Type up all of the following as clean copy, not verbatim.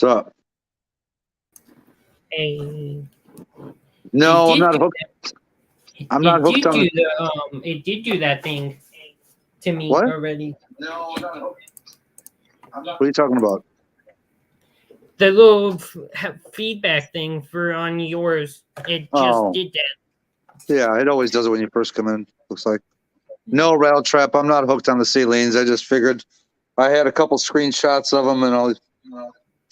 What's up? Hey, it No, I'm did not do hooked. that. I'm not It hooked did on do the it did do that thing to me what? already. What are you talking about? The little feedback thing for on yours, it just Oh, did that. yeah, it always does it when you first come in. Looks like no rattle trap. I'm not hooked on the Salines. I just figured I had a couple screenshots of them, and I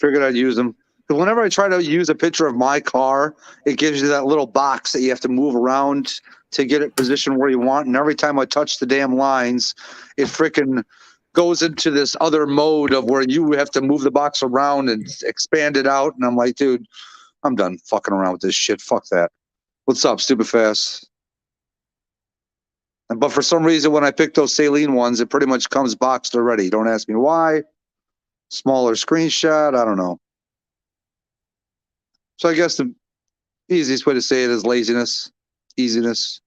figured I'd use them. Because whenever I try to use a picture of my car, it gives you that little box that you have to move around to get it positioned where you want. And every time I touch the damn lines, it freaking goes into this other mode of where you have to move the box around and expand it out. And I'm like, dude, I'm done fucking around with this shit. Fuck that. What's up, stupid fast? But for some reason, when I pick those saline ones, it pretty much comes boxed already. Don't ask me why. Smaller screenshot. I don't know. So I guess the easiest way to say it is laziness, easiness,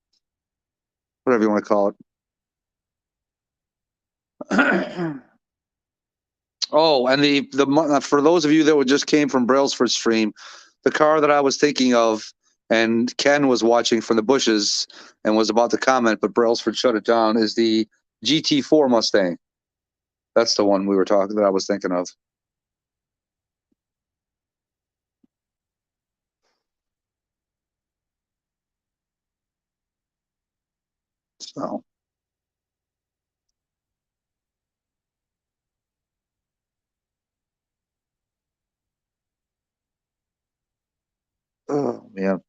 whatever you want to call it. Oh, and the for those of you that just came from Brailsford stream, the car that I was thinking of, and Ken was watching from the bushes and was about to comment, but Brailsford shut it down, is the GT4 Mustang. That's the one we were talking that I was thinking of. So. Oh man.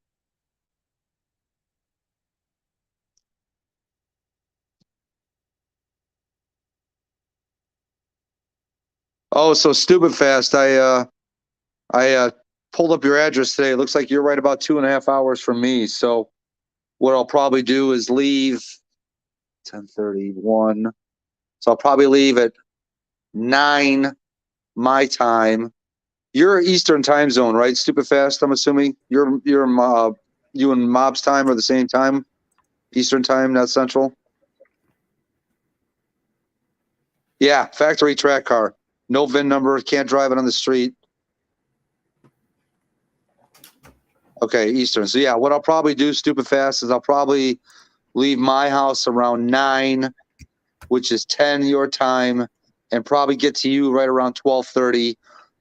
Oh, so stupid fast. I pulled up your address today. It looks like you're right about 2.5 hours from me. So what I'll probably do is leave 10:31. So I'll probably leave at 9 my time. You're Eastern time zone, right? Stupid fast. I'm assuming you're you and Mob's time are the same time. Eastern time, not Central. Yeah, factory track car. No VIN number. Can't drive it on the street. Okay, Eastern. So yeah, what I'll probably do, stupid fast, is I'll probably leave my house around 9, which is 10 your time, and probably get to you right around 12:30.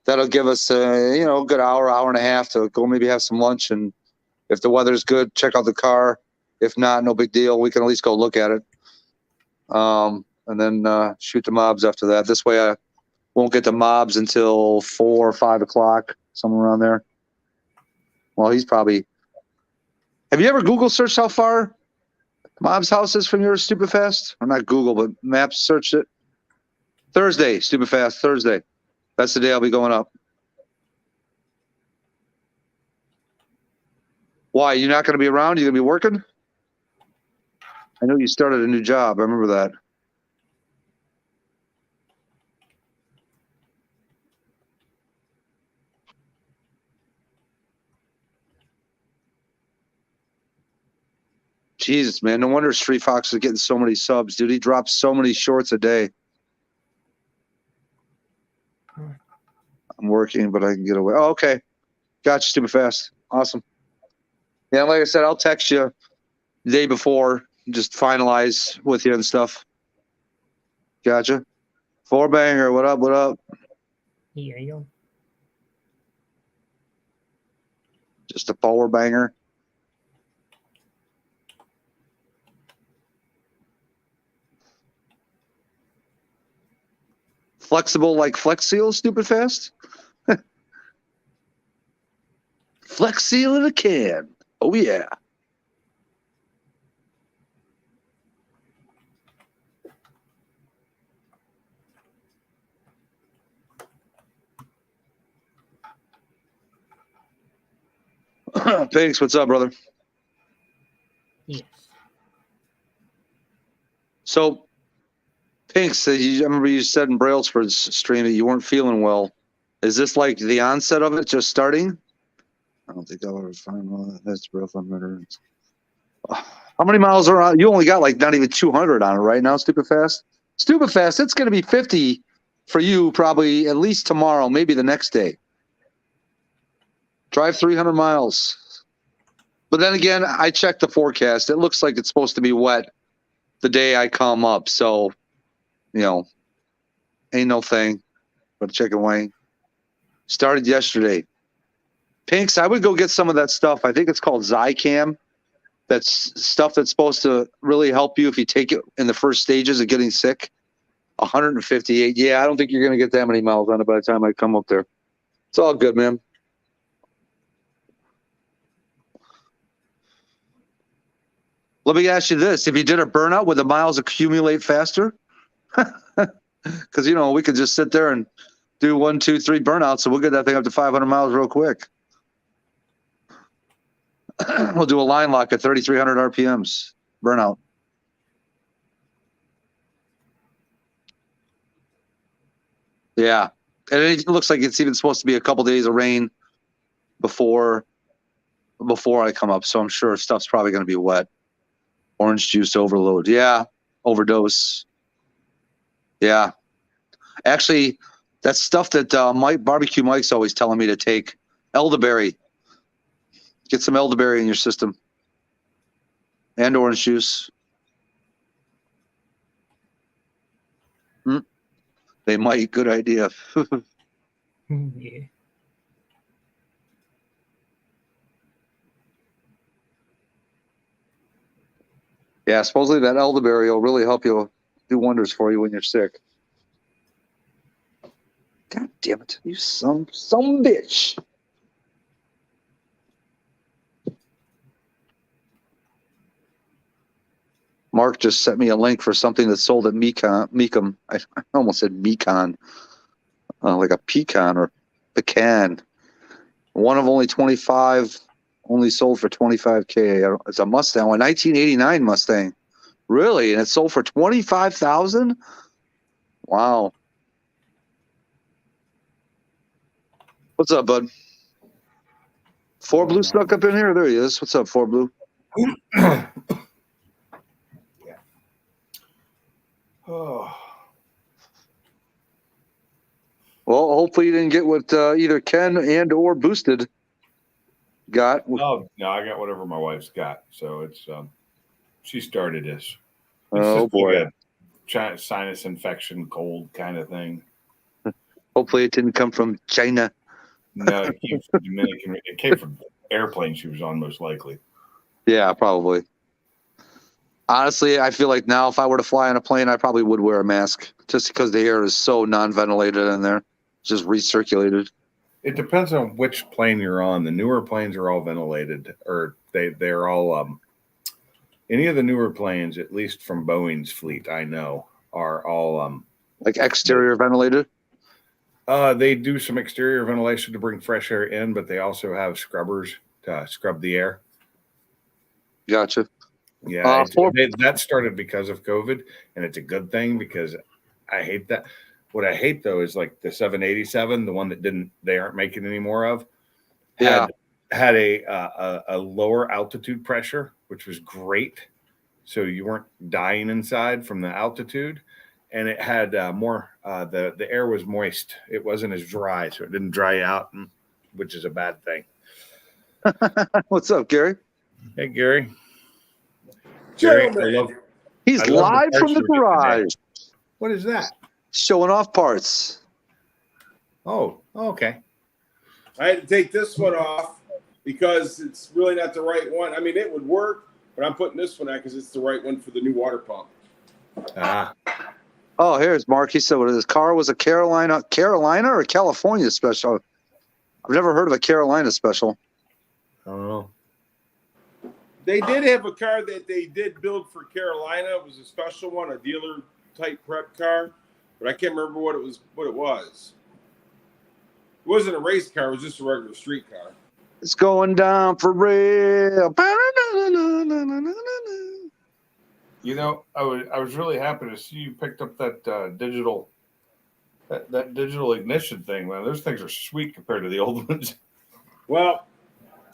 That'll give us a good hour and a half to go maybe have some lunch, and if the weather's good, check out the car. If not, no big deal. We can at least go look at it, and then shoot the mobs after that. This way, I won't get the mobs until 4 or 5 o'clock, somewhere around there. Well, he's probably. Have you ever Google searched how far Mob's house is from your stupid fast? Or not Google, but Maps searched it. Thursday, stupid fast, Thursday. That's the day I'll be going up. Why? You're not going to be around? You're going to be working? I know you started a new job. I remember that. Jesus, man. No wonder Street Fox is getting so many subs, dude. He drops so many shorts a day. I'm working, but I can get away. Oh, okay. Gotcha, stupid fast. Awesome. Yeah, like I said, I'll text you the day before, just finalize with you and stuff. Gotcha. Four banger. What up? What up? Here you go. Just a power banger. Flexible like Flex Seal, stupid fast. Flex Seal in a can. Oh yeah. Thanks. What's up, brother? Yes. So, Pinks, I remember you said in Brailsford's stream that you weren't feeling well. Is this like the onset of it, just starting? I don't think I'll ever find one. That's rough on better. How many miles are on? You only got like not even 200 on it right now, stupid fast. Stupid fast. It's going to be 50 for you probably at least tomorrow, maybe the next day. Drive 300 miles. But then again, I checked the forecast. It looks like it's supposed to be wet the day I come up. So, ain't no thing but chicken wing. Started yesterday. Pinks, I would go get some of that stuff. I think it's called Zicam. That's stuff that's supposed to really help you if you take it in the first stages of getting sick. 158. Yeah, I don't think you're going to get that many miles on it by the time I come up there. It's all good, man. Let me ask you this. If you did a burnout, would the miles accumulate faster? Because, we could just sit there and do 1, 2, 3 burnouts, and we'll get that thing up to 500 miles real quick. We'll do a line lock at 3,300 RPMs. Burnout. Yeah. And it looks like it's even supposed to be a couple days of rain before I come up. So I'm sure stuff's probably going to be wet. Orange juice overload. Yeah. Overdose. Yeah. Actually, that's stuff that Barbecue Mike's always telling me to take. Elderberry. Get some elderberry in your system. And orange juice. They might. Good idea. Yeah. Yeah, supposedly that elderberry will really help you do wonders for you when you're sick. God damn it. You some bitch. Mark just sent me a link for something that's sold at Mecum. I almost said Mecon. Like a pecan or pecan. One of only 25, only sold for $25K. It's a Mustang, a 1989 Mustang. Really? And it sold for $25,000? Wow. What's up, bud? 4 Blue snuck up in here? There he is. What's up, 4 Blue? Oh. Well, hopefully you didn't get what either Ken and or Boosted got. Oh, no, I got whatever my wife's got. So it's she started this. It's Oh, just boy. Like a sinus infection, cold kind of thing. Hopefully it didn't come from China. No, it came from Dominican. It came from the airplane she was on, most likely. Yeah, probably. Honestly, I feel like now if I were to fly on a plane, I probably would wear a mask just because the air is so non-ventilated in there. It's just recirculated. It depends on which plane you're on. The newer planes are all ventilated, or they're all any of the newer planes, at least from Boeing's fleet, I know, are all like exterior ventilated. They do some exterior ventilation to bring fresh air in, but they also have scrubbers to scrub the air. Gotcha. Yeah, that started because of COVID, and it's a good thing because I hate that. What I hate though is like the 787, the one that they aren't making any more of, had a lower altitude pressure, which was great. So you weren't dying inside from the altitude, and it had more. The air was moist. It wasn't as dry, so it didn't dry out, which is a bad thing. What's up, Gary? Hey, Gary. Gary, He's live from the garage. What is that? Showing off parts. Oh, okay. I had to take this one off because it's really not the right one. I mean, it would work, but I'm putting this one out because it's the right one for the new water pump. Ah. Oh, here's Mark. He said, "What his car was a Carolina or California special?" I've never heard of a Carolina special. I don't know. They did have a car that they did build for Carolina. It was a special one, a dealer type prep car, but I can't remember what it was. It wasn't a race car. It was just a regular street car. It's going down for real. You know, I was really happy to see you picked up that digital ignition thing, man. Those things are sweet compared to the old ones. Well,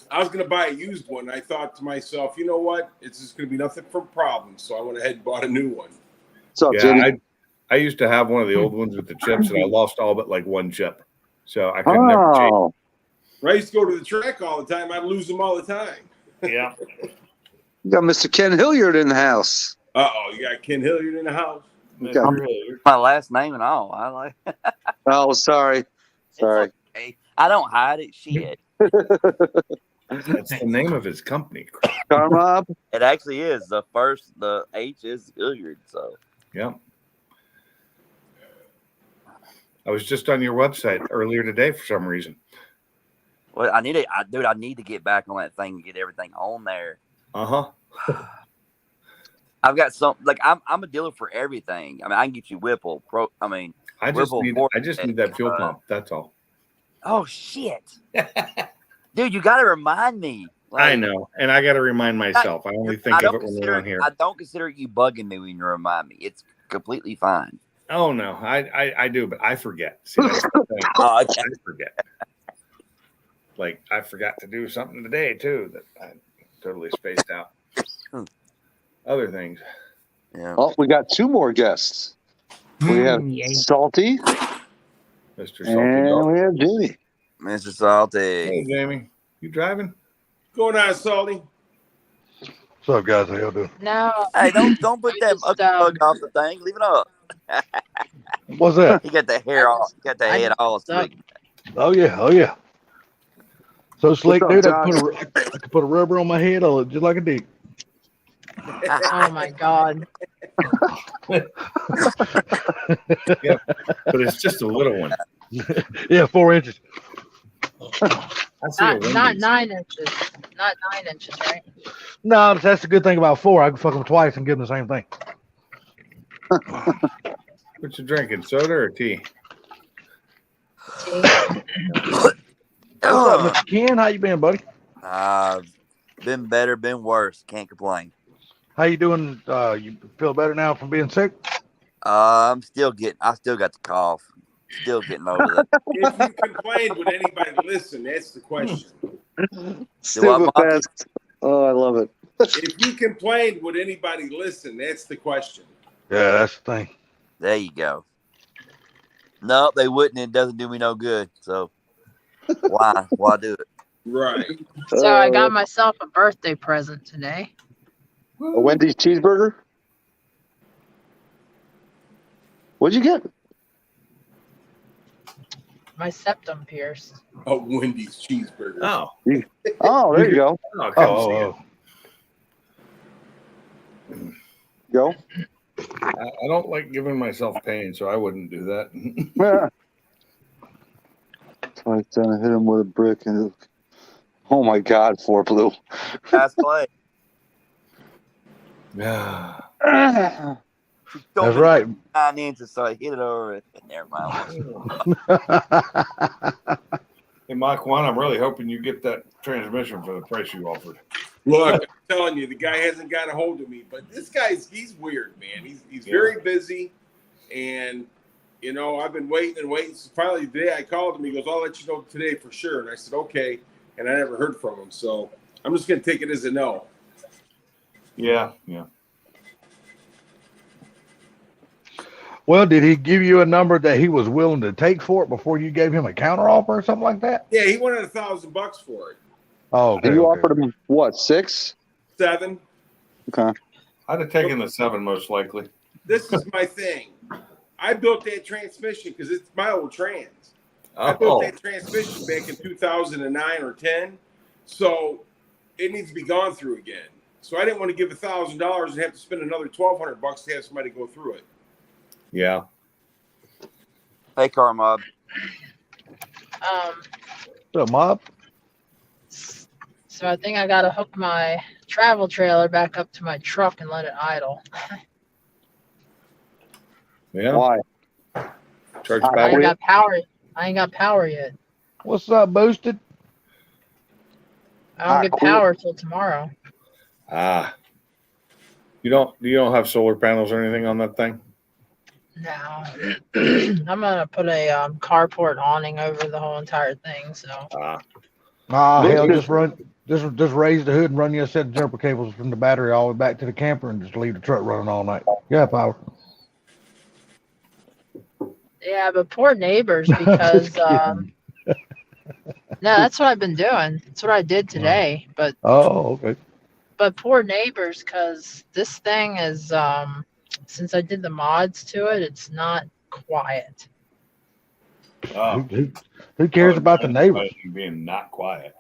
I was going to buy a used one. I thought to myself, you know what? It's just going to be nothing for problems. So I went ahead and bought a new one. What's up, yeah, Jenny? I used to have one of the old ones with the chips, and I lost all but like one chip. So I couldn't never change. When I used to go to the track all the time, I'd lose them all the time. Yeah. You got Mr. Ken Hilliard in the house. Uh-oh, you got Ken Hilliard in the house. My last name and all. I like. Oh, sorry. Sorry. Okay. I don't hide it. Shit. That's the name of his company. Carmob? It actually is the H is Hilliard. So Yeah. I was just on your website earlier today for some reason. well, I need it, dude. I need to get back on that thing and get everything on there. Uh-huh. I've got some like I'm a dealer for everything. I mean, I can get you Whipple Pro. I mean, I just Whipple need that fuel pump. That's all. oh shit, dude, you got to remind me. I know. And I got to remind myself. I only think of it when we're on here. I don't consider you bugging me when you remind me. It's completely fine. Oh, no. I do, but I forget. See, that's the thing. Oh, okay. I forget. Like, I forgot to do something today, too, that I totally spaced out. Other things. Yeah. Oh, we got two more guests. We have Yay. Salty Mr. Salty and Dog. we have Jamie. Mr. Salty. Hey, Jamie. You driving? Going on, Salty. What's up, guys? How y'all doing? No. Hey, don't put that Just, bug off the thing. Leave it up. What's that? He got the hair all. He got the head all slick. Oh yeah, oh yeah. So slick, What's up, dude. I could put a rubber on my head. I look just like a dick. Oh my God. But it's just a little one. Yeah, 4 inches. I see a Not Wendy's. 9 inches. Not 9 inches, right? No, that's the good thing about 4. I can fuck them twice and give them the same thing. What you drinking, soda or tea? See? What's up, Mr. Ken? How you been, buddy? Been better, been worse. Can't complain. How you doing? You feel better now from being sick? I still got the cough. Still getting over that. If you complained, would anybody listen? That's the question. Stupid Mark? fast. Oh, I love it. If you complained, would anybody listen? That's the question. Yeah, that's the thing. There you go. No, they wouldn't. It doesn't do me no good. So why do it? Right. So I got myself a birthday present today. A Wendy's cheeseburger. What'd you get? My septum pierced. A Wendy's cheeseburger. Oh. Oh, there you go. Oh, Oh, Go. I don't like giving myself pain, so I wouldn't do that. Yeah. So I hit him with a brick and oh my God, 4 blue. Pass play. Yeah. that's right. 9 inches, so I hit it over it. Never mind. Hey, Mach 1, I'm really hoping you get that transmission for the price you offered. Look, I'm telling you, the guy hasn't got a hold of me, but this he's weird, man. He's very busy, and you know, I've been waiting and waiting. So finally, the day I called him, he goes, "I'll let you know today for sure." And I said, "Okay," and I never heard from him, so I'm just gonna take it as a no. Yeah. Well, did he give you a number that he was willing to take for it before you gave him a counter offer or something like that? Yeah, he wanted $1,000 for it. Oh, okay, And you okay. offered him what, 6? 7. Okay. I'd have taken the 7 most likely. This is my thing. I built that transmission because it's my old trans. I built Oh, that transmission back in 2009 or 10, so it needs to be gone through again. So I didn't want to give $1,000 and have to spend another $1,200 to have somebody go through it. yeah. Hey, Carmob. So, Mob? So I think I gotta hook my travel trailer back up to my truck and let it idle. Yeah. Why? Charge I ain't battery. got power. I ain't got power yet. What's up, Boosted? I don't get cool. power till tomorrow. You don't have solar panels or anything on that thing? No. I'm gonna put a carport awning over the whole entire thing. So Hell, Boosted. just raise the hood and run your set of jumper cables from the battery all the way back to the camper and just leave the truck running all night. Yeah, power. yeah, but poor neighbors because No, that's what I've been doing. That's what I did today. Oh, okay. But poor neighbors, because this thing is since I did the mods to it, it's not quiet. Oh, Who cares about the neighbors? being not quiet?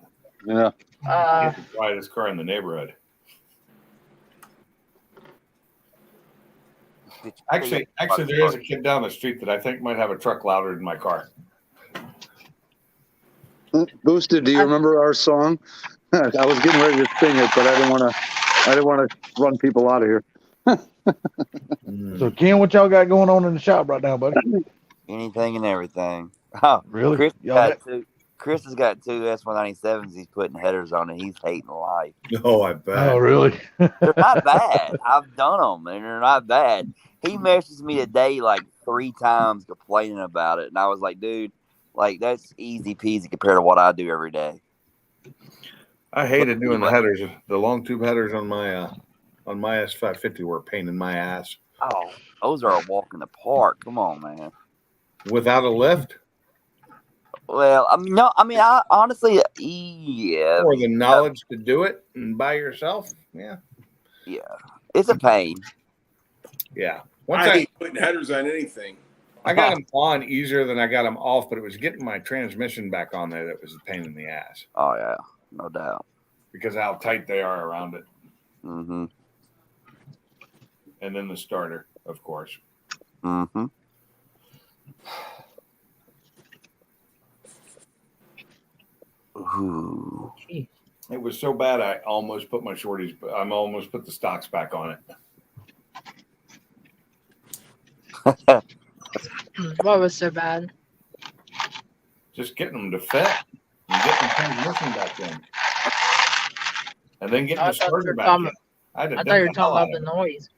Yeah. Uh, It's the quietest car in the neighborhood. Actually, there is a kid down the street that I think might have a truck louder than my car. Boosted, do you remember our song? I was getting ready to sing it, but I didn't want to run people out of here. So, Ken, what y'all got going on in the shop right now, buddy? Anything and everything. Oh, Really? Chris has got two S197s. He's putting headers on it. He's hating life. Oh, I bet. Oh, really? They're not bad. I've done them, and they're not bad. He messaged me today like 3 times complaining about it, and I was like, dude, like that's easy peasy compared to what I do every day. I hated doing the headers. The long tube headers on my S550 were a pain in my ass. Oh, those are a walk in the park. Come on, man. Without a lift Well, I honestly, yeah, or the knowledge to do it and by yourself. Yeah. it's a pain. Yeah. I Once hate putting headers on anything. I got them on easier than I got them off, but it was getting my transmission back on there that was a pain in the ass Oh yeah, no doubt. because of how tight they are around it. Mm-hmm. And then the starter, of course. Mm-hmm. Ooh. It was so bad I almost put my shorties, I almost put the stocks back on it. what was so bad? Just getting them to fit and getting the transmission back in. And then getting I the thought you starter were back talking in. I thought you were talking about the noise.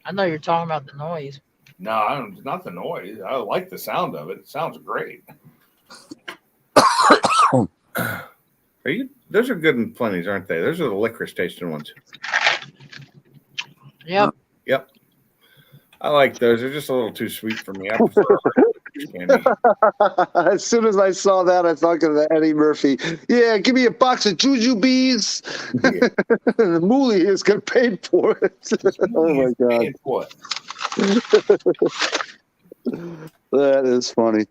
I thought you were talking about the noise. No, I don't, not the noise. I like the sound of it. It sounds great. Are you? Those are good in plenties, aren't they? Those are the licorice tasting ones. Yep. Yep. I like those. They're just a little too sweet for me. I prefer candy. As soon as I saw that, I thought of Eddie Murphy. Yeah, give me a box of Jujubes. The Moolie is going to pay for it. Oh, my God. And what? That is funny.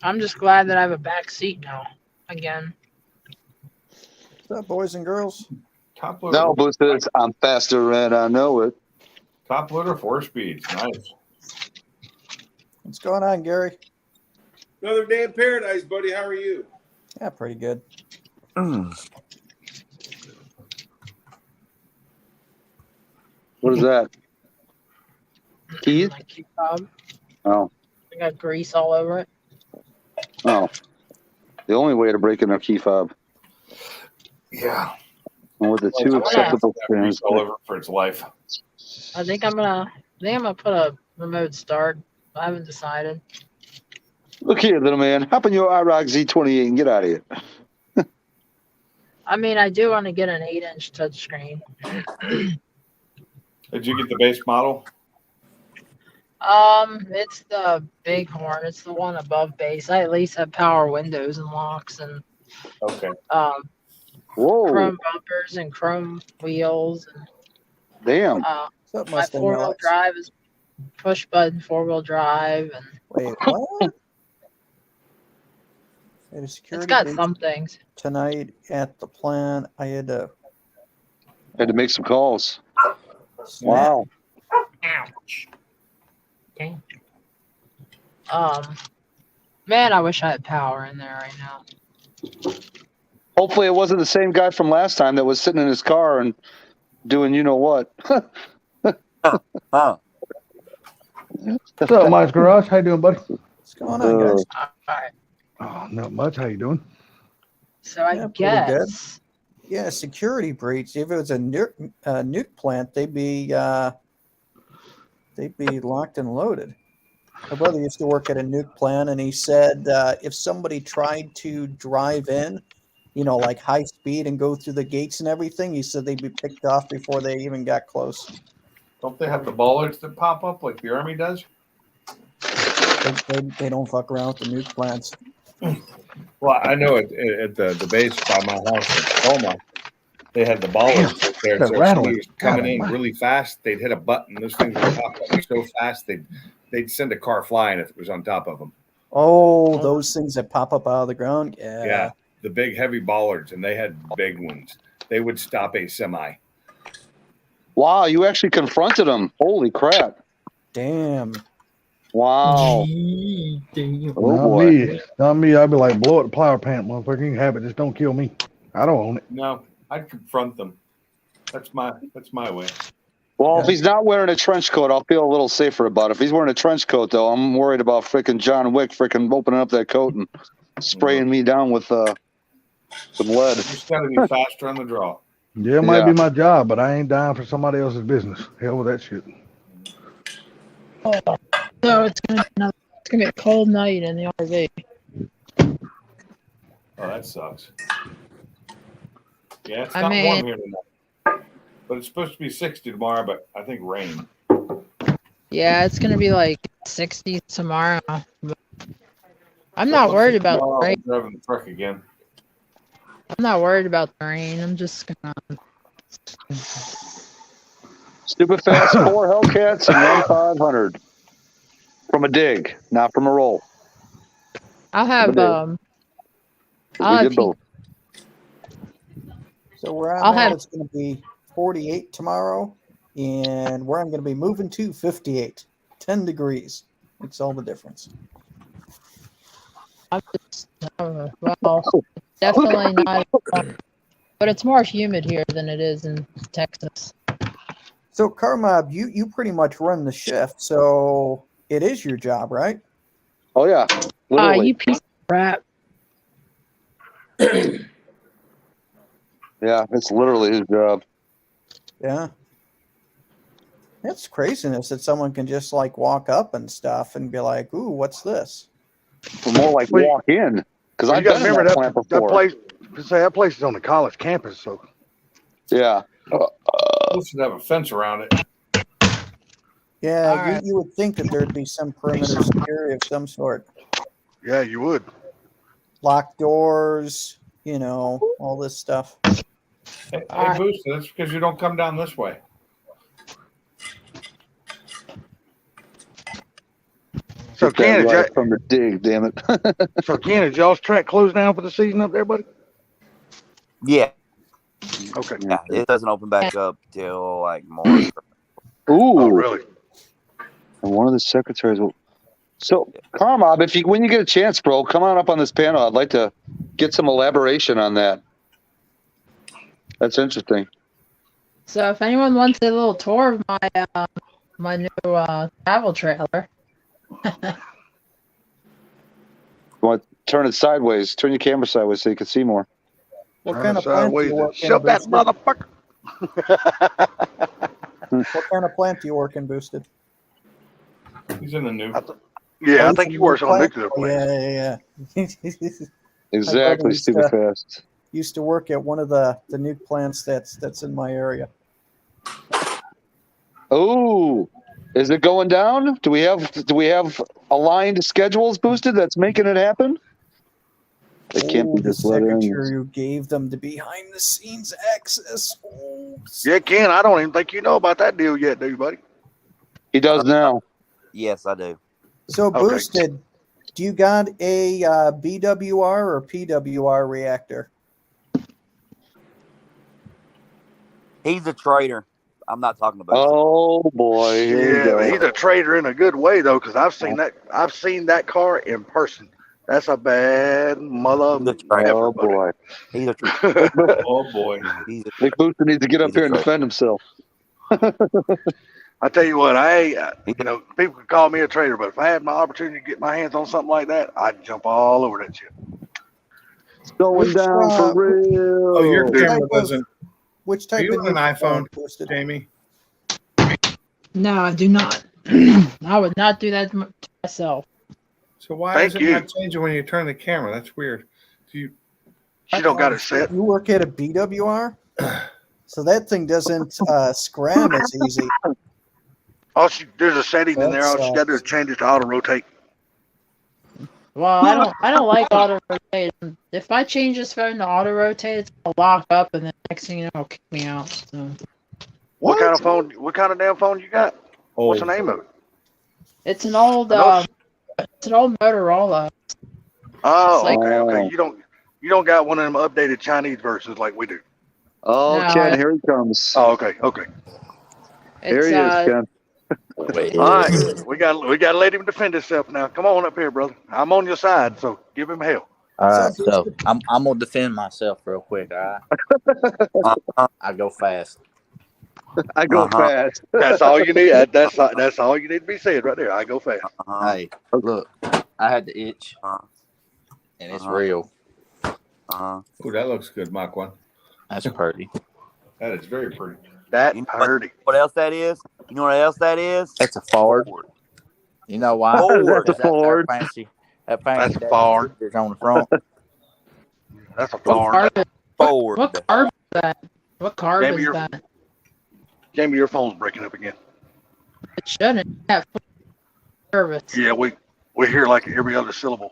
I'm just glad that I have a back seat now. Again. What's up, boys and girls? Top loader. No, Boosted, I'm faster and I know it. Top loader, 4 speeds. Nice. What's going on, Gary? Another day in paradise, buddy. How are you? Yeah, pretty good. What is that? Keys? My key fob. Oh, I got grease all over it. oh. The only way to break in a key fob. Yeah. And with the two Yeah. acceptable Grease things. all over for its life. I think I'm gonna put a remote start. I haven't decided. Look here, little man. Hop on your IROC Z28 and get out of here. I mean, I do want to get an 8-inch touchscreen. Did you get the base model? It's the Bighorn. It's the one above base. I at least have power windows and locks and Okay. Whoa. chrome bumpers and chrome wheels. And Damn. What's up, my Mustang 4-wheel Alex? drive is push button 4-wheel drive, and Wait, what? Had a it's security got breach some things. tonight at the plant. I had to Had to make some calls. snap. Wow. Ouch. Okay. Man, I wish I had power in there right now. Hopefully it wasn't the same guy from last time that was sitting in his car and doing you know what. Huh. What's up, Mike's Garage? How you doing, buddy? What's going on, guys? All right. Oh, not much. How you doing? So I Yeah, pretty good. guess Yeah, security breach. If it was a nuke plant, they'd be locked and loaded. My brother used to work at a nuke plant, and he said if somebody tried to drive in, like high speed and go through the gates and everything, he said they'd be picked off before they even got close. Don't they have the bollards that pop up like the Army does? They don't fuck around with the nuke plants. Well, I know at the base by my house in Tacoma, they had the bollards up there. They're So if rattling. somebody was coming in God, really fast, they'd hit a button. Those things would pop up so fast they'd send a car flying if it was on top of them. Oh, those things that pop up out of the ground. Yeah, the big heavy bollards, and they had big ones. They would stop a semi. Wow, you actually confronted him. Holy crap. Damn. Wow. Gee, damn. Oh, Not boy. me. Not me. I'd be like, blow it the plow pant, motherfucker. You can have it. Just don't kill me. I don't own it. No, I'd confront them. That's my way. Well, if he's not wearing a trench coat, I'll feel a little safer about it. If he's wearing a trench coat, though, I'm worried about freaking John Wick freaking opening up that coat and spraying me down with some lead. Just got to be faster on the draw. Yeah, it might Yeah. be my job, but I ain't dying for somebody else's business. Hell with that shit. So it's gonna be a cold night in the RV. Oh, that sucks. Yeah, it's I not mean- warm here tonight. But it's supposed to be 60 tomorrow, but I think rain. Yeah, it's gonna be like 60 tomorrow. But I'm not worried about the Tomorrow, rain. I'm driving the truck again. I'm not worried about the rain. I'm just gonna. Stupid fast 4 Hellcats and 1 500 from a dig, not from a roll. I'll have We I'll have did both. So where I'm I'll at, have- it's going to be 48 tomorrow, and where I'm going to be moving to 58, 10 degrees. Makes all the difference. I'm just, well, definitely not. But it's more humid here than it is in Texas. So Carmob, you pretty much run the shift, so it is your job, right? Oh, yeah. Literally. You piece of crap. Yeah, it's literally his job. Yeah. It's craziness that someone can just like walk up and stuff and be like, "Ooh, what's this?" More like Well, walk in. Because You I've got to been in remember that plant that before. place. That place is on the college campus, so Yeah. We should have a fence around it. Yeah, All right. you would think that there'd be some perimeter security of some sort, yeah, you would. locked doors, all this stuff. Hey, Alright. Booster, that's because you don't come down this way. So Get that Ken, right from the dig, damn it. is y'all's track closed down for the season up there, buddy? Yeah, Okay. yeah. It doesn't open back up till like March. Ooh. Oh, really? And one of the secretaries will. So, Carmob, when you get a chance, bro, come on up on this panel. I'd like to get some elaboration on that. That's interesting. So if anyone wants a little tour of my new travel trailer, You want to turn it sideways? Turn your camera sideways so you can see more. What Turn kind it of plant do sideways you and work in, shove that Boosted? motherfucker. What kind of plant do you work in, Boosted? He's in the new. Yeah, I Oh, think he you works work on plant? nuclear Oh, plants. yeah. Exactly, used stupid to- fast. Used to work at one of the nuke plants that's in my area. Oh, is it going down? Do we have aligned schedules boosted that's making it happen? It can't Oh, be the just let in. secretary who gave them the behind the scenes access. Oh, Yeah, Ken, I don't even think you know about that deal yet, do you, buddy? He does now. Yes, I do. So Okay. Boosted, do you got a BWR or PWR reactor? He's a traitor. I'm not talking about. Oh boy, here we Yeah, go. but he's a traitor in a good way though, because I've seen that car in person. That's a bad mother. He's a traitor. Oh boy, He's a traitor. Oh boy. He's a Nick Booster needs to get up He's a here and traitor. defend himself. I tell you what, people could call me a traitor, but if I had my opportunity to get my hands on something like that, I'd jump all over that shit. It's going Which, down for real. Oh, your Which camera type of- doesn't. Which Are type you of on an nuke iPhone, Boosted? Jamie? no, I do not. I would not do that to myself. So why Thank is it you. not changing when you turn the camera? That's weird. Do you? She don't got it set. You work at a BWR? So that thing doesn't scram as easy. There's a setting in there. All she got to do is change it to auto rotate. Well, I don't like auto rotate. If I change this phone to auto rotate, it's gonna lock up, and then next thing you know, it'll kick me out. So What kind of phone? What kind of damn phone you got? What's the name of it? it's an old Motorola. Oh, It's like- okay. You don't got one of them updated Chinese versions like we do. Oh, No, Ken, here he comes. Oh, okay. Here It's he is, Ken. Wait, All right, we got to let him defend himself now. Come on up here, brother. I'm on your side, so give him hell. All right, so I'm gonna defend myself real quick. All right, I go fast. I go Uh-huh. fast. That's all you need. That's all you need to be said right there. I go fast. Hey, look, I had the itch, and it's real. Oh, that looks good, Mach 1. That's pretty. That is very pretty. That You know hurt him. what else that is? You know what else that is? That's a Ford. You know why? Ford. That's a Ford. That fancy That's a Ford. stickers on the front. That's a what Ford. carb? Ford. What carb is that? What carb Jamie, is you're- that? Jamie, your phone's breaking up again. It shouldn't have service. Yeah, we hear like every other syllable.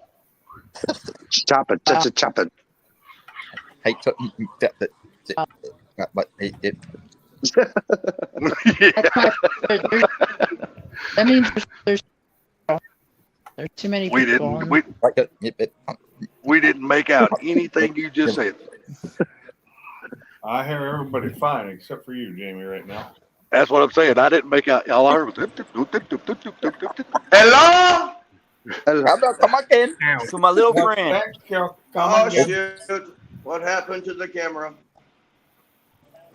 Chop it, chop it. Hey, but it Yeah. That's my, that means there's too many We people. didn't we didn't make out anything you just said. I hear everybody fine except for you, Jamie, right now. That's what I'm saying. I didn't make out. All I heard was. Hello? come again. To my little friend. Oh, shoot. What happened to the camera?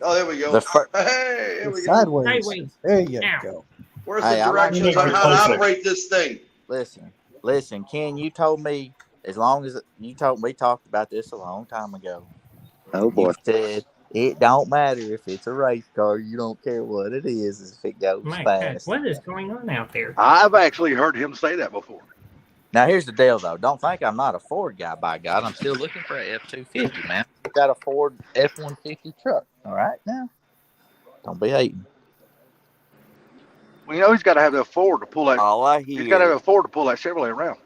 Oh, there we go. Hey, here we go. Sideways. Sideways. There you Ow. go. Where's Hey, the I like directions to on be how to closer. operate this thing? Listen, Ken. You told me as long as we talked about this a long time ago. Oh boy. You said it don't matter if it's a race car. You don't care what it is if it goes My God, fast. what is going on out there? I've actually heard him say that before. Now here's the deal, though. Don't think I'm not a Ford guy. By God, I'm still looking for a F-250, man. I got a Ford F-150 truck. All right, now don't be hating. Well, you know he's got to have that Ford to pull that. All I He's got to have hear. a Ford to pull that Chevrolet around.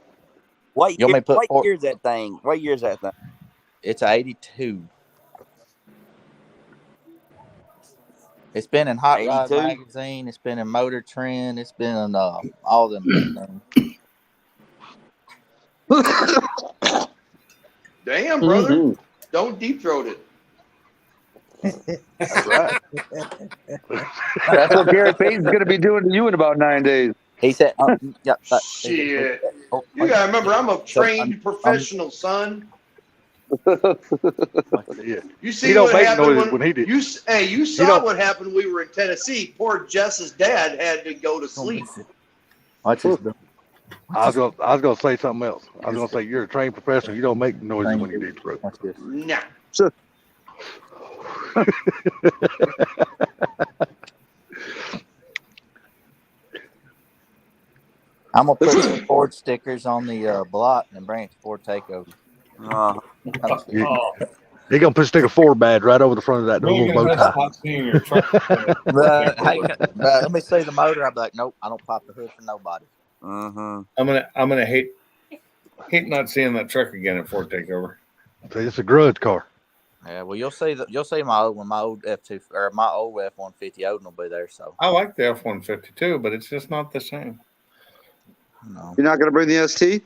What You want me to put Ford- year's that thing? What year's that thing? It's a '82. It's been in Hot Rod 82? magazine. It's been in Motor Trend. It's been in all them big things. Damn, brother. Don't deep throat it. That's right. That's what Garrett Payton's going to be doing to you in about 9 days. He said, Shit. You gotta remember, I'm a trained professional, son. Yeah. You see He don't what make happened noises when he did. you saw what happened when we were in Tennessee. Poor Jess's dad had to go to sleep. Watch this. I was gonna say something else. I was gonna say you're a trained professional. You don't make noises when you deep throat. Watch this. Nah. I'm gonna put some Ford stickers on the block and bring it to Ford Takeover. Oh, He gonna stick a Ford badge right over the front of that we ain't little bow gonna miss tie. not seeing your truck. Let me see the motor. I'll be like, nope, I don't pop the hood for nobody. Mm-hmm. I'm gonna hate not seeing that truck again at Ford Takeover. It's a grudge car. Yeah, well, you'll see my old one, my old F2 or my old F-150 Odin will be there. So I like the F-150 too, but it's just not the same. no, You're not going to bring the ST?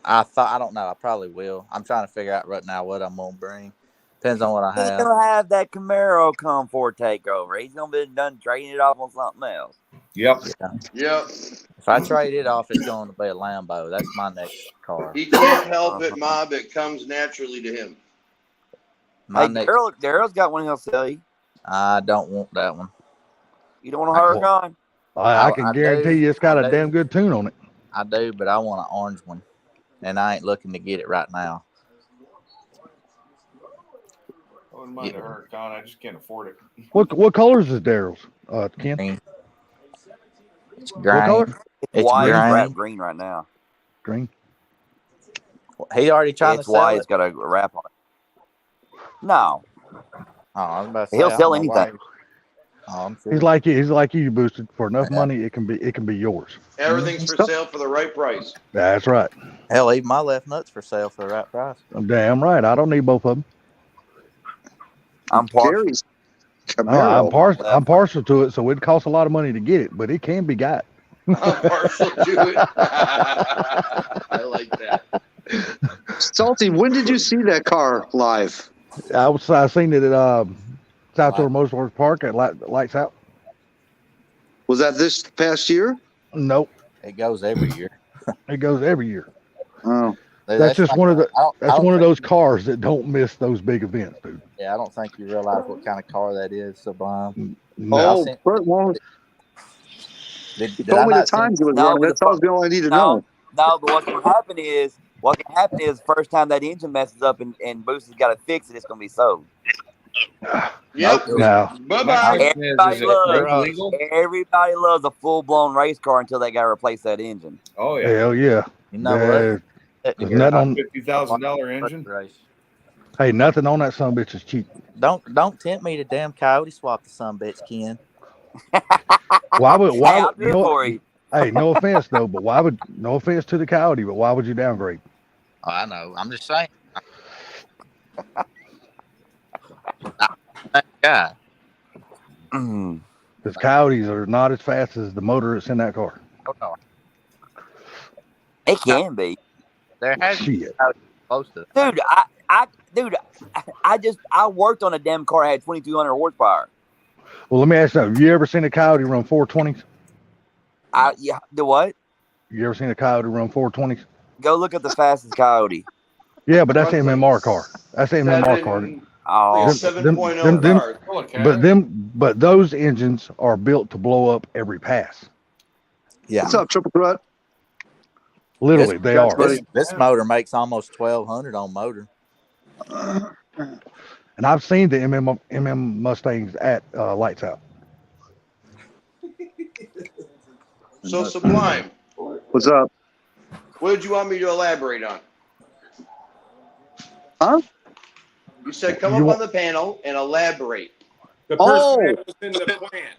I don't know. I probably will. I'm trying to figure out right now what I'm gonna bring. Depends on what I He's have. gonna have that Camaro come for takeover. He's gonna be done trading it off on something else. Yep. Yep. If I trade it off, it's going to be a Lambo. That's my next car. He can't help it, Mob. It comes naturally to him. My Hey, next. Daryl's got one he'll sell you. I don't want that one. You don't want a Huracan? I can guarantee you it's got a damn good tune on it. I do, but I want an orange one, and I ain't looking to get it right now. I wouldn't mind a Huracan. I just can't afford it. What colors is Daryl's? Ken? Green. It's What green. color? It's White, green. wrap green right now. Green. He already trying It's to sell white. it. It's got a wrap on it. No, Oh, I was about to say, he'll I sell don't know why anything. he- Oh, I'm sure. He's like you, Boosted. For enough money, it can be yours. Everything's for sale for the right price. That's right. Hell, even my left nut's for sale for the right price. I'm damn right. I don't need both of them. I'm partial. Gary's No, Camaro. I'm partial to it, so it costs a lot of money to get it, but it can be got. I'm partial to it. I like that. Salty, when did you see that car live? I seen it at South Shore Motorsports Park at Lights Out. Was that this past year? Nope, It goes every year. it goes every year. Oh, That's just not- one of the. I don't That's one of think- those cars that don't miss those big events, dude. Yeah, I don't think you realize what kind of car that is, Sublime. oh, seen- Bert won't. Did Told I me the not send- times it was No, running. but That's all I need to know. No, but what can happen is first time that engine messes up and Boosted's got to fix it, it's gonna be sold. Yep. No, Bye-bye. Everybody loves a full blown race car until they got to replace that engine. Oh yeah, hell yeah. You know There's what? nothing on, $50,000 engine. hey, nothing on that son bitch is cheap. Don't tempt me to damn coyote swap the son bitch, Ken. Why would Hey, why? I'll would- do it for you. Hey, no offense though, but why would? No offense to the Coyote, but why would you downgrade? Oh, I know. I'm just saying. God. Mm. Because Coyotes are not as fast as the motor that's in that car. Oh, no. It can be, There has to be Shit. close to dude. I worked on a damn car that had 2,200 horsepower. Well, let me ask you something. Have you ever seen a Coyote run 420s? Yeah, the what? You ever seen a Coyote run 420s? Go look at the fastest Coyote. Yeah, but that's MMR car. That's MMR car. Oh, Like a 7.0 car. But those engines are built to blow up every pass. Yeah. What's up, Triple Threat? Literally, they are. This motor makes almost 1,200 on motor. And I've seen the MM Mustangs at Lights Out. So Sublime, What's up? what did you want me to elaborate on? Huh? You said come You up wa- on the panel and elaborate. The person Oh. that was in the plant.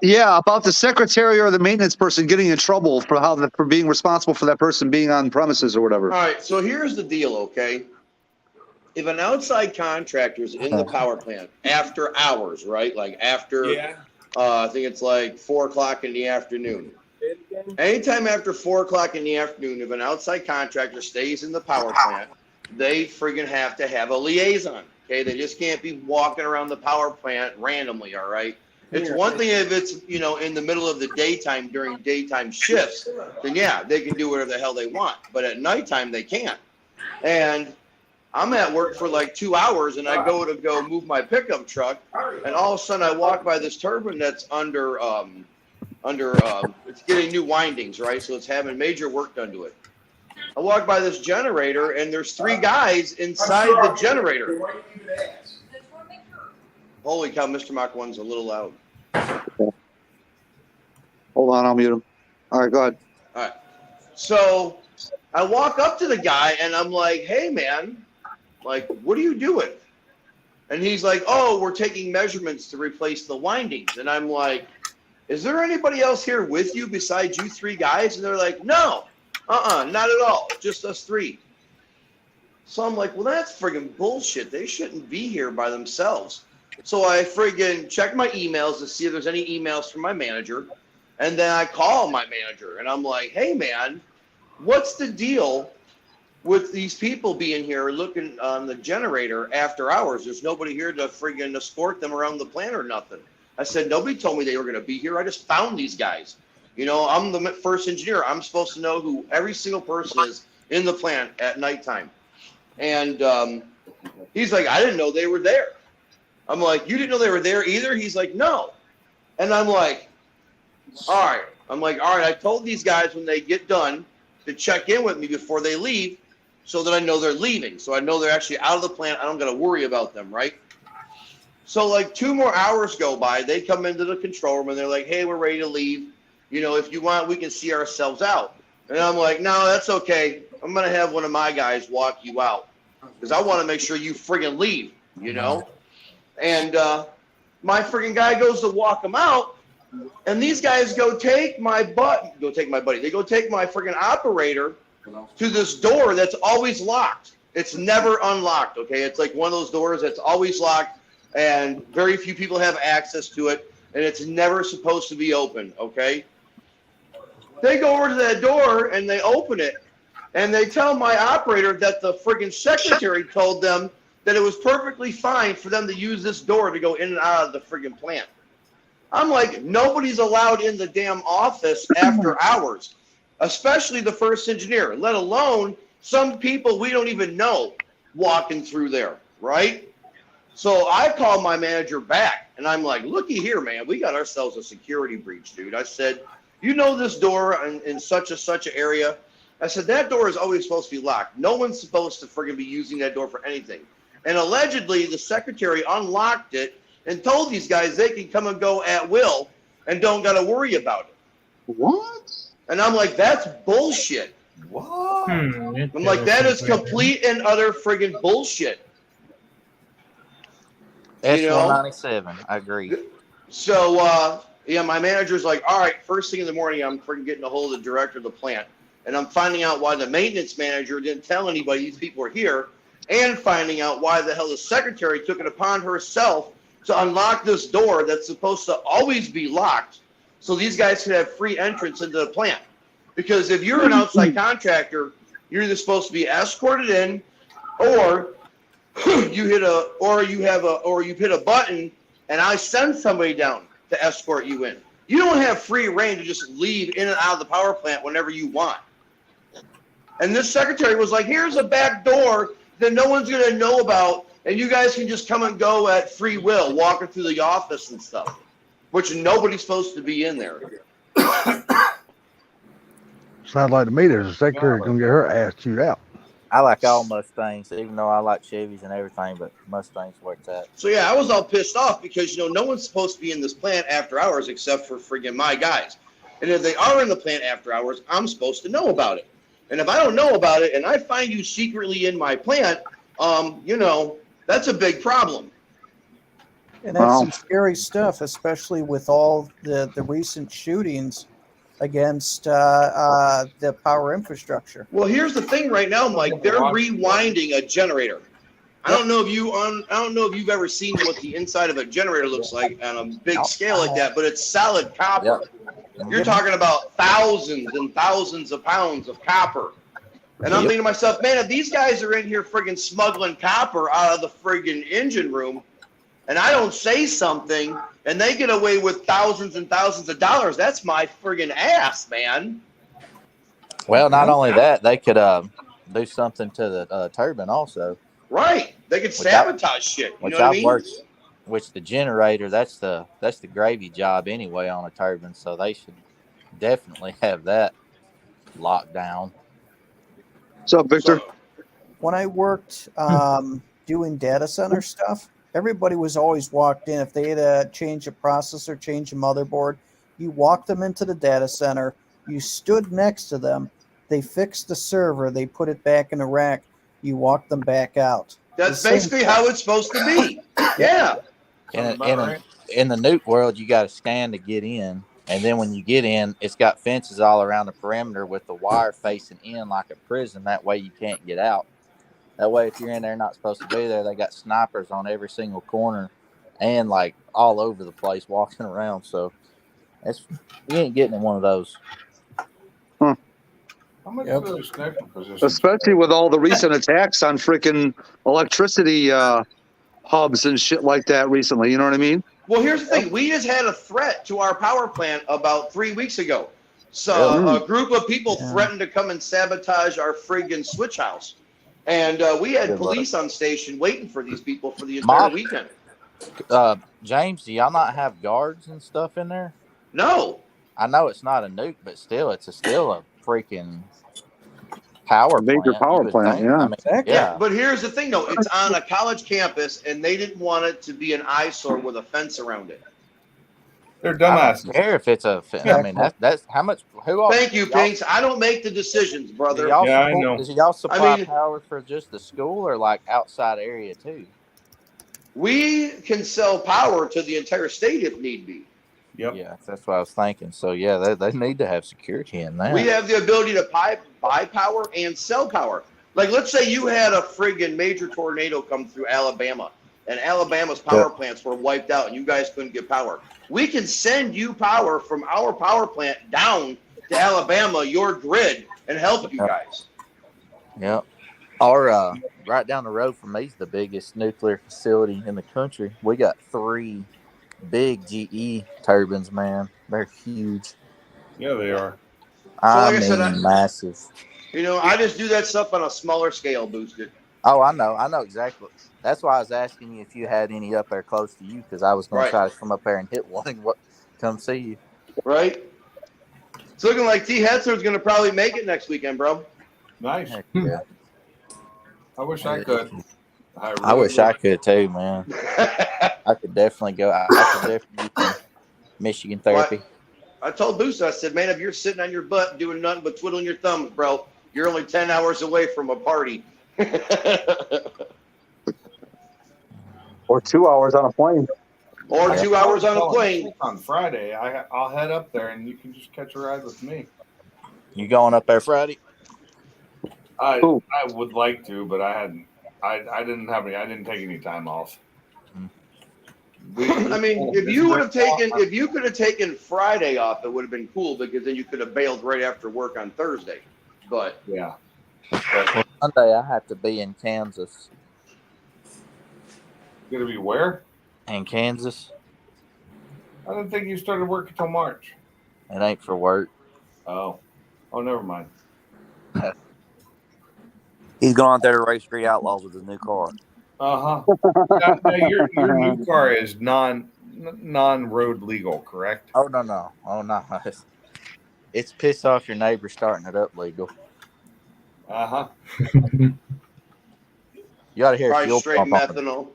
Yeah, about the secretary or the maintenance person getting in trouble for being responsible for that person being on premises or whatever. All right, so here's the deal, okay? If an outside contractor's in the power plant after hours, right? Like after, Yeah. I think it's like 4 o'clock in the afternoon. Anytime after 4 o'clock in the afternoon, if an outside contractor stays in the power plant, they friggin' have to have a liaison. Okay, they just can't be walking around the power plant randomly. All right. It's one thing if it's in the middle of the daytime during daytime shifts, then yeah, they can do whatever the hell they want. But at nighttime they can't. And I'm at work for like 2 hours, and I go move my pickup truck, and all of a sudden I walk by this turbine that's under it's getting new windings, right? So it's having major work done to it. I walk by this generator, and there's 3 guys inside the generator. Holy cow, Mr. Mach 1's a little loud. Hold on, I'll mute him. All right, go ahead. All right. So I walk up to the guy, and I'm like, hey, man, like, what are you doing? And he's like, oh, we're taking measurements to replace the windings. And I'm like, is there anybody else here with you besides you 3 guys? And they're like, no, not at all. Just us 3. So I'm like, well, that's friggin' bullshit. They shouldn't be here by themselves. So I friggin' check my emails to see if there's any emails from my manager. And then I call my manager, and I'm like, hey, man, what's the deal with these people being here looking on the generator after hours? There's nobody here to friggin' escort them around the plant or nothing. I said, nobody told me they were going to be here. I just found these guys. I'm the first engineer. I'm supposed to know who every single person is in the plant at nighttime. And he's like, I didn't know they were there. I'm like, you didn't know they were there either? He's like, no. And I'm like, all right. I told these guys when they get done to check in with me before they leave so that I know they're leaving. So I know they're actually out of the plant. I don't got to worry about them, right? So like 2 more hours go by. They come into the control room and they're like, hey, we're ready to leave. If you want, we can see ourselves out. And I'm like, no, that's okay. I'm going to have one of my guys walk you out because I want to make sure you friggin' leave, And my freaking guy goes to walk him out, and these guys go take my buddy. They go take my freaking operator to this door that's always locked. It's never unlocked, okay? It's like one of those doors that's always locked, and very few people have access to it, and it's never supposed to be open, okay? They go over to that door, and they open it, and they tell my operator that the friggin' secretary told them that it was perfectly fine for them to use this door to go in and out of the friggin' plant. I'm like, nobody's allowed in the damn office after hours, especially the first engineer, let alone some people we don't even know walking through there, right? So I called my manager back, and I'm like, looky here, man, we got ourselves a security breach, dude. I said, you know this door in such an area? I said, that door is always supposed to be locked. No one's supposed to friggin' be using that door for anything. And allegedly, the secretary unlocked it and told these guys they can come and go at will and don't got to worry about it. What? And I'm like, that's bullshit. What? I'm like, that is complete and utter friggin' bullshit. You know? S197. I agree. So, yeah, my manager's like, all right, first thing in the morning, I'm freaking getting a hold of the director of the plant. And I'm finding out why the maintenance manager didn't tell anybody these people were here, and finding out why the hell the secretary took it upon herself to unlock this door that's supposed to always be locked so these guys could have free entrance into the plant. Because if you're an outside contractor, you're either supposed to be escorted in, or you hit a button and I send somebody down to escort you in. You don't have free reign to just leave in and out of the power plant whenever you want. And this secretary was like, here's a back door that no one's going to know about, and you guys can just come and go at free will, walking through the office and stuff, which nobody's supposed to be in there. Sounds like to me there's a secretary gonna get her ass chewed out. I like all Mustangs, even though I like Chevys and everything, but Mustangs where it's at. So yeah, I was all pissed off because, you know, no one's supposed to be in this plant after hours except for friggin' my guys. And if they are in the plant after hours, I'm supposed to know about it. And if I don't know about it and I find you secretly in my plant, you know, that's a big problem. And that's some scary stuff, especially with all the recent shootings against the power infrastructure. Well, here's the thing right now, Mike. They're rewinding a generator. I don't know if you've ever seen what the inside of a generator looks like on a big scale like that, but it's solid copper. You're talking about thousands and thousands of pounds of copper. And I'm thinking to myself, man, if these guys are in here friggin' smuggling copper out of the friggin' engine room, and I don't say something, and they get away with thousands and thousands of dollars, that's my friggin' ass, man. Well, not only that, they could do something to the turbine also. Right. They could sabotage shit. You know what I mean? Which the generator, that's the gravy job anyway on a turbine, so they should definitely have that locked down. What's up, Victor? When I worked doing data center stuff, everybody was always walked in. If they had to change a processor, change a motherboard, you walked them into the data center, you stood next to them, they fixed the server, they put it back in the rack, you walked them back out. That's basically how it's supposed to be. Yeah. In the nuke world, you got to scan to get in, and then when you get in, it's got fences all around the perimeter with the wire facing in like a prison. That way you can't get out. That way, if you're in there not supposed to be there, they got snipers on every single corner and like all over the place walking around. So you ain't getting in one of those. How much are those sniper positions? Especially with all the recent attacks on freaking electricity hubs and shit like that recently. You know what I mean? Well, here's the thing. We just had a threat to our power plant about 3 weeks ago. So a group of people threatened to come and sabotage our friggin' switch house. And we had police on station waiting for these people for the entire weekend. James, do y'all not have guards and stuff in there? No. I know it's not a nuke, but still, it's still a freaking power plant. Major power plant, yeah. I mean, yeah. But here's the thing, though. It's on a college campus, and they didn't want it to be an eyesore with a fence around it. They're dumbasses. I don't care if it's a. I mean, that's how much. Thank you, Pinks. I don't make the decisions, brother. Yeah, I know. Does y'all supply power for just the school or like outside area too? we can sell power to the entire state if need be. Yep. Yeah, that's what I was thinking. So yeah, they need to have security in that. We have the ability to buy power and sell power. Like, let's say you had a friggin' major tornado come through Alabama, and Alabama's power plants were wiped out, and you guys couldn't get power. We can send you power from our power plant down to Alabama, your grid, and help you guys. Yep. Our right down the road from me is the biggest nuclear facility in the country. We got 3 big GE turbines, man. They're huge. Yeah, they are. like I said, Massive. You know, I just do that stuff on a smaller scale, Boosted. Oh, I know exactly. That's why I was asking you if you had any up there close to you, because I was going to try to come up there and hit one and come see you. Right? It's looking like T. Hetzler's going to probably make it next weekend, bro. Nice. Heck yeah. I wish I could. I wish I could too, man. I could definitely go. I could definitely do some Michigan therapy. I told Booster, I said, man, if you're sitting on your butt doing nothing but twiddling your thumbs, bro, you're only 10 hours away from a party. Or 2 hours on a plane. Or 2 hours on a plane. On Friday, I'll head up there and you can just catch a ride with me. You going up there Friday? I would like to, but I hadn't. I didn't have any. I didn't take any time off. I mean, if you could have taken Friday off, it would have been cool because then you could have bailed right after work on Thursday. But yeah, well, Sunday I have to be in Kansas. Gonna be where? In Kansas. I didn't think you started work until March. It ain't for work. Oh, never mind. He's going out there to race Street Outlaws with his new car. Now, your new car is non-road legal, correct? Oh no. It's piss off your neighbor starting it up legal. You ought to hear probably fuel straight pump on it. methanol.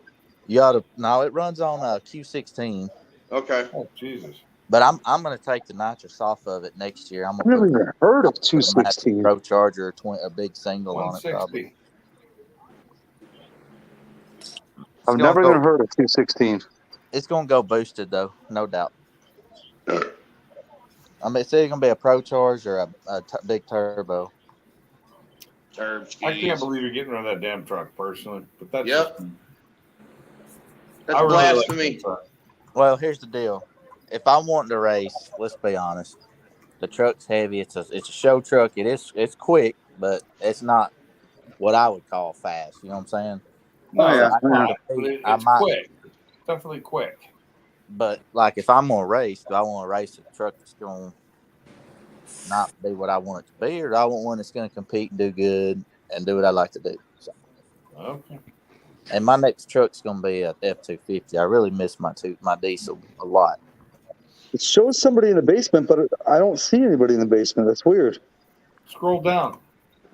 You ought to. No, it runs on Q16. Okay. Oh Jesus. But I'm going to take the nitrous off of it next year. I'm I've never even heard of put a 216. Pro Charger, a big single on it. 160. Probably. I've never even heard of 216. It's going to go boosted though, no doubt. I mean, it's either going to be a Pro Charge or a big turbo. I can't believe you're getting rid of that damn truck, personally. But that's That's I really blasphemy. like that truck. Well, here's the deal. If I'm wanting to race, let's be honest. The truck's heavy. It's a show truck. It's quick, but it's not what I would call fast. You know what I'm saying? No, I it's might, quick. Definitely quick. but like if I'm gonna race, do I want to race a truck that's gonna not be what I want it to be, or do I want one that's gonna compete and do good and do what I like to do? So, Okay. and my next truck's gonna be a F-250. I really miss my diesel a lot. It shows somebody in the basement, but I don't see anybody in the basement. That's weird. Scroll down.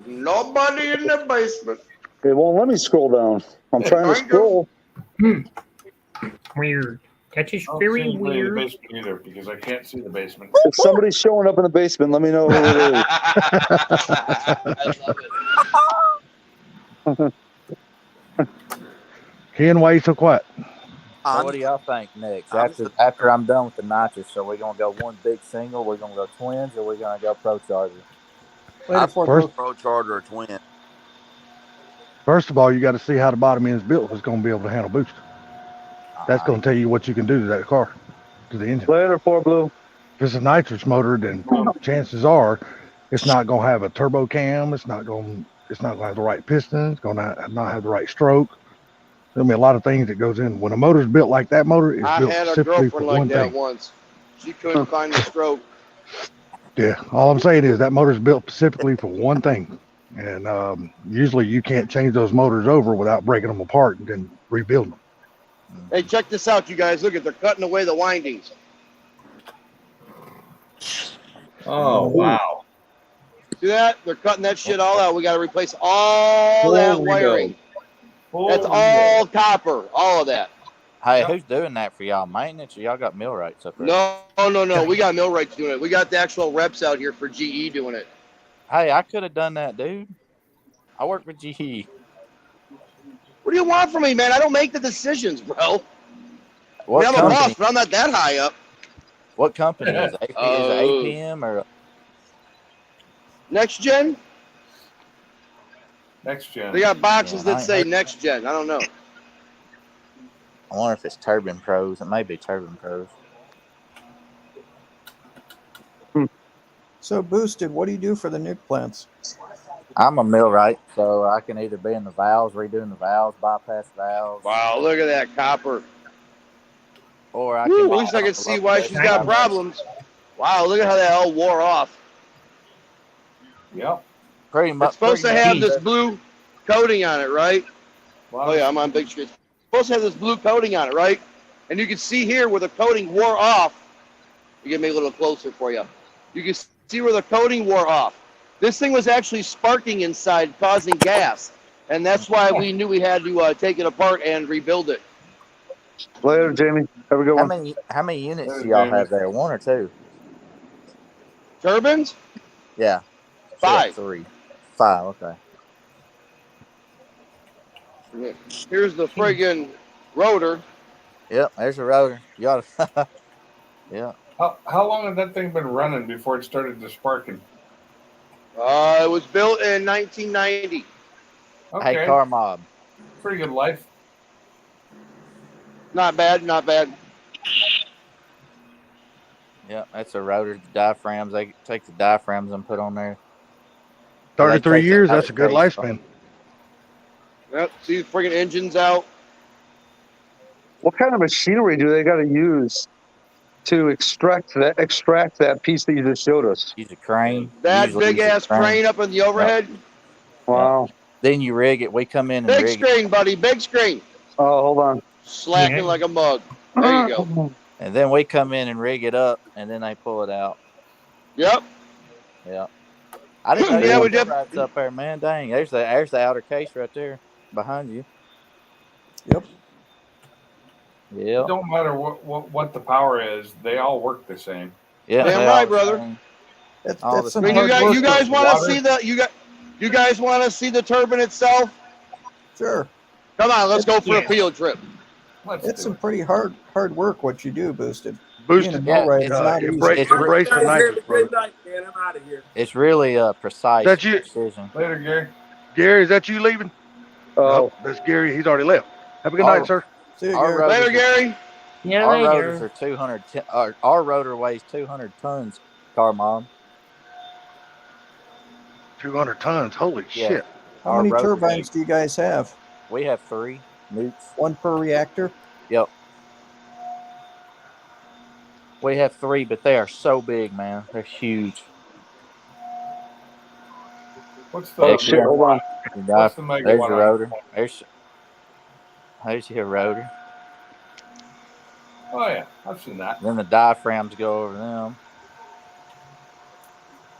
Nobody in the basement. It won't let me scroll down. I'm trying to scroll. Weird. That is I don't very see anybody in the weird. basement either because I can't see the basement. If somebody's showing up in the basement, let me know who it is. I love it. Ken, why you so quiet? So what do y'all think next? After I'm done with the nitrous, so we're gonna go one big single, we're gonna go twins, or we're gonna go Pro Charger? I thought First- Pro Charger or twin. First of all, you got to see how the bottom end is built if it's going to be able to handle boost. That's going to tell you what you can do to that car, to the engine. Later, 4Blue. If it's a nitrous motor, then chances are it's not going to have a turbo cam. It's not going to have the right piston. It's going to not have the right stroke. There'll be a lot of things that goes in. When a motor's built like that motor, it's I built had a specifically for girlfriend like one that thing. once. She couldn't find the stroke. Yeah, all I'm saying is that motor's built specifically for one thing. And usually you can't change those motors over without breaking them apart and then rebuilding them. Hey, check this out, you guys. Look at, they're cutting away the windings. Oh, wow. See that? They're cutting that shit all out. We got to replace all that Holy wiring. That's Holy all copper, all of that. Hey, who's doing that for y'all? Maintenance, or y'all got millwrights up there? No. We got millwrights doing it. We got the actual reps out here for GE doing it. Hey, I could have done that, dude. I work with GE. What do you want from me, man? I don't make the decisions, bro. I What mean, I'm a company? boss, but I'm not that high up. What company is it? Is it APM or Next gen? Next gen. They got boxes Yeah, I that ain't say heard- next gen. I don't know. I wonder if it's Turbine Pros. It may be Turbine Pros. So, Boosted, what do you do for the nuke plants? I'm a millwright, so I can either be in the valves, redoing the valves, bypass valves, Wow, look at that copper. or I Woo, can. at least I can see why she's got problems. Wow, look at how that all wore off. Yep. Pretty much. It's supposed to pretty have much. this blue coating on it, right? Well, Oh yeah, I'm on big screen. It's supposed to have this blue coating on it, right? And you can see here where the coating wore off. You can make it a little closer for you. You can see where the coating wore off. This thing was actually sparking inside, causing gas. And that's why we knew we had to take it apart and rebuild it. Later, Jamie. Have a good How one. many units There's do y'all Jamie. have there? One or two? Turbines? Yeah. 5. 3. 5. Okay. Here's the friggin' rotor. Yep. There's a rotor. You ought to. Yeah. How long had that thing been running before it started to sparking? It was built in 1990. Okay. Hey, Car Mob. Pretty good life. Not bad, not bad. Yep. That's a rotor. Diaphragms. They take the diaphragms and put on there. 33 take years, the that's a good case lifespan. Yep, see the friggin' engines out. What kind of machinery do they got to use to extract that piece that you just showed us? Use a crane. That Usually big use a ass crane up in the overhead. Wow. Then you rig it. We come in and Big rig it. screen, buddy, big screen. Oh, hold on. Slacking like a mug. There you go. And then we come in and rig it up, and then they pull it out. Yep. Yeah. I didn't know Yeah, you we had did. millwrights up there, man. Dang, there's the outer case right there behind you. Yep. Yeah. It don't matter what the power is, they all work the same. Yeah. Damn they right, all brother. same. That's, All that's the some I mean, hard work. you guys want water. to see you guys want to see the turbine itself? Sure. Come on, let's go for a field trip. Let's It's do some it. pretty hard work what you do, Boosted. Boosted. Being a millwright is it's- not easy. Embrace the nicest, brother. night, man. I'm out of here. It's really precise That you? precision. Later, Gary. Gary, is that you leaving? Oh, Nope, that's Gary. He's already left. Have a good Our- night, sir. See you, Our Gary. road- Later, Gary. Yeah, Our later. rotors are 200. Our rotor weighs 200 tons. Car Mom. 200 tons. Holy Yeah. shit. How Our many rotor turbines weighs- do you guys have? We have 3 nukes. One per reactor? Yep. We have 3, but they are so big, man. They're huge. What's the oh shit. Hold on. You What's got, the there's megawatt? your rotor. There's your rotor. Oh yeah, I've seen that. Then the diaphragms go over them.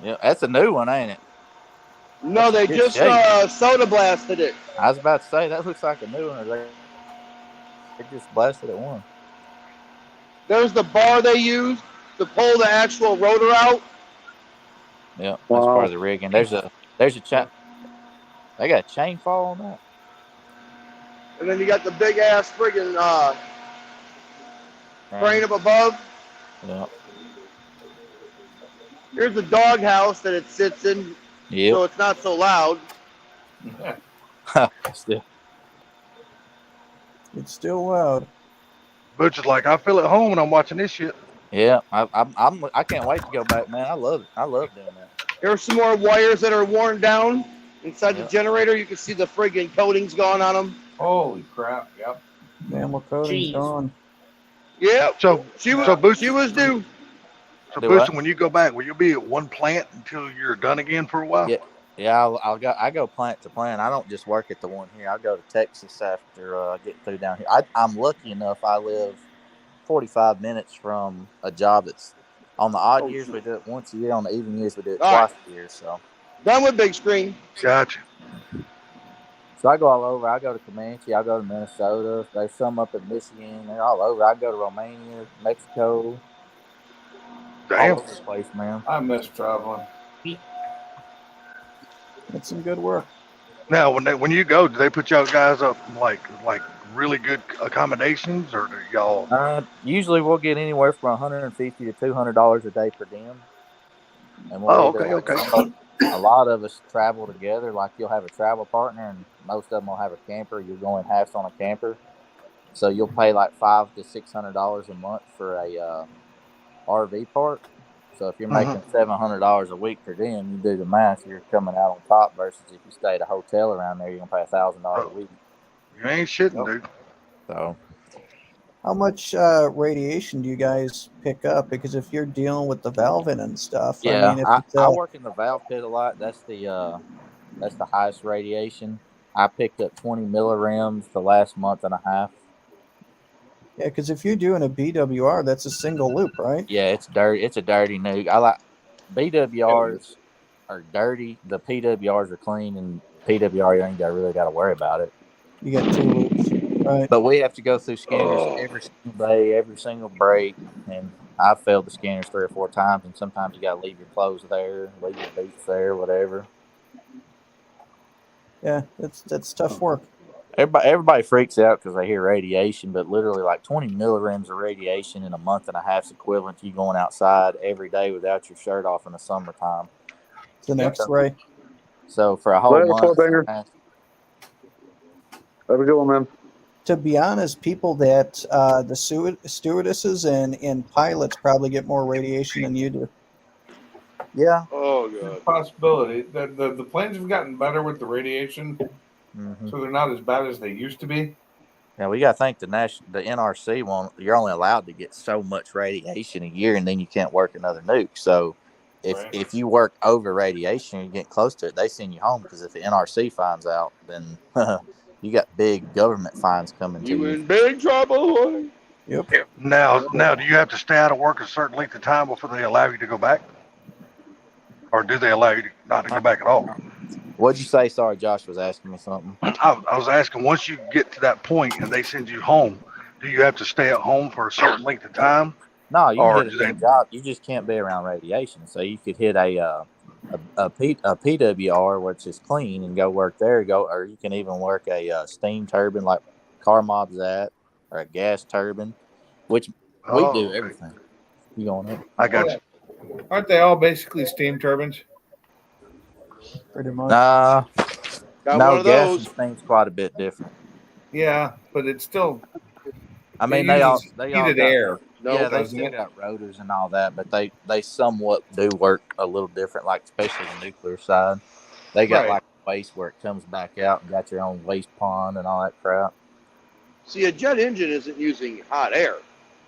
Yeah, that's a new one, ain't it? No, they Good just shape. soda blasted it. I was about to say that looks like a new one. Or they just blasted it one. There's the bar they use to pull the actual rotor out. Yeah, that's Wow. part of the rigging. There's a chain. They got a chain fall on that. And then you got the big ass friggin' crane up above. Yeah. Here's the doghouse that it sits in, so Yep. it's not so loud. Still. It's still loud. Butch is like, I feel at home when I'm watching this shit. Yeah, I can't wait to go back, man. I love it. I love doing that. Here's some more wires that are worn down inside Yeah. the generator. You can see the friggin' coatings gone on them. Holy crap! Yep. Enamel coating's Jeez. gone. Yep. So, She was, So Boost- she was due. so Do Boosted, what? when you go back, will you be at one plant until you're done again for a while? Yeah. Yeah, I go plant to plant. I don't just work at the one here. I go to Texas after I get through down here. I'm lucky enough. I live 45 minutes from a job that's on the odd Oh, years shit. we do it once a year. On the even years we do it All twice a year. So Done with big screen. Gotcha. I go all over. I go to Comanche. I go to Minnesota. There's some up in Michigan. They're all over. I go to Romania, Mexico, all Damn. over the place, man. I miss traveling. That's some good work. Now, when you go, do they put y'all guys up like really good accommodations, or do y'all? Usually we'll get anywhere from $150 to $200 a day per diem, and we'll Oh, either okay. a lot of us travel together. Like you'll have a travel partner, and most of them will have a camper. You're going halves on a camper, so you'll pay like $500 to $600 a month for a RV park. So if you're making $700 a week per diem, you do the math. You're coming out on top. Versus if you stay at a hotel around there, you're gonna pay $1,000 a week. You ain't shitting, dude. So How much radiation do you guys pick up? Because if you're dealing with the valving and stuff, I yeah, mean, if I, it's, I work in the valve pit a lot. That's the highest radiation. I picked up 20 millirems the last month and a half. yeah, because if you're doing a BWR, that's a single loop, right? Yeah, it's dirty. It's a dirty nuke. I like BWRs are dirty. The PWRs are clean, and PWR you ain't really got to worry about it. You got 2 loops, right? But we have to go through scanners every single day, every single break, and I've failed the scanners 3 or 4 times. And sometimes you got to leave your clothes there, leave your boots there, whatever. Yeah, that's tough work. Everybody freaks out because they hear radiation, but literally like 20 millirems of radiation in a month and a half is equivalent to you going outside every day without your shirt off in the summertime. It's an X-ray. So for a whole Later, month, Fort Banger. Have a good one, man. To be honest, people that the stewardesses and pilots probably get more radiation than you do. Yeah. Oh, It's a God. possibility. The planes have gotten better with the radiation, so they're not as bad as they used to be. Yeah, we got to think the NRC you're only allowed to get so much radiation a year, and then you can't work another nuke. So if you work over radiation, you get close to it, they send you home, because if the NRC finds out, then you got big government fines coming to You you. in big trouble. Yep. Now, do you have to stay out of work a certain length of time before they allow you to go back, or do they allow you not to go back at all? What'd you say? Sorry, Josh was asking me something. I was asking, once you get to that point and they send you home, do you have to stay at home for a certain length of time? No, you Or can hit do a good job. You just can't be around radiation. So you could hit a PWR, which is clean, and go work there. Or you can even work a steam turbine like Car Mob's at, or a gas turbine, which we do okay. everything. You going up? I got you. Aren't they all basically steam turbines? Pretty much. Got one No, of gas those. and steam's quite a bit different. Yeah, but it's still. I mean, it they all uses got heated air. No, yeah, they doesn't still it? got rotors and all that, but they somewhat do work a little different, like especially the nuclear side. They got Right. like waste where it comes back out and got your own waste pond and all that crap. See, a jet engine isn't using hot air.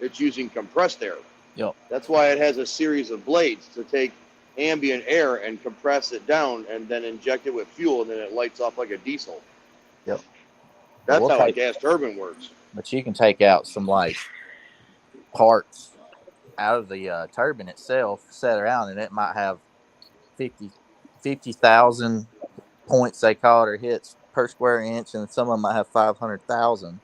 It's using compressed air. Yep. That's why it has a series of blades to take ambient air and compress it down and then inject it with fuel, and then it lights off like a diesel. Yep. That's We'll how a take- gas turbine works. But you can take out some like parts out of the turbine itself, set around, and it might have 50,000 points, they call it, or hits per square inch, and some of them might have 500,000.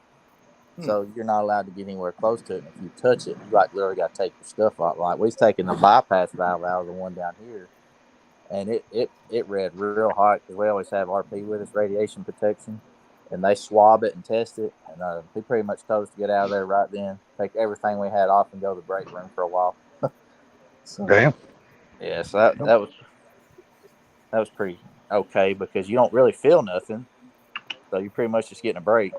So you're not allowed to get anywhere close to it. And if you touch it, you like literally got to take your stuff off. Like we was taking the bypass valve out of the one down here, and it read real hot, because we always have RP with us, radiation protection, and they swab it and test it. And he pretty much told us to get out of there right then, take everything we had off, and go to the break room for a while. So, Damn. yeah, so that was pretty okay, because you don't really feel nothing, so you're pretty much just getting a break.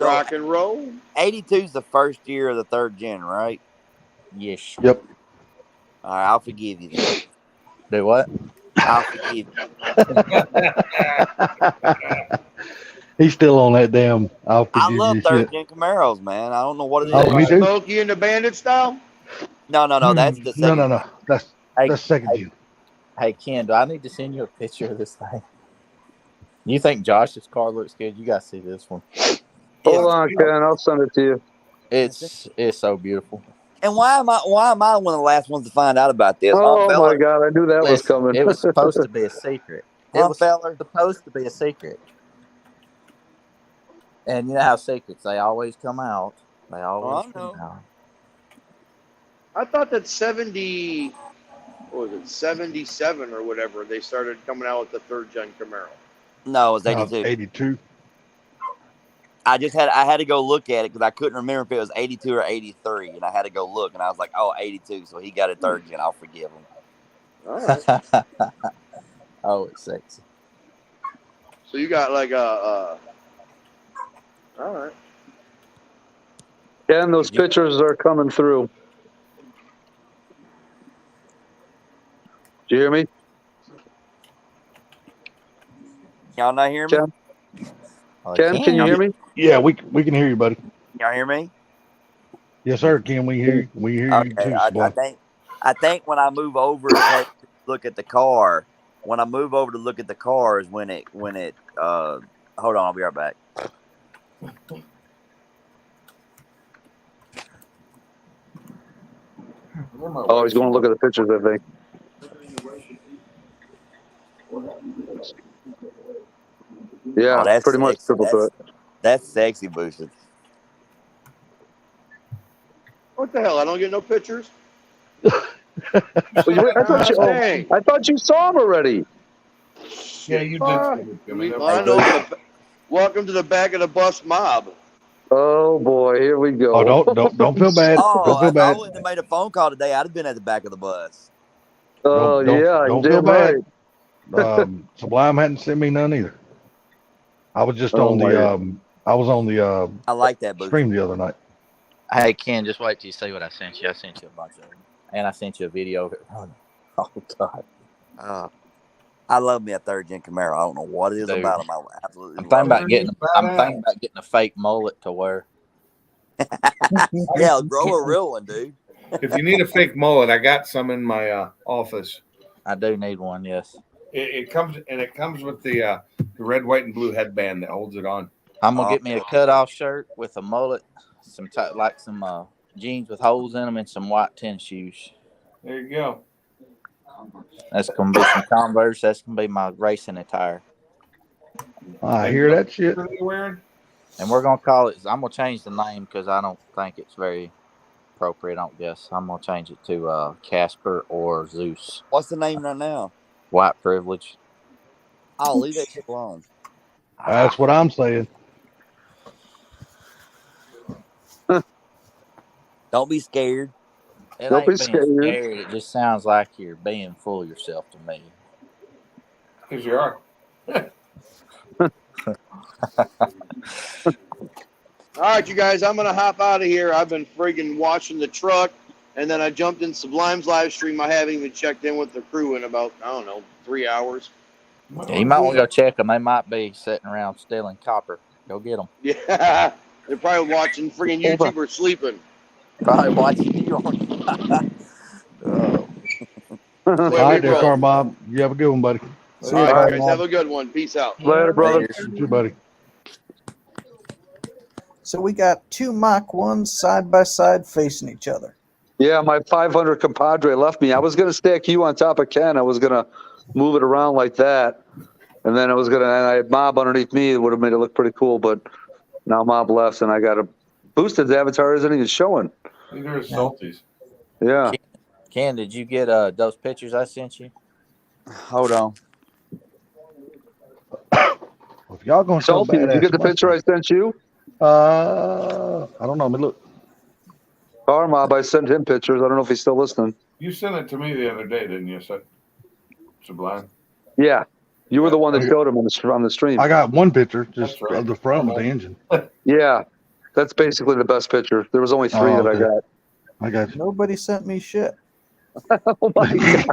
Rock and roll. 82 is the first year of the 3rd gen, right? Yes. Yep. All right, I'll forgive you then. Do what? I'll forgive you. He's still on that damn. I'll I forgive love you 3rd shit. gen Camaros, man. I don't know what it is. Oh, me too. Smokey and the Bandit style? No, that's the No, second. no. That's second gen. Hey, Ken, do I need to send you a picture of this thing? You think Josh's car looks good? You got to see this one. Hold on, Ken. I'll send it to you. It's so beautiful. And why am I one of the last ones to find out about this? Oh Feller? my God, I knew that was Listen, coming. it was supposed to be a secret. It was Feller? supposed to be a secret. And you know how secrets, they always come out. They always I come know. out. I thought that 70 what was it, 77 or whatever, they started coming out with the third gen Camaro. No, it was 82. 82. I had to go look at it because I couldn't remember if it was 82 or 83, and I had to go look, and I was like, oh, 82. So he got a third gen. I'll forgive him. All right. Oh, it's sexy. So you got like all right. Ken, those pictures are coming through. Do you hear me? Y'all not hear me? Ken? Oh, Ken, can you hear me? Yeah, we can hear you, buddy. Y'all hear me? Yes, sir. Ken, we hear you. We hear you Okay, too, I Sublime. think when I move over to look at the car, when I move over to look at the car is when it hold on, I'll be right back. Oh, he's going to look at the pictures, I think. Yeah, Oh, that's pretty much sexy. triple threat. That's sexy, Boosted. What the hell? I don't get no pictures. I thought you saw him already. Yeah, you did. I know. Welcome to the back of the bus mob. Oh boy, here we go. Oh, don't feel bad. Oh, Don't feel if I bad. wouldn't have made a phone call today, I'd have been at the back of the bus. Oh yeah, don't you feel damn bad. right. Sublime hadn't sent me none either. I was just Oh, on my the I was on the I like that, Boosted. stream the other night. Hey, Ken, just wait till you see what I sent you. I sent you a bunch of them. And I sent you a video of it running. Oh, God. I love me a third gen Camaro. I don't know what it is Dude. about them. I absolutely I'm thinking love about getting a fake mullet to wear. Yeah, grow a real one, dude. If you need a fake mullet, I got some in my office. I do need one, yes. It comes with the red, white, and blue headband that holds it on. I'm gonna get me a cutoff shirt with a mullet, some jeans with holes in them, and some white tennis shoes. There you go. That's gonna be some Converse. That's gonna be my racing attire. I hear that shit. What are you wearing? And we're gonna call it. I'm gonna change the name because I don't think it's very appropriate. I don't guess. I'm gonna change it to Casper or Zeus. What's the name right now? White privilege. I'll leave that shit alone. That's what I'm saying. Don't be scared. It Don't ain't be being scared. It just sounds like you're being full of yourself to me. Because you are. All right, you guys, I'm gonna hop out of here. I've been friggin' washing the truck, and then I jumped in Sublime's live stream. I haven't even checked in with the crew in about 3 hours. Yeah, you might want to go check them. They might be sitting around stealing copper. Go get them. Yeah, they're probably watching friggin' YouTube or sleeping. Probably watching you on. Oh. All right, there, Car Bob. You have a good one, buddy. All right, guys, have a good one. Peace out. Later, brother. You too, buddy. So we got two Mach 1s side by side facing each other. Yeah, my 500 compadre left me. I was gonna stack you on top of Ken. I was gonna move it around like that, and then and I had Mob underneath me. It would have made it look pretty cool, but now Mob left, and I got a boosted. The avatar isn't even showing. Neither is Salties. Yeah. Ken, did you get those pictures I sent you? Hold on. If y'all gonna show Salty, did you get the picture I sent you? I don't know. Let me look. Car Mob, I sent him pictures. I don't know if he's still listening. You sent it to me the other day, didn't you? Sublime. Yeah, you were the one that showed him on the stream. I got one picture, just That's right. of the front with the engine. Yeah, that's basically the best picture. There was only three that I okay. got. I got you. Nobody sent me shit. Oh my god!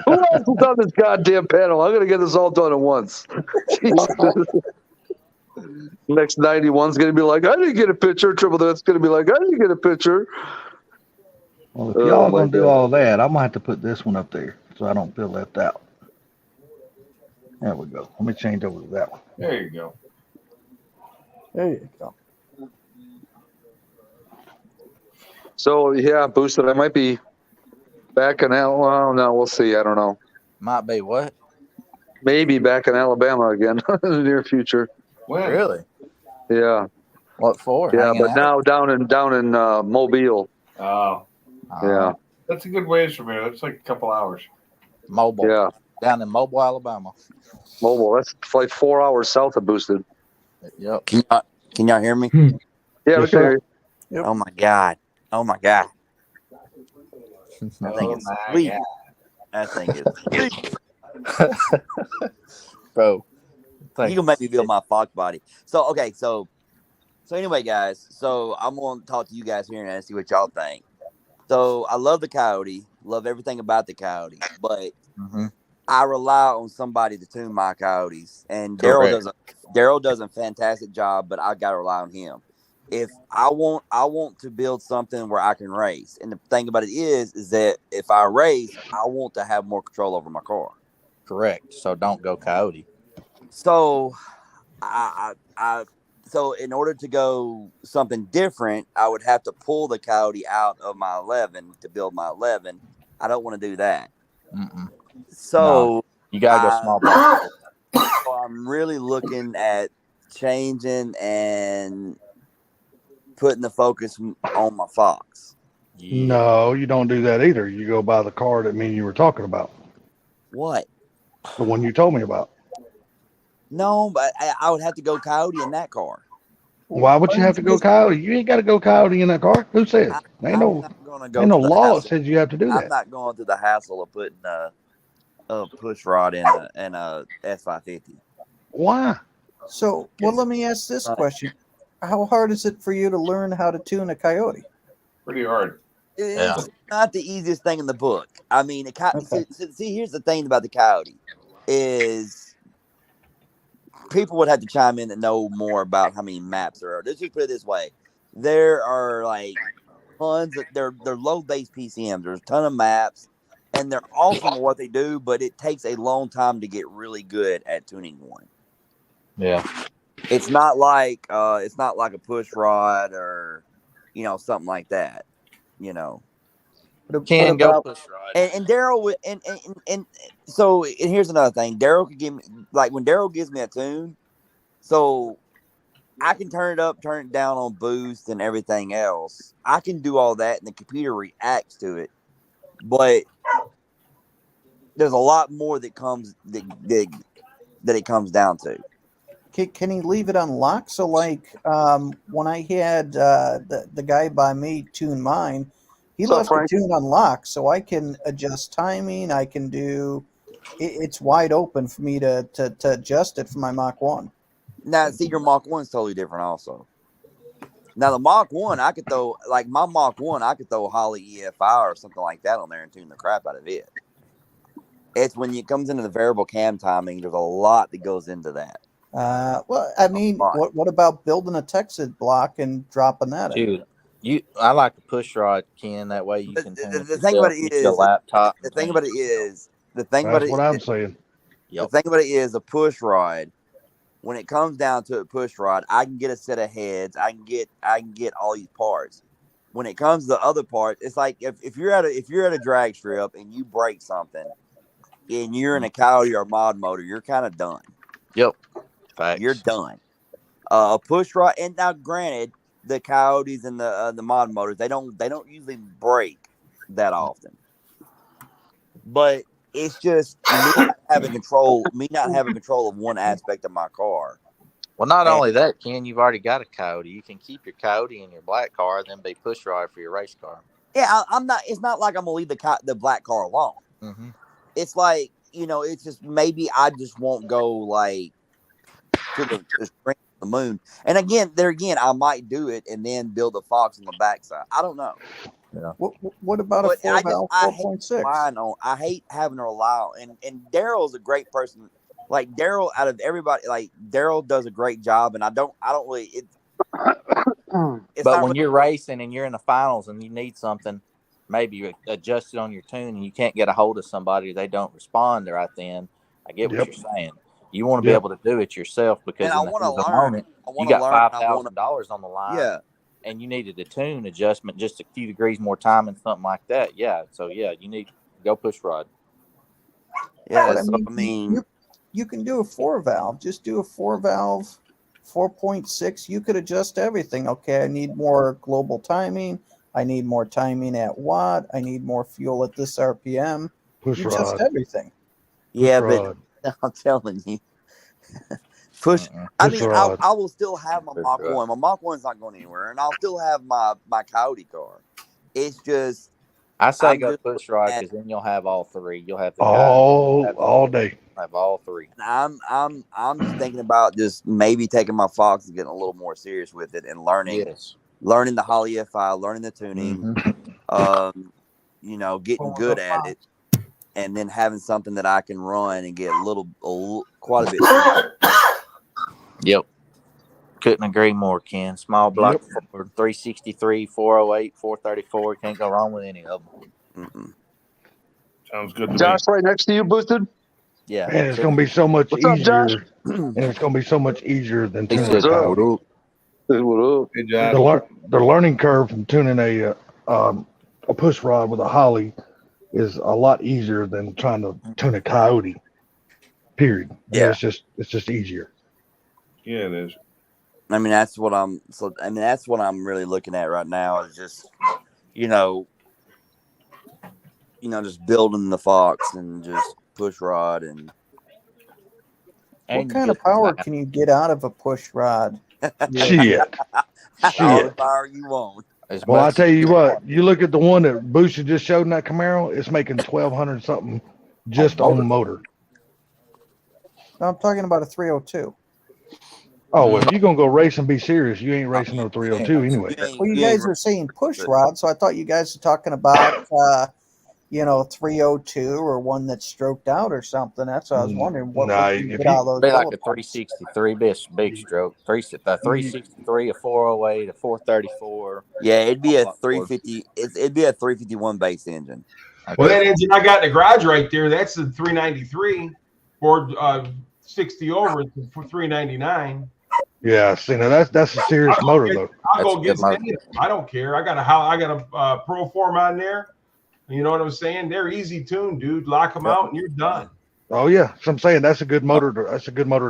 Who else is on this goddamn panel? I'm gonna get this all done at once. Jesus. Next 91's gonna be like, I didn't get a picture. Triple Threat's gonna be like, I didn't get a picture. Well, if y'all gonna do all that, I'm gonna have to put this one up there so I don't feel left out. There we go. Let me change over to that one. There you go. There you go. So yeah, boosted. I might be back in Well, no, we'll see. I don't know. Might be what? Maybe back in Alabama again in the near future. When? Really? Yeah. What for? Yeah, Hanging but out? now down in Mobile. Oh. Yeah. That's a good ways from here. That's like a couple hours. Mobile. Yeah, Down in Mobile, Alabama. mobile. That's like 4 hours south of Boosted. Yep. Can y'all hear me? Yeah, Yes, we sir. can hear you. Yep. Oh my god! Oh my god! That thing Oh is my sweet. God. That thing is sweet. Bro. You gonna make me feel my fox body. So okay, so anyway, guys. So I'm gonna talk to you guys here and see what y'all think. So I love the Coyote, love everything about the Coyote, but Mm-hmm. I rely on somebody to tune my Coyotes, and Correct. Daryl does a fantastic job, but I gotta rely on him. If I want to build something where I can race, and the thing about it is that if I race, I want to have more control over my car. Correct. So don't go Coyote. So so in order to go something different, I would have to pull the Coyote out of my 11 to build my 11. I don't want to do that. Mm-mm. So You gotta go small block. so I'm really looking at changing and putting the focus on my Fox. Yeah. No, you don't do that either. You go buy the car that me and you were talking about, What? the one you told me about. No, but I would have to go Coyote in that car. Why would you have to go Coyote? You ain't got to go Coyote in that car. Who said? Ain't I'm no, not gonna go ain't no through the law that hassle. says you have to do I'm that. not going through the hassle of putting a push rod in a S550. Why? So, well, let me ask this Right. question: how hard is it for you to learn how to tune a Coyote? Pretty hard. It's not the easiest thing in the book. I mean, Okay. see, here's the thing about the Coyote is people would have to chime in that know more about how many maps there are. Let's just put it this way: there are like tons of they're low base PCMs. There's a ton of maps, and they're awesome at what they do, but it takes a long time to get really good at tuning one. Yeah. It's not like a push rod or something like that. What Can go about push rod. And Daryl would and so and here's another thing. Daryl could give me like when Daryl gives me a tune, so I can turn it up, turn it down on boost and everything else. I can do all that and the computer reacts to it. But there's a lot more that comes that it comes down to. can he leave it on lock? So, like, when I had the guy by me tune mine, he What's up, left the Frank? tune on lock, so I can adjust timing. I can do. It's wide open for me to adjust it for my Mach 1. Now, see, your Mach 1's totally different also. Now, the Mach 1, I could throw, like my Mach 1, I could throw Holly EFI or something like that on there and tune the crap out of it. It's when it comes into the variable cam timing, there's a lot that goes into that. Well, I mean, lot. what about building a Texas block and dropping that in? Dude, I like the push rod, Ken. That way you But can tune the it thing about it yourself, use your is, laptop. the thing about it is, That's what I'm saying. the thing about it is a push rod. When it comes down to a push rod, I can get a set of heads. I can get all these parts. When it comes to the other parts, it's like if you're at a drag strip and you break something, and you're in a Coyote or mod motor, you're kind of done. Yep. Facts. You're done. A push rod, and now granted, the Coyotes and the mod motors they don't usually break that often, but it's just me not having control of one aspect of my car. Well, not only that, Ken, you've already got a Coyote. You can keep your Coyote in your black car, then be push rod for your race car. Yeah, I'm not. It's not like I'm gonna leave the black car alone. Mm-hmm. It's like it's just maybe I just won't go like to the moon. And again, I might do it and then build a Fox on the backside. I don't know. Yeah. What about a 4-valve 4.6? I hate having to rely on, and Daryl's a great person. Like Daryl, out of everybody, like Daryl does a great job, and I don't really. But when you're racing and you're in the finals and you need something, maybe you adjust it on your tune and you can't get a hold of somebody, they don't respond right then. I get what you're saying. You want to be able to do it yourself because I want to learn. You got $5,000 on the line. Yeah. And you needed a tune adjustment, just a few degrees more time and something like that. Yeah. So yeah, you need to go push rod. Yeah. But, So, I mean, you can do a 4-valve. Just do a 4-valve 4.6. You could adjust everything. Okay, I need more global timing. I need more timing at what? I need more fuel at this RPM. Push You test rod. everything. Yeah, Push but rod. I'm telling you, push. Mm-mm. I Push mean, rod. I will still have my Push Mach rod. 1. My Mach 1's not going anywhere, and I'll still have my Coyote car. It's just I say I'm go just push rod at because then you'll have all three. You'll have the All day. have all three. I'm just thinking about just maybe taking my Fox and getting a little more serious with it and learning Yes. the Holley FI, learning the tuning, Mhm. you know, getting good at it, and then having something that I can run and get quite a bit. Yep. Couldn't agree more, Ken. Small block Ford, 363, 408, 434. Can't go wrong with any of them. Mm-mm. Sounds good to me. Josh, right next to you, boosted. Yeah. And it's going to be so much What's up, Josh? easier. And it's going to be so much easier than He tuning said, a Coyote. "What up?" Hey, what up? Hey, The, Josh. the learning curve from tuning a push rod with a Holley is a lot easier than trying to tune a Coyote. Period. Yeah. It's just easier. Yeah, it is. I mean, that's what I'm really looking at right now is just, you know, just building the Fox and just push rod and What And kind of power can you get out of a push rod? Shit. all the Shit. power you want. as Well, I much tell you what, you look at the one that Booster just showed in that Camaro, it's making 1,200 something just on motor. No, I'm talking about a 302. Oh, if you're going to go race and be serious, you ain't racing no 302 anyway. Well, you guys are saying push rod, so I thought you guys were talking about, 302 or one that's stroked out or something. That's what I was wondering. What Nah, would you if get you- out of those be like a bullet 363 big stroke. 363, a 408, a 434. Yeah, it'd be a Ford. 350. It'd be a 351 base engine. Well, that engine I got in the garage right there, that's the 393 Ford 60 over for 399. Yeah, see, now that's a serious motor, though. I'll go That's get a good any of them. I don't care. I got a Pro Form on there. You know what I'm saying? They're easy tuned, dude. Lock them out and you're done. Oh, yeah. So I'm saying that's a good motor to go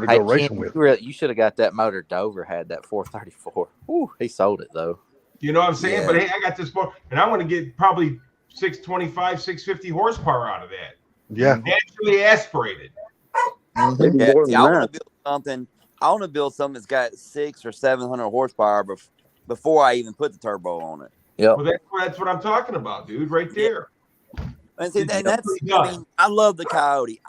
Hey, racing Ken, with. you should have got that motor Dover had, that 434. Ooh, he sold it, though. You know what I'm saying? Yeah. But hey, I got this board, and I want to get probably 625, 650 horsepower out of that. Yeah. Naturally aspirated. Maybe Yeah, more see, than I that. want to build something. I want to build something that's got 600 or 700 horsepower before I even put the turbo on it. Yep. Well, that's what I'm talking about, dude. Right there. And see, It's and that's, definitely I done. mean, I love the Coyote.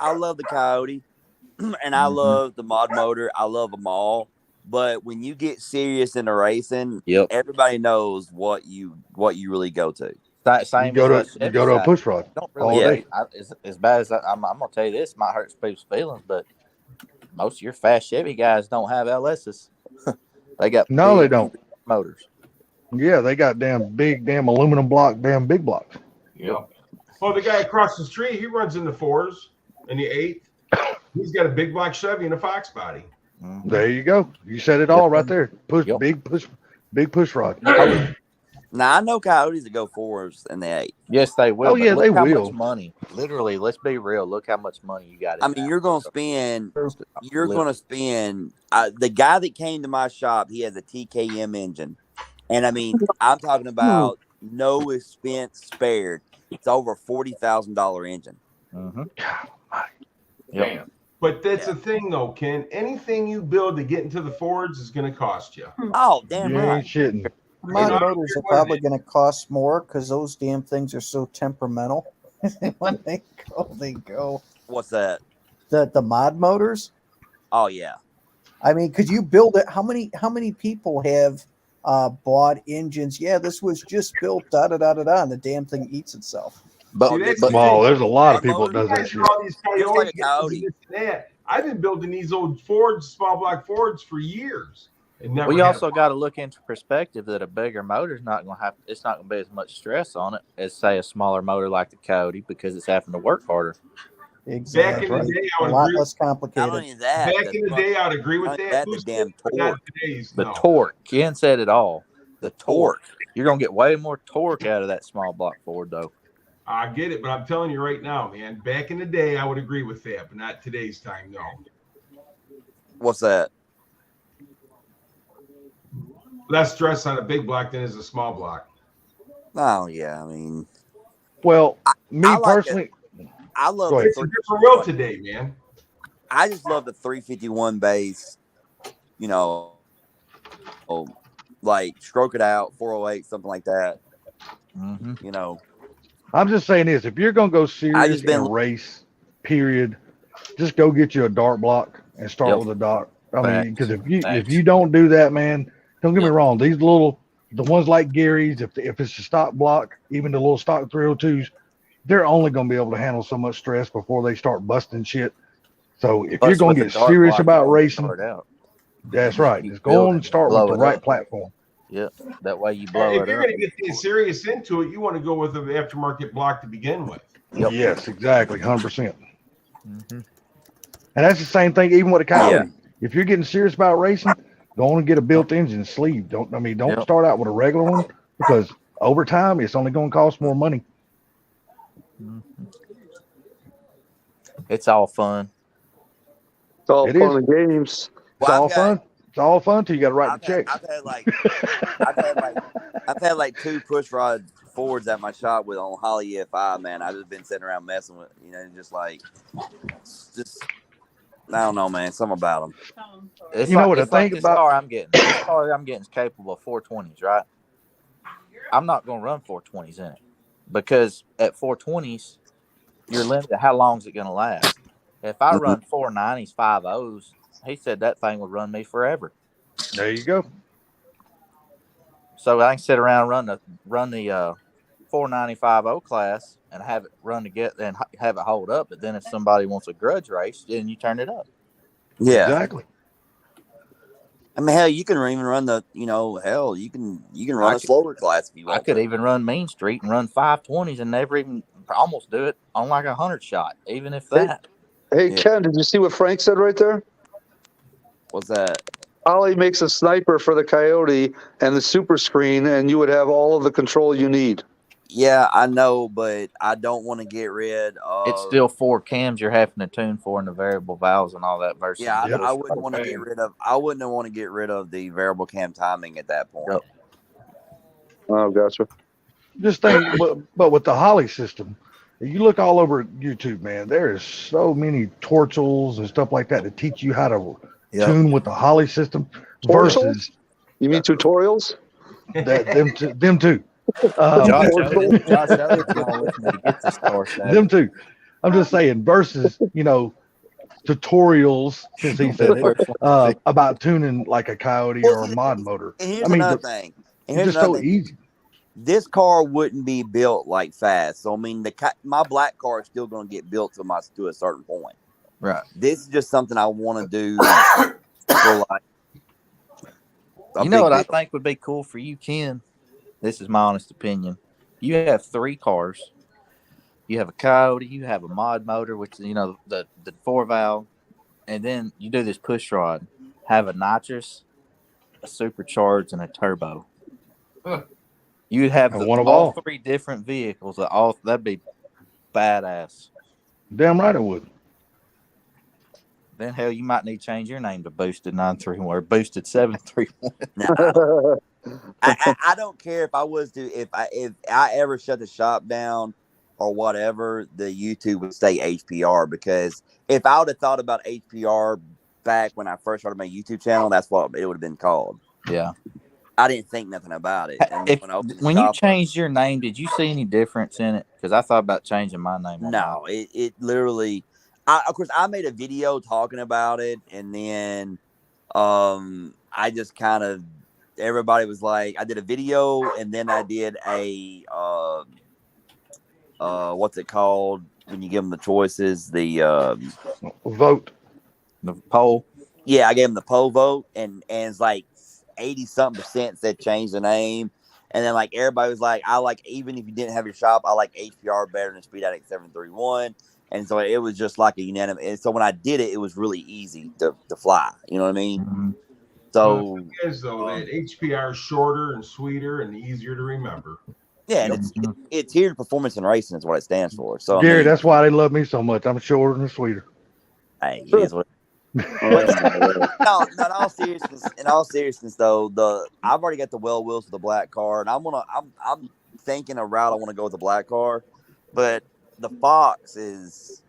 And I love the mod motor. I love them all. But when you get serious into racing, Yep. everybody knows what you really go to. Same You go as to a push rod don't all really day. as bad as I'm going to tell you this, might hurt people's feelings, but most of your fast Chevy guys don't have LSs. They got No, big they don't. motors. Yeah, they got big aluminum block, big blocks. Yep. Well, the guy across the street, he runs in the 4s and the 8. He's got a big black Chevy and a Fox body. Mhm. There you go. You said it all right there. Yep. Big push rod. Now, I know Coyotes that go 4s and the 8. Yes, they will. Oh, but yeah, look they how will. much money. Literally, let's be real. Look how much money you got. I mean, you're going to spend. The guy that came to my shop, he has a TKM engine. And I mean, I'm talking about no expense spared. It's over $40,000 engine. Mm-hmm. Damn. But that's the thing, though, Ken. Anything you build to get into the Fords is going to cost you. Oh, damn You right. ain't shitting. Mod I don't motors care are what probably it going to cost more because those damn things are so temperamental. When they go. What's that? The mod motors. Oh, yeah. I mean, could you build it? How many people have bought engines? Yeah, this was just built, and the damn thing eats itself. But, See, that's but the Well, thing. there's a lot of That people motor that does that Guys shit. are all these Just like a Coyote guys Coyote. and this and that. I've been building these old Fords, small block Fords, for years. And never we had also got to look into perspective that a bigger motor is not going to have. It's not going to be as much stress on it as say a smaller motor like the Coyote because it's having to work harder. Exactly. Back in the day, I A would lot agree. less Not complicated. only that, Back in the day, I would agree with that. the damn But not torque. today's, The no. torque. Ken said it all. The torque. torque. You're going to get way more torque out of that small block Ford, though. I get it, but I'm telling you right now, man. Back in the day, I would agree with that, but not today's time. No. What's that? Less stress on a big block than is a small block. Oh yeah, I mean, Well, me I like personally, I love Go the ahead. It's a different world today, man. I just love the 351 base. You know, like stroke it out, 408, something like that. Mm-hmm. You know, I'm just saying this: if you're gonna go I serious just in a been race, period, just go get you a dart block and start Yep. with a dart. I mean, because Facts. if Facts. you don't do that, man, don't get me Yep. wrong. These the ones like Gary's, if it's a stock block, even the little stock 302s, they're only gonna be able to handle so much stress before they start busting shit. So if you're Plus, gonna with the get dart serious block, about you can racing, blow it out. that's You just right. keep Just go on building and it, start with blow the it right up. platform. Yep. That way you blow If it you're up. going to get serious into it, you want to go with the aftermarket block to begin with. Yep. Yes, exactly, 100%. Mm-hmm. And that's the same thing even with a Coyote. Yeah. If you're getting serious about racing, go on and get a built engine sleeve. Don't Yep. start out with a regular one, because over time it's only going to cost more money. Mm-hmm. It's all fun. It's all It fun is. and games. It's Well, all fun. It's all fun till you got to write the checks. I've had like 2 push rod Fords at my shop with on Holly EFI, man. I've just been sitting around messing with, just I don't know, man. Something about them. It's You know like, what I it's like think this about- car I'm getting. This car I'm getting is capable of 420s, right? I'm not going to run 420s in it because at 420s, you're limited. How long is it going to last? If I run 490s, 5.0s, he said that thing would run me forever. There you go. So I can sit around and run the 495.0 class and have it run together and have it hold up. But then if somebody wants a grudge race, then you turn it up. Yeah. Exactly. I mean, hell, you can even run the, hell, you can run I a slower class if you I want. could to. even run Main Street and run 520s and never even almost do it on like 100 shot, even if that. Hey, Yeah. Ken, did you see what Frank said right there? What's that? Ollie makes a sniper for the Coyote and the super screen, and you would have all of the control you need. Yeah, I know, but I don't want to get rid of. It's still 4 cams you're having to tune for and the variable valves and all that versus. Yeah, the I wouldn't want to get rid of. I wouldn't want to get rid of the variable cam timing at that point. Yep. Oh, gotcha. Just think, but with the Holly system, you look all over YouTube, man. There is so many tutorials and stuff like that to teach you how to tune with the Holly system. Versus, you mean tutorials? Them too. Josh Elliott come on with me to get this car started. Them too. I'm just saying, versus tutorials, since he said it, about tuning like a Coyote or a mod motor. And here's another thing. It's just so easy. This car wouldn't be built like fast. So I mean, my black car is still going to get built to a certain point. Right. This is just something I want to do for like. You know what I think would be cool for you, Ken? This is my honest opinion. You have 3 cars. You have a Coyote, you have a mod motor, which is, the 4-valve, and then you do this push rod. Have a nitrous, a supercharged, and a turbo. You'd have one of all all 3 different vehicles. That'd be badass. Damn right it would. Then hell, you might need to change your name to Boosted 931 or Boosted 731. No. I don't care if I was to if I ever shut the shop down or whatever, the YouTube would stay HPR, because if I would have thought about HPR back when I first started my YouTube channel, that's what it would have been called. Yeah. I didn't think nothing about it. And When you changed your name, did you see any difference in it? Because I thought about changing my name. No, it literally. Of course, I made a video talking about it, and then I just kind of, everybody was like, I did a video, and then I did a what's it called when you give them the choices, the vote, the poll. Yeah, I gave them the poll vote, and it's like 80-something% said change the name. And then like everybody was like, I like, even if you didn't have your shop, I like HPR better than Speed Addict 731. And so it was just like a unanimous. And so when I did it, it was really easy to fly. You know what I mean? Mm-hmm. So it is though that HPR is shorter and sweeter and easier to remember. yeah, and it's tiered performance and racing is what it stands for. So Gary, I mean, that's why they love me so much. I'm shorter and sweeter. hey, it is what No, in all seriousness though, I've already got the well wheels for the black car, and I'm thinking a route I want to go with the black car, but the Fox is,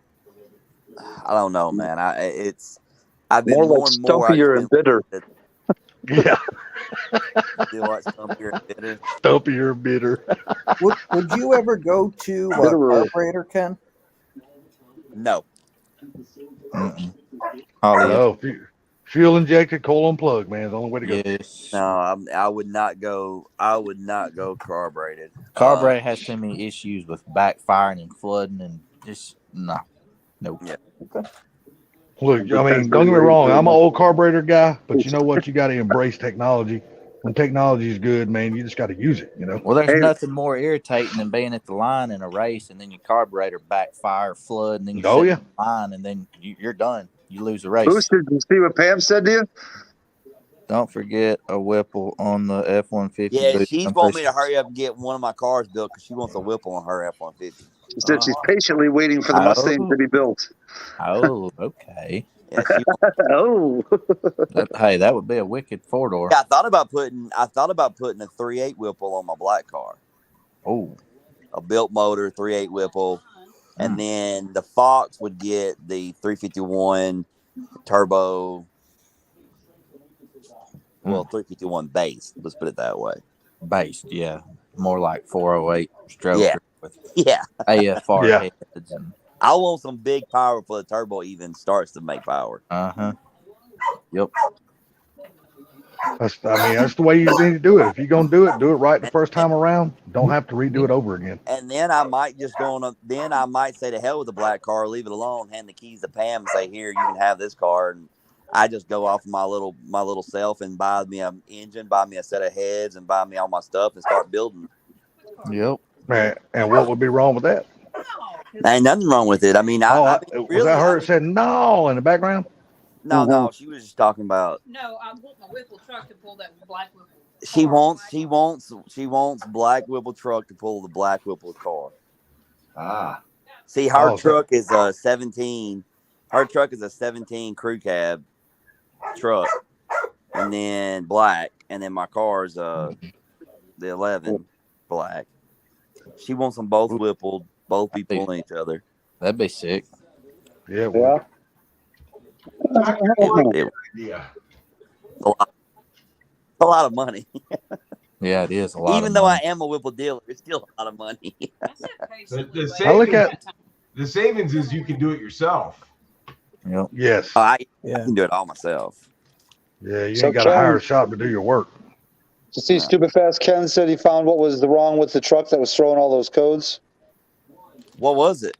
I don't know, man. I've been More like more and more. stumpier and bitter. Yeah, Do what, stumpier and bitter. stumpier and bitter. Would you ever go to a Bitterer. carburetor, Ken? No, Mm-mm. Holly, Oh, fuel injected, coil unplugged, man. Is the only way to go. yes. no, I would not go. I would not go carbureted. Carburetor has too many issues with backfiring and flooding and just nope. Yeah. Look, I mean, don't get me wrong. I'm an old carburetor guy, but you know what? You got to embrace technology. When technology is good, man, you just got to use it. You know. Well, there's Hey. nothing more irritating than being at the line in a race and then your carburetor backfire, flood, and then you Oh, sit yeah. in the line and then you're done. You lose the race. Bruce, did you see what Pam said to you? Don't forget a Whipple on the F-150. Yeah, boost. she's I'm wanting me to pushing. hurry up and get one of my cars built because she wants a Whipple on her F-150. She said she's patiently waiting for the Mustang to be built. Oh, okay. Yeah, she Oh. Hey, that would be a wicked four-door. Yeah, I thought about putting a 3.8 Whipple on my black car. Oh, A built motor, 3.8 Whipple. And then the Fox would get the 351 turbo. Well, 351 base. Let's put it that way. based, yeah. More like 408 stroke Yeah. with Yeah. AFR Yeah. heads and I want some big power before the turbo even starts to make power. Yep. That's the way you need to do it. If you're gonna do it right the first time around. Don't have to redo it over again. And then I might just then I might say to hell with the black car, leave it alone, hand the keys to Pam and say, here, you can have this car. And I just go off my little self and buy me an engine, buy me a set of heads, and buy me all my stuff and start building. Yep. Man, and what would be wrong with that? There ain't nothing wrong with it. I mean, Was really, that her that said no in the background? no, she was just talking about. No, I want my Whipple truck to pull that black Whipple. She wants black Whipple truck to pull the black Whipple car. Ah. See, her Oh, truck is a 17. Her truck is a 17 crew cab truck, and then black, and then my car is the 11 black. She wants them both Whippled, both be pulling each other. That'd be sick. Yeah. Well, Yeah. A lot of money. Yeah, it is a lot. Even though I am a Whipple dealer, it's still a lot of money. The savings is you can do it yourself. Yep. Yes. I can do it all myself. Yeah, you So ain't got to Ken- hire a shop to do your work. To see Stupid Fast Ken said he found what was wrong with the truck that was throwing all those codes. What was it?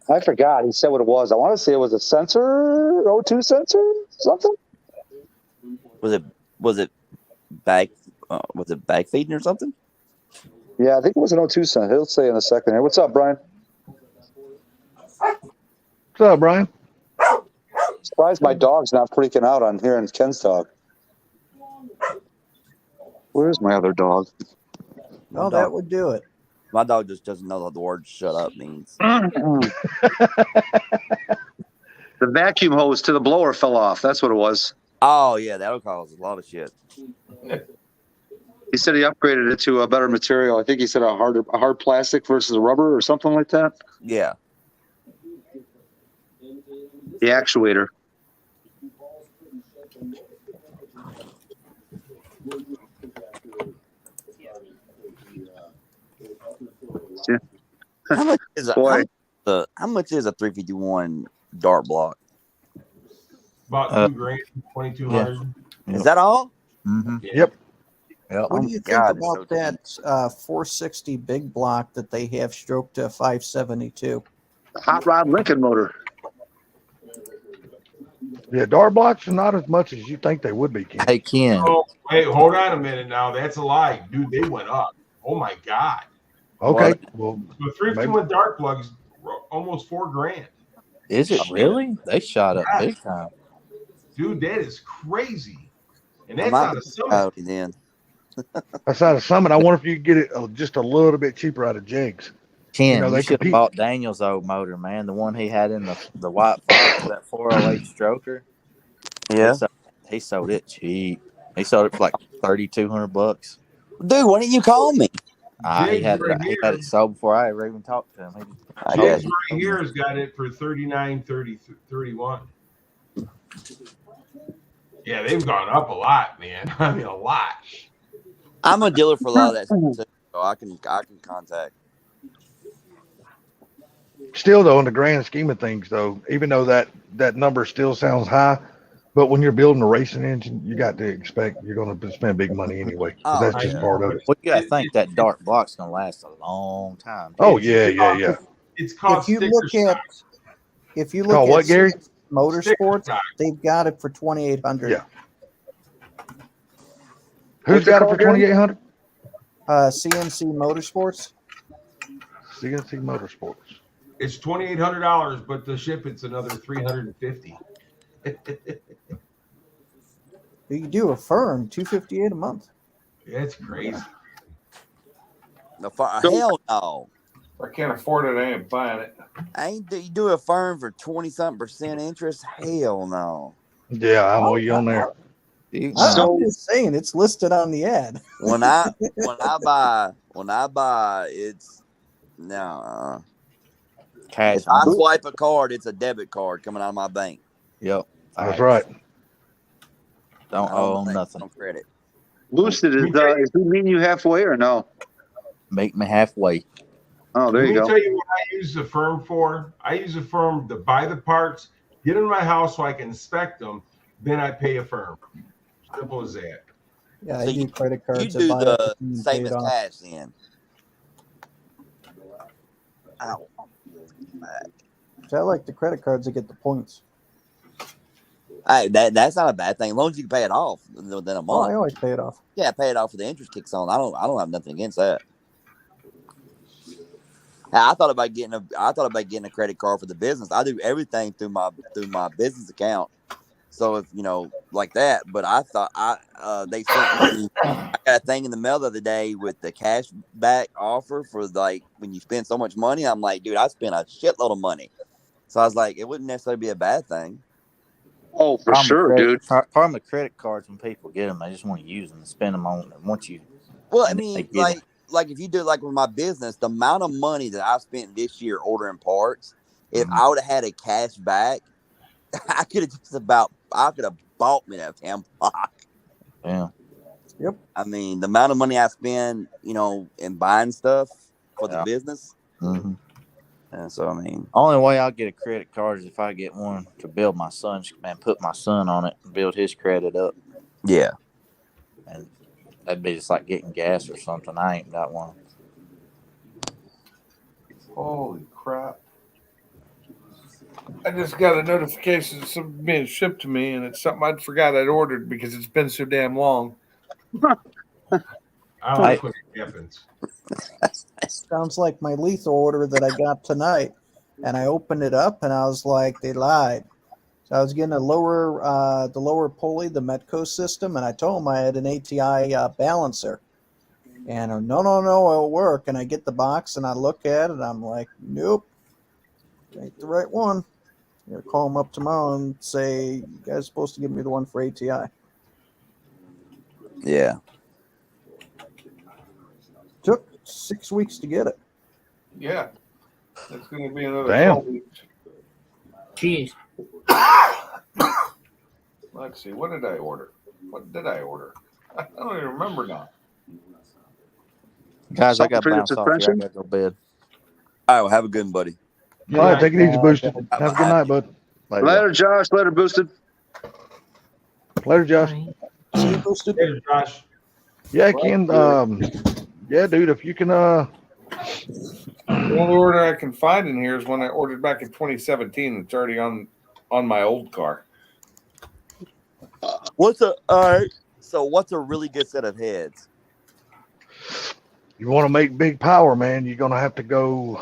I forgot. He said what it was. I want to say it was a sensor, O2 sensor, something. Was it back feeding or something? Yeah, I think it was an O2 sensor. He'll say in a second here. What's up, Brian? What's up, Brian? Surprised my dog's not freaking out on hearing Ken's dog. Where's my other dog? Oh, that would do it. My dog just doesn't know what the word "shut up" means. The vacuum hose to the blower fell off. That's what it was. Oh yeah, that'll cause a lot of shit. He said he upgraded it to a better material. I think he said a hard plastic versus a rubber or something like that. Yeah. The actuator. Yeah. How much is Boy. how much is a 351 dart block? About $2,000, 2,200. Is that all? Mm-hmm. Yep. Yep. What do you think God, it's about that 460 big block that they have stroked to 572? Hot rod Lincoln motor. Yeah, dart blocks are not as much as you think they would be, Ken. Hey, Ken. Oh, hey, hold on a minute now. That's a lie. Dude, they went up. Oh, my God. Okay. Well, The 351 dark plugs were almost $4,000. Is it really? They shot up big time. Dude, that is crazy. And I that's might out of be Summit. out then. that's out of Summit. I wonder if you could get it just a little bit cheaper out of Jegs. Ken, You know, you they should have compete. bought Daniel's old motor, man. The one he had in the White Fox, that 408 stroker. Yeah. He sold it cheap. He sold it for like $3,200. Dude, why didn't you call me? He James had right he had here. it sold before I ever even talked to him. I James got you. right here has got it for 39, 30, 31. Yeah, they've gone up a lot, man. I mean, a lot. I'm a dealer for a lot of that stuff too, so I can contact. Still, though, in the grand scheme of things, though, even though that number still sounds high, but when you're building a racing engine, you got to expect you're going to spend big money anyway. So Oh, that's just yeah. part of it. Well, you gotta think that dark block's gonna last a long time. Oh yeah. It's called If you sticker look at shock. if you Called look what, at Gary? Motorsports, Sticker shock. they've got it for 2,800. Yeah. Who's got it for 2,800? CNC Motorsports. CNC Motorsports. It's $2,800, but the ship it's another $350. You do a firm $258 a month. It's crazy. Hell no. I can't afford it. I ain't buying it. You do a firm for 20-something% interest? Hell no. Yeah, I'm with you on there. I'm just saying it's listed on the ad. When I buy, it's no. Cash. If I swipe a card, it's a debit card coming out of my bank. Yep. That's right. Don't owe nothing. No credit. Boosted is he meeting you halfway or no? Make me halfway. Oh, there Let you me go. tell you what I use the firm for. I use a firm to buy the parts, get in my house so I can inspect them. Then I pay a firm. Simple as that. Yeah, So I do credit cards. You do to buy the everything and same pay as it off. cash then. Ow. So I like the credit cards to get the points. That's not a bad thing. As long as you can pay it off within a Oh, month. I always pay it off. Yeah, pay it off for the interest kicks on. I don't have nothing against that. I thought about getting a credit card for the business. I do everything through my business account. So if like that, but I thought they sent me. I got a thing in the mail the other day with the cash back offer for like when you spend so much money. I'm like, dude, I spent a shitload of money. So I was like, it wouldn't necessarily be a bad thing. Oh, for sure, dude. Problem with credit cards when people get them, they just want to use them and spend them on them. Once you, well, I mean, like if you do like with my business, the amount of money that I spent this year ordering parts, if I would have had a cash back, I could have bought me that damn block. Yeah. Yep. I mean, the amount of money I spend, in buying stuff for the business. Mm-hmm. And so, I mean, only way I'll get a credit card is if I get one to build my son's and put my son on it and build his credit up. Yeah. And that'd be just like getting gas or something. I ain't got one. Holy crap. I just got a notification of something being shipped to me, and it's something I'd forgot I'd ordered because it's been so damn long. I like when it happens. Sounds like my lethal order that I got tonight. And I opened it up and I was like, they lied. So I was getting the lower pulley, the Metco system, and I told them I had an ATI balancer. And no, it'll work. And I get the box and I look at it and I'm like, nope, ain't the right one. I'm gonna call them up tomorrow and say, you guys are supposed to give me the one for ATI. Yeah. Took 6 weeks to get it. Yeah. It's going to be another Damn. 12 weeks. Jeez. Let's see. What did I order? I don't even remember now. Guys, I got to Something bounce for the off here. I suspension? got to go to bed. All right, well, have a good one, buddy. All right, take it easy, Boosted. Have a good night, bud. Later, Josh. Later, Boosted. Later, Josh. See you, Boosted. Hey, Josh. Yeah, Ken. Yeah, dude. If you can, The only order I can find in here is one I ordered back in 2017. It's already on my old car. What's a really good set of heads? you want to make big power, man, you're gonna have to go.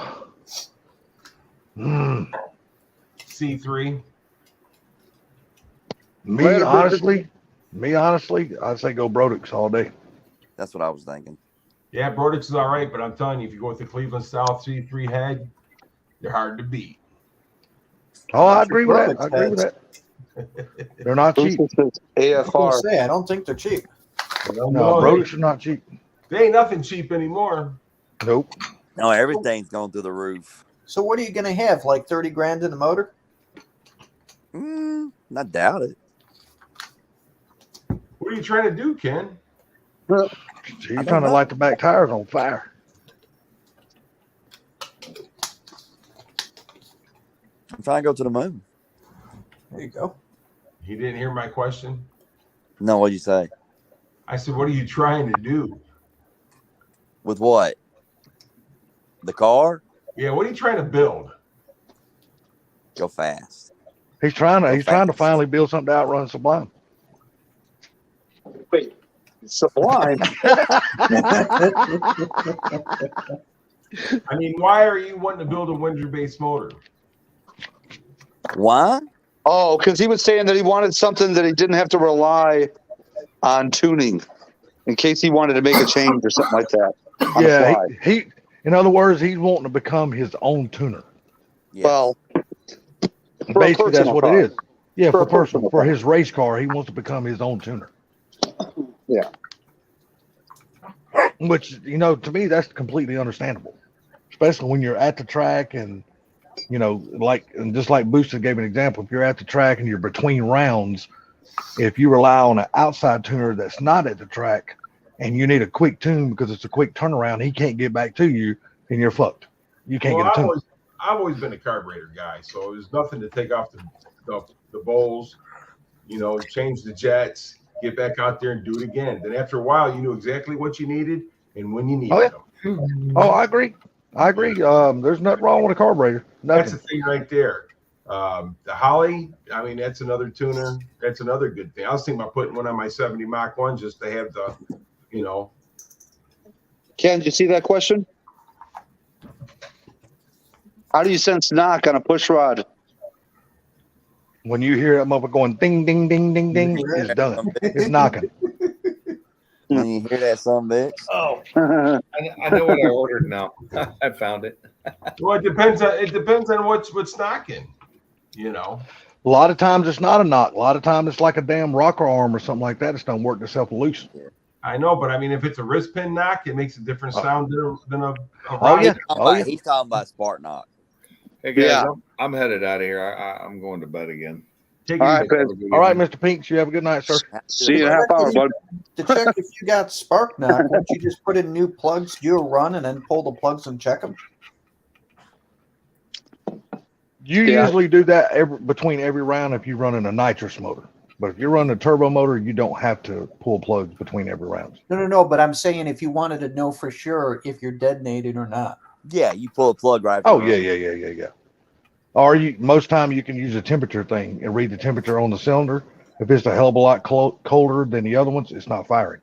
C3. Me honestly, I'd say go Brodix all day. That's what I was thinking. Yeah, Brodix is all right, but I'm telling you, if you go with the Cleveland South C3 head, they're hard to beat. Oh, I agree with that. I agree with that. They're not cheap. I was AFR. gonna say, I don't think they're cheap. No, Brodix are not cheap. They ain't nothing cheap anymore. Nope. No, everything's going through the roof. So what are you gonna have? Like 30 grand in the motor? I doubt it. What are you trying to do, Ken? You're trying to light the back tires on fire. I'm trying to go to the moon. There you go. He didn't hear my question. No, what'd you say? I said, what are you trying to do? With what? The car? Yeah, what are you trying to build? Go fast. He's trying to finally build something to outrun Sublime. Wait, Sublime? I mean, why are you wanting to build a Windsor-based motor? Why? Oh, because he was saying that he wanted something that he didn't have to rely on tuning in case he wanted to make a change or something like that. on the Yeah, fly. he in other words, he's wanting to become his own tuner. Yes. Well, for a Basically, that's personal what car. it is. Yeah, For a for personal, personal for car. his race car, he wants to become his own tuner. Yeah. Which, you know, to me, that's completely understandable, especially when you're at the track and, you know, and just like Booster gave an example, if you're at the track and you're between rounds, if you rely on an outside tuner that's not at the track and you need a quick tune because it's a quick turnaround, he can't get back to you, then you're fucked. You can't Well, get a tune. I've always been a carburetor guy, so there's nothing to take off the bowls, you know, change the jets, get back out there and do it again. Then after a while, you knew exactly what you needed and when you needed Oh, yeah. them. Oh, I agree. There's nothing wrong with a carburetor. That's Nothing. the thing right there. The Holly, I mean, that's another tuner. That's another good thing. I was thinking about putting one on my 70 Mach 1 just to have the, you know. Ken, did you see that question? How do you sense knock on a push rod? When you hear that motherfucker going ding, ding, ding, ding, ding, it's done. It's knocking. When you hear that son of a bitch. Oh, I know what I ordered now. I found it. Well, it depends on what's knocking, you know. A lot of times it's not a knock. A lot of times it's like a damn rocker arm or something like that. It's done worked itself loose. I know, but I mean, if it's a wrist pin knock, it makes a different sound than a Oh, yeah. He's talking about spark knock. Hey guys, Yeah. I'm headed out of here. I'm going to bed again. Take All it right, easy. Ben. All right, Mr. Pinks, you have a good night, sir. See you in a half hour, bud. To check if you got spark knock, won't you just put in new plugs, do a run, and then pull the plugs and check them? You Yeah. usually do that between every round if you're running a nitrous motor. But if you're running a turbo motor, you don't have to pull plugs between every round. No. But I'm saying if you wanted to know for sure if you're detonated or not. Yeah, you pull a plug right. Oh, yeah. Or most time you can use a temperature thing and read the temperature on the cylinder. If it's a hell of a lot colder than the other ones, it's not firing.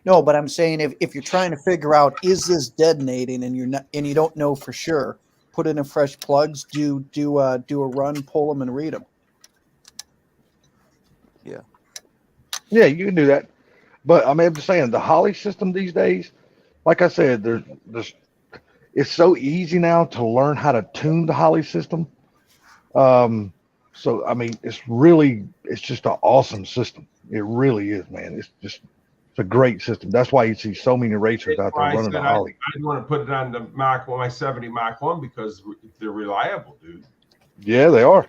No, but I'm saying if you're trying to figure out is this detonating and you're not and you don't know for sure, put in a fresh plugs, do a run, pull them and read them. Yeah, you can do that. But I mean, I'm just saying the Holly system these days, like I said, there's it's so easy now to learn how to tune the Holly system. So I mean, it's just an awesome system. It really is, man. It's a great system. That's why you see so many racers out there I running said the Holly. I want to put it on the Mach 1, my 70 Mach 1 because they're reliable, dude. Yeah, they are.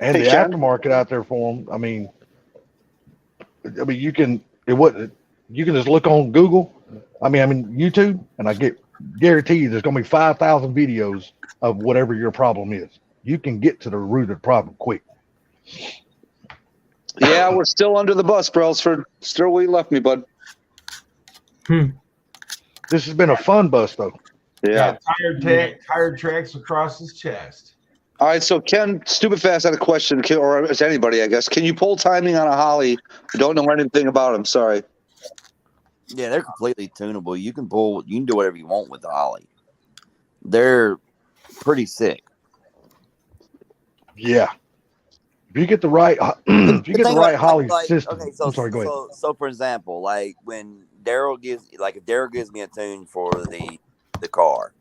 And Hey, the Ken? aftermarket out there for them. I mean, you can just look on Google. I mean YouTube, and I guarantee you there's going to be 5,000 videos of whatever your problem is. You can get to the root of the problem quick. Yeah, we're still under the bus, Brailsford. Still where you left me, bud. This has been a fun bus, though. Yeah. Tired tracks across his chest. All right, so Ken, Stupid Fast had a question, or it's anybody, I guess. Can you pull timing on a Holly? I don't know anything about him. Sorry. Yeah, they're completely tunable. You can do whatever you want with the Holly. They're pretty sick. Yeah. If you get the right, Holly system. Okay, so I'm sorry, go ahead. So for example, like when if Daryl gives me a tune for the car,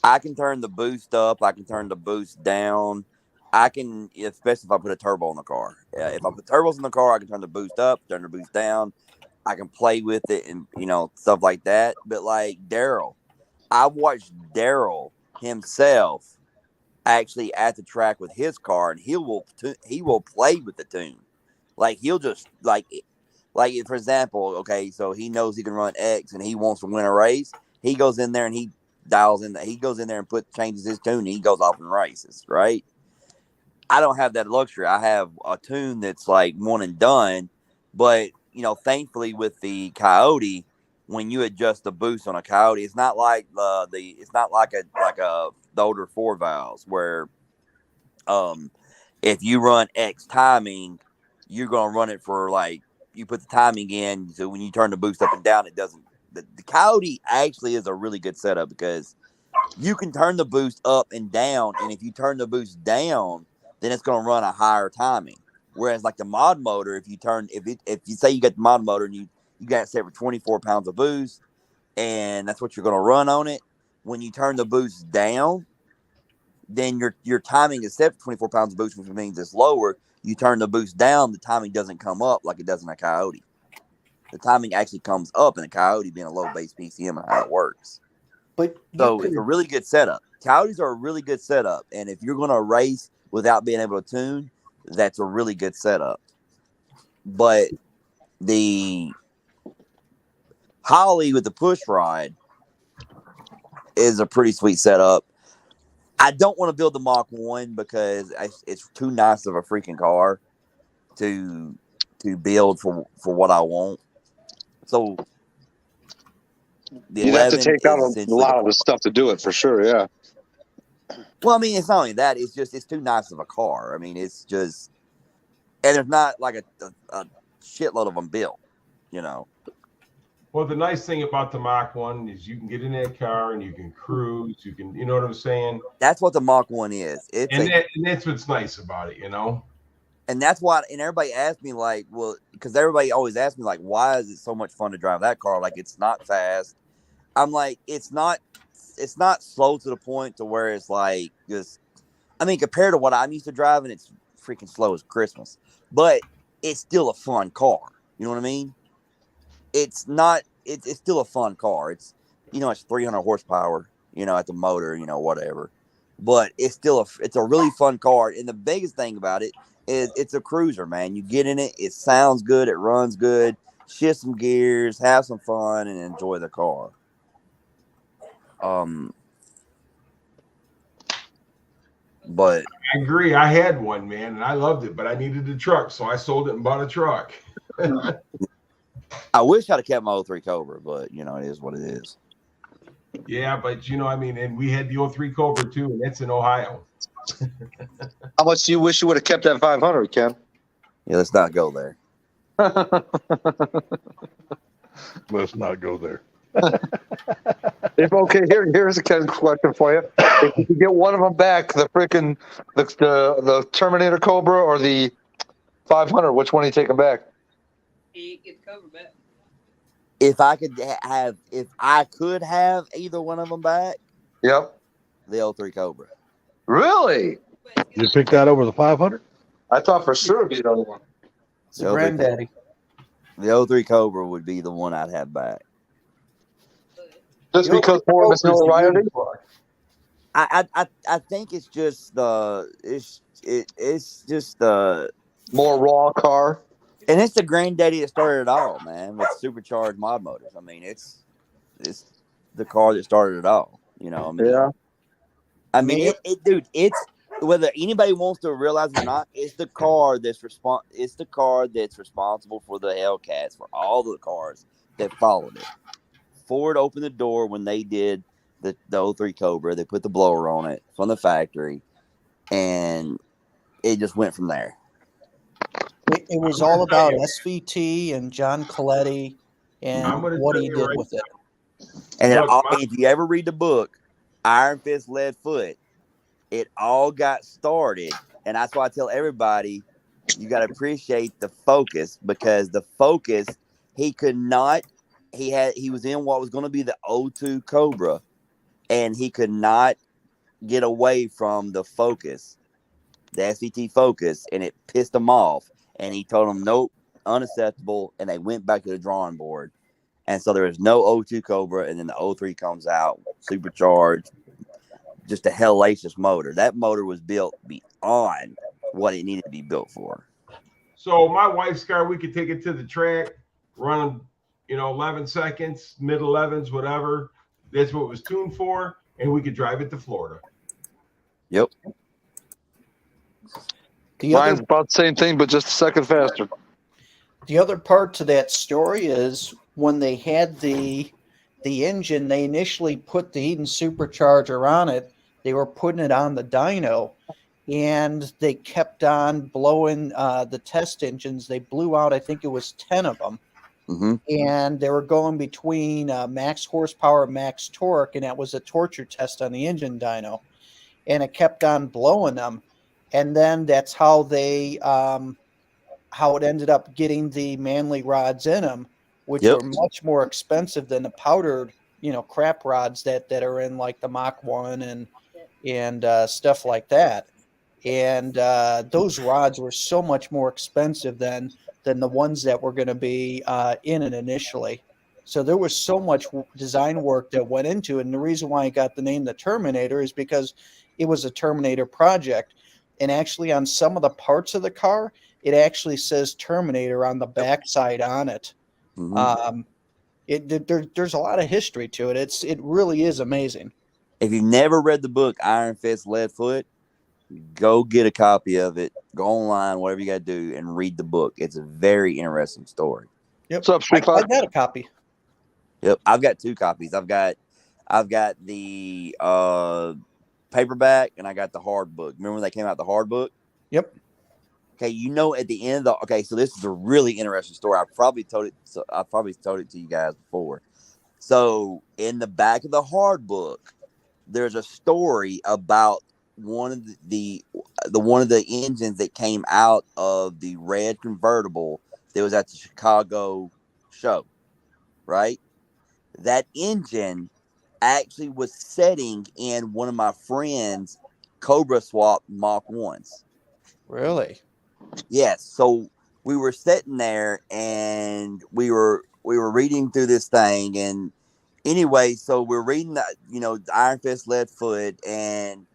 I can turn the boost up, I can turn the boost down, I can, especially if I put a turbo in the car. If I put turbos in the car, I can turn the boost up, turn the boost down. I can play with it and, stuff like that. But like Daryl, I watched Daryl himself actually at the track with his car, and he will play with the tune. Like he'll just like for example, okay, so he knows he can run X and he wants to win a race. He goes in there and he dials in. He goes in there and changes his tune, and he goes off and races. Right. I don't have that luxury. I have a tune that's like one and done, but thankfully with the Coyote, when you adjust the boost on a Coyote, it's not like it's not like the older 4 valves where if you run X timing, you're gonna run it for like you put the timing in, so when you turn the boost up and down, it doesn't. The Coyote actually is a really good setup because you can turn the boost up and down, and if you turn the boost down, then it's gonna run a higher timing. Whereas like the mod motor, if you say you got the mod motor and you got it set for 24 pounds of boost, and that's what you're gonna run on it, when you turn the boost down, then your timing is set for 24 pounds of boost, which means it's lower. You turn the boost down, the timing doesn't come up like it does in a Coyote. The timing actually comes up in a Coyote, being a low base PCM and how it works. But so it's a really good setup. Coyotes are a really good setup, and if you're gonna race without being able to tune, that's a really good setup. But the Holly with the push rod is a pretty sweet setup. I don't want to build the Mach 1 because it's too nice of a freaking car to build for what I want. So you'd have to take out a lot of the stuff to do it for sure. Yeah. Well, I mean, it's not only that; it's too nice of a car. I mean, it's just, and there's not like a shitload of them built, Well, the nice thing about the Mach 1 is you can get in that car and you can cruise. You can, you know what I'm saying? That's what the Mach 1 is. And that's what's nice about it, And that's why, and everybody asked me like, well, because everybody always asks me like, why is it so much fun to drive that car? Like, it's not fast. I'm like, it's not slow to the point to where it's like just, I mean, compared to what I'm used to driving, it's freaking slow as Christmas, but it's still a fun car. You know what I mean? It's not, it's still a fun car. It's, it's 300 horsepower, at the motor, whatever, but it's still it's a really fun car. And the biggest thing about it is it's a cruiser, man. You get in it, it sounds good, it runs good, shift some gears, have some fun, and enjoy the car. But I agree. I had one, man, and I loved it, but I needed a truck, so I sold it and bought a truck. I wish I'd have kept my 03 Cobra, but it is what it is. Yeah, but I mean, and we had the 03 Cobra too, and that's in Ohio. How much do you wish you would have kept that 500, Ken? Yeah, let's not go there. Let's not go there. Here's a Ken question for you. If you could get one of them back, the freaking the Terminator Cobra or the 500, which one are you taking back? He gets Cobra back. If I could have either one of them back, yep, the 03 Cobra. Really? You pick that over the 500? I thought for sure it'd be the other one. It's a granddaddy. The 03 Cobra would be the one I'd have back. Just because more of its notoriety? I think it's just it's just the more raw car. And it's the granddaddy that started it all, man, with supercharged mod motors. I mean, it's the car that started it all. Yeah. I mean, dude, it's whether anybody wants to realize it or not, it's the car that's responsible for the Hellcats, for all the cars that followed it. Ford opened the door when they did the 03 Cobra. They put the blower on it from the factory, and it just went from there. It was all about SVT and John Coletti and what he did with it. And if you ever read the book, Iron Fist, Lead Foot, it all got started. And that's why I tell everybody, you got to appreciate the Focus, because the Focus, he was in what was going to be the 02 Cobra, and he could not get away from the Focus. the SVT Focus, and it pissed him off. And he told them, nope, unacceptable. And they went back to the drawing board. And so there was no O2 Cobra. And then the O3 comes out, supercharged, just a hellacious motor. That motor was built beyond what it needed to be built for. So my wife's car, we could take it to the track, run them, 11 seconds, mid 11s, whatever. That's what it was tuned for. And we could drive it to Florida. Yep. Mine's about the same thing, but just a second faster. The other part to that story is when they had the engine, they initially put the Eden supercharger on it. They were putting it on the dyno, and they kept on blowing the test engines. They blew out, I think it was 10 of them. Mm-hmm. And they were going between max horsepower, max torque, and that was a torture test on the engine dyno. And it kept on blowing them. And then that's how they, how it ended up getting the Manley rods in them, which Yep. are much more expensive than the powdered, crap rods that are in like the Mach 1 and stuff like that. And those rods were so much more expensive than the ones that were going to be in it initially. So there was so much design work that went into it. And the reason why I got the name The Terminator is because it was a Terminator project. And actually on some of the parts of the car, it actually says Terminator on the backside on it. Mm-hmm. There's a lot of history to it. It really is amazing. If you've never read the book Iron Fist Leadfoot, go get a copy of it. Go online, whatever you got to do, and read the book. It's a very interesting story. Yep. What's up, Street I Fight? got a copy. Yep, I've got 2 copies. I've got the paperback and I got the hard book. Remember when they came out the hard book? Yep. Okay, at the end of so this is a really interesting story. I probably told it to you guys before. So in the back of the hard book, there's a story about one of the engines that came out of the red convertible that was at the Chicago show, right? That engine actually was setting in one of my friend's Cobra Swap Mach 1s. Really? Yes. So we were sitting there and we were reading through this thing, and anyway, so we're reading that, Iron Fist Leadfoot, and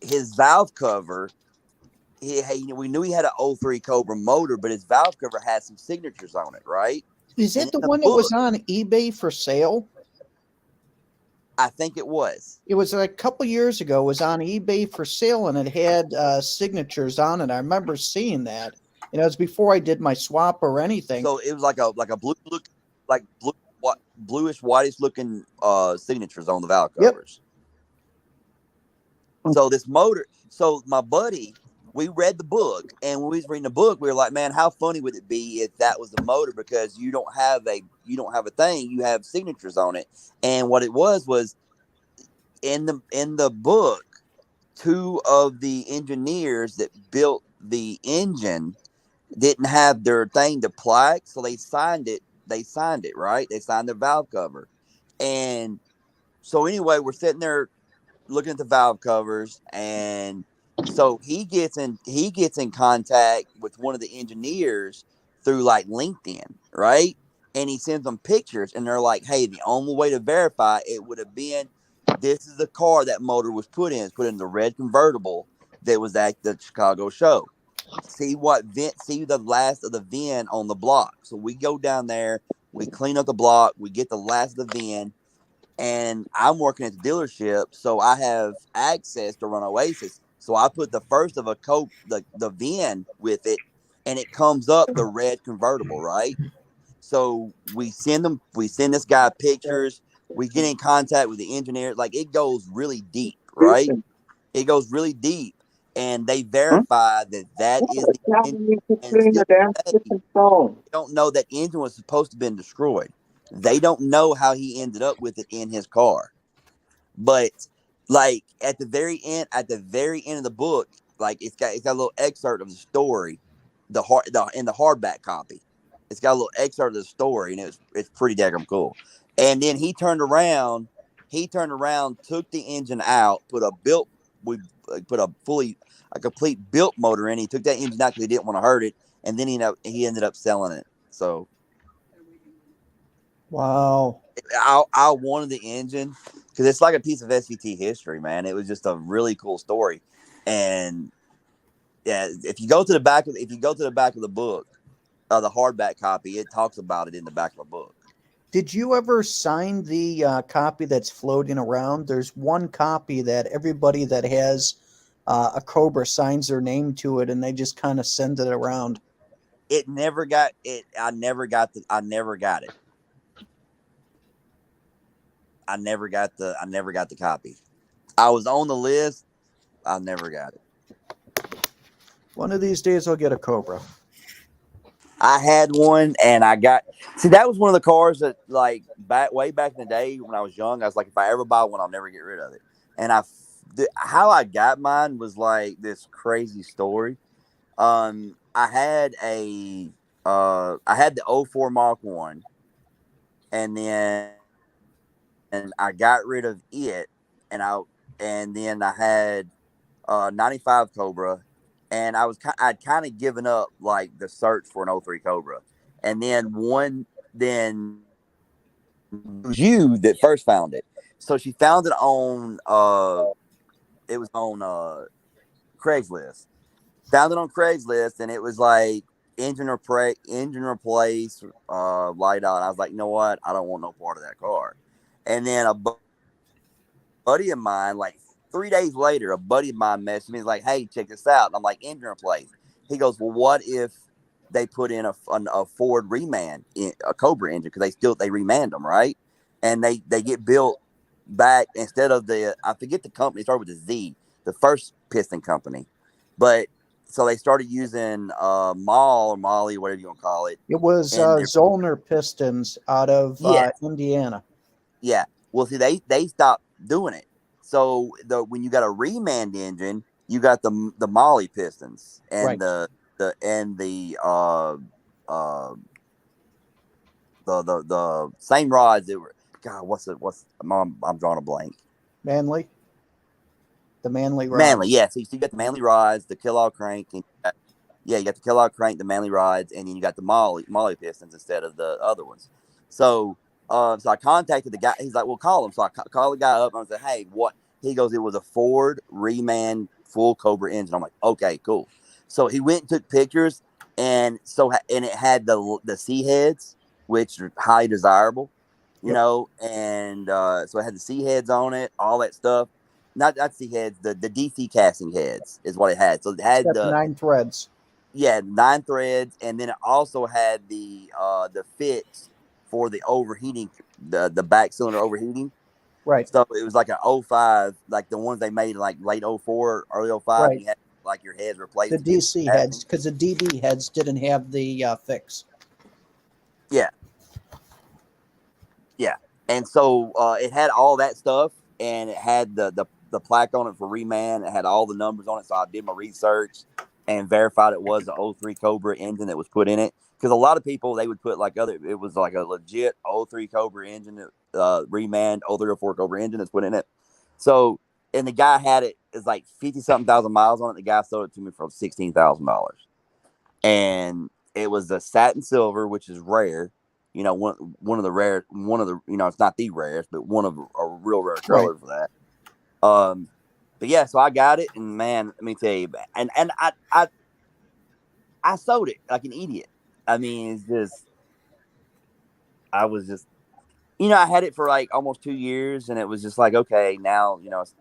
his valve cover. We knew he had an 03 Cobra motor, but his valve cover had some signatures on it, right? Is that And the in the one that was book- on eBay for sale? I think it was. It was like a couple years ago. It was on eBay for sale, and it had signatures on it. I remember seeing that. It was before I did my swap or anything. So it was like a blue look, like bluish whitish looking signatures on the valve Yep. covers. So this motor, so my buddy, we read the book, and when we was reading the book, we were like, man, how funny would it be if that was the motor? Because you don't have a thing, you have signatures on it. And what it was in the book, 2 of the engineers that built the engine didn't have their thing to plaque, so they signed it, right? They signed their valve cover. And so anyway, we're sitting there looking at the valve covers, and so he gets in contact with one of the engineers through like LinkedIn, right? And he sends them pictures, and they're like, hey, the only way to verify it would have been, this is the car that motor was put in. It's put in the red convertible that was at the Chicago show. See the last of the VIN on the block. So we go down there, we clean up the block, we get the last of the VIN, and I'm working at the dealership, so I have access to run Oasis. So I put the first of the VIN with it, and it comes up the red convertible, right? So we send this guy pictures. We get in contact with the engineer. Like, it goes really deep, right? It goes really deep, and they verify that is the engine. They don't know that engine was supposed to have been destroyed. They don't know how he ended up with it in his car. But like at the very end of the book, like it's got a little excerpt of the story, in the hardback copy. It's got a little excerpt of the story, and it's pretty daggum cool. And then he turned around, took the engine out, put a put a complete built motor in. He took that engine out because he didn't want to hurt it, and then he ended up selling it. So Wow. I wanted the engine because it's like a piece of SVT history, man. It was just a really cool story, and yeah, if you go to the back of the book, the hardback copy, it talks about it in the back of the book. Did you ever sign the copy that's floating around? There's one copy that everybody that has a Cobra signs their name to it, and they just kind of send it around. It never got it. I never got it. I never got the copy. I was on the list. I never got it. One of these days, I'll get a Cobra. I had one, and that was one of the cars that, like, way back in the day when I was young, I was like, if I ever buy one, I'll never get rid of it. And how I got mine was like this crazy story. I had the 04 Mach 1, and then I got rid of it, and then I had 95 Cobra. And I'd kind of given up like the search for an 03 Cobra, and then it was you that first found it. So she found it on Craigslist. Found it on Craigslist, and it was like engine replace, light out. I was like, you know what? I don't want no part of that car. And then a buddy of mine, like 3 days later, a buddy of mine messaged me. He's like, hey, check this out. And I'm like, engine replace. He goes, well, what if they put in a Ford Remand, a Cobra engine? Because they remand them, right? And they get built back instead of I forget the company, it started with a Z, the first piston company. But so they started using Molly, whatever you want to call it. It was Zollner Pistons out of Indiana. Yeah. Well, see, they stopped doing it. So when you got a remand engine, you got the Molly pistons and right. the same rods that were. God, I'm drawing a blank. Manly. The Manly rods. Manly, yeah. So you got the Manly rods, the Kellogg crank, and you got the Kellogg crank, the Manly rods, and then you got the Molly pistons instead of the other ones. So I contacted the guy. He's like, well, call him. So I called the guy up and I said, hey, what? He goes, it was a Ford Remand full Cobra engine. I'm like, okay, cool. So he went and took pictures, and it had the C heads, which are highly desirable, you know, and so it had the C heads on it, all that stuff. Not C heads, the DC casting heads is what it had. So it had the 9 threads. Yeah, 9 threads, and then it also had the fix for the overheating, the back cylinder overheating. Right. So it was like an 05, like the ones they made like late 04, early 05. Right. You had like your heads replaced. The DC heads, because the DD heads didn't have the fix. Yeah. Yeah. And so it had all that stuff, and it had the plaque on it for Remand. It had all the numbers on it. So I did my research and verified it was the 03 Cobra engine that was put in it. Because a lot of people, they would put it was like a legit 03 Cobra engine, Remand 0304 Cobra engine that's put in it. So, and the guy had it, it's like 50-something thousand miles on it. The guy sold it to me for $16,000. And it was the satin silver, which is rare. You know, one of the, you know, it's not the rarest, but one of a real rare color for that. But yeah, so I got it, and man, let me tell you, and I sold it like an idiot. I mean, it's just, I was just, you know, I had it for like almost 2 years, and it was just like, okay, now, you know, it's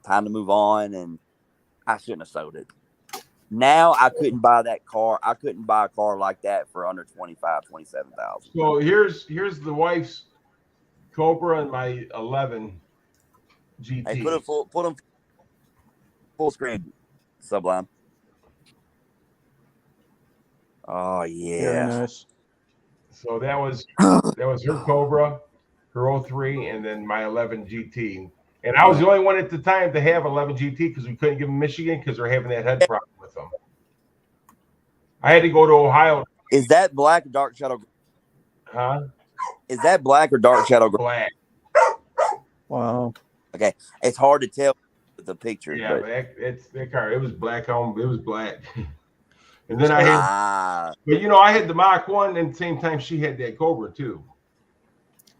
time to move on, and I shouldn't have sold it. Now I couldn't buy that car. I couldn't buy a car like that for under $27,000. So here's the wife's Cobra and my 11 GT. Hey, put them full screen, Sublime. Oh yeah. Very nice. So that was her Cobra, her 03, and then my 11 GT. And I was the only one at the time to have 11 GT because we couldn't give them Michigan because they're having that head problem with them. I had to go to Ohio. Is that black or dark shadow? Huh? Is that black or dark shadow? Black. Wow. Okay, it's hard to tell with the picture. Yeah, but but that car, it was black on. It was black. And then I had, but I had the Mach 1, and at the same time she had that Cobra too.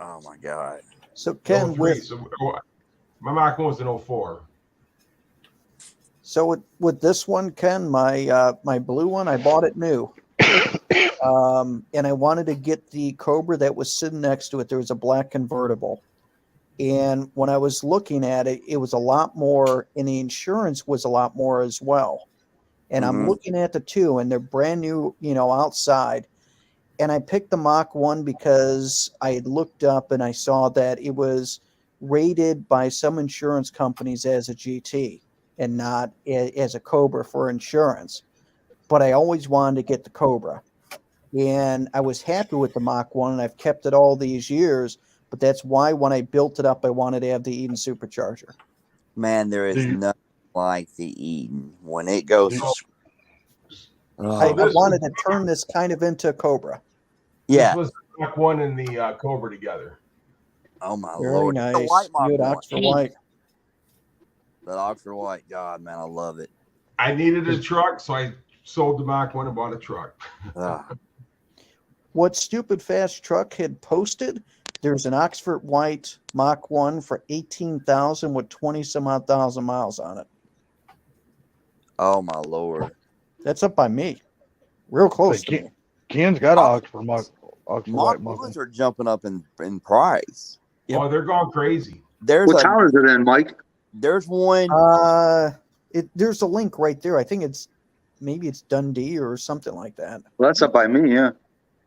Oh my God! So Ken, my Mach 1 was an 04. So with this one, Ken, my blue one, I bought it new, and I wanted to get the Cobra that was sitting next to it. There was a black convertible, and when I was looking at it, it was a lot more, and the insurance was a lot more as well. And I'm looking at the two, and they're brand new, outside. And I picked the Mach 1 because I had looked up and I saw that it was rated by some insurance companies as a GT and not as a Cobra for insurance. But I always wanted to get the Cobra. And I was happy with the Mach 1, and I've kept it all these years. But that's why when I built it up, I wanted to have the Eden Supercharger. Man, there is nothing like the Eden when it goes. I wanted to turn this kind of into a Cobra. Yeah. This was the Mach 1 and the Cobra together. Oh my Very Lord! nice. The white Mach You had 1. Oxford White. The Oxford White. God, man, I love it. I needed a truck, so I sold the Mach 1 and bought a truck. What Stupid Fast Truck had posted, there's an Oxford White Mach 1 for $18,000 with 20 some odd thousand miles on it. Oh my Lord! That's up by me. Real close to me. Ken's got an Oxford White Mach Mach 1. 1s are jumping up in price. Oh, they're going crazy. What town is it in, Mike? There's one. There's a link right there. I think it's Dundee or something like that. Well, that's up by me, yeah.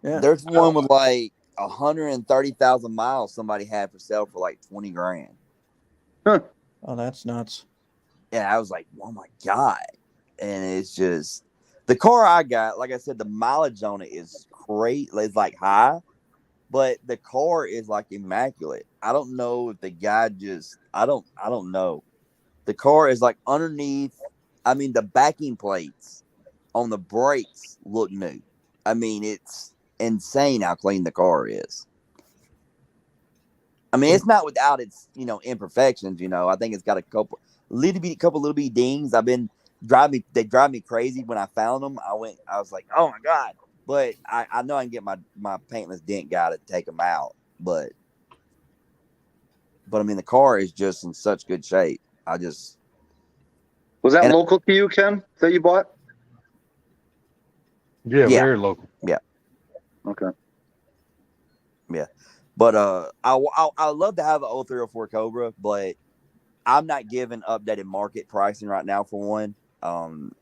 Yeah. There's one with like 130,000 miles somebody had for sale for like 20 grand. Huh. Oh, that's nuts. Yeah, I was like, oh my God. And it's just the car I got, like I said, the mileage on it is great. It's like high, but the car is like immaculate. I don't know if the guy I don't know. The car is like underneath. I mean, the backing plates on the brakes look new. I mean, it's insane how clean the car is. I mean, it's not without its, imperfections, I think it's got a couple little bitty dings. They drive me crazy when I found them. I was like, oh my God. But I know I can get my paintless dent guy to take them out. But I mean, the car is just in such good shape. Was that local to you, Ken, that you bought? Yeah, very local. Yeah. Okay. Yeah. But I love to have an 0304 Cobra, but I'm not giving updated market pricing right now for one. I'm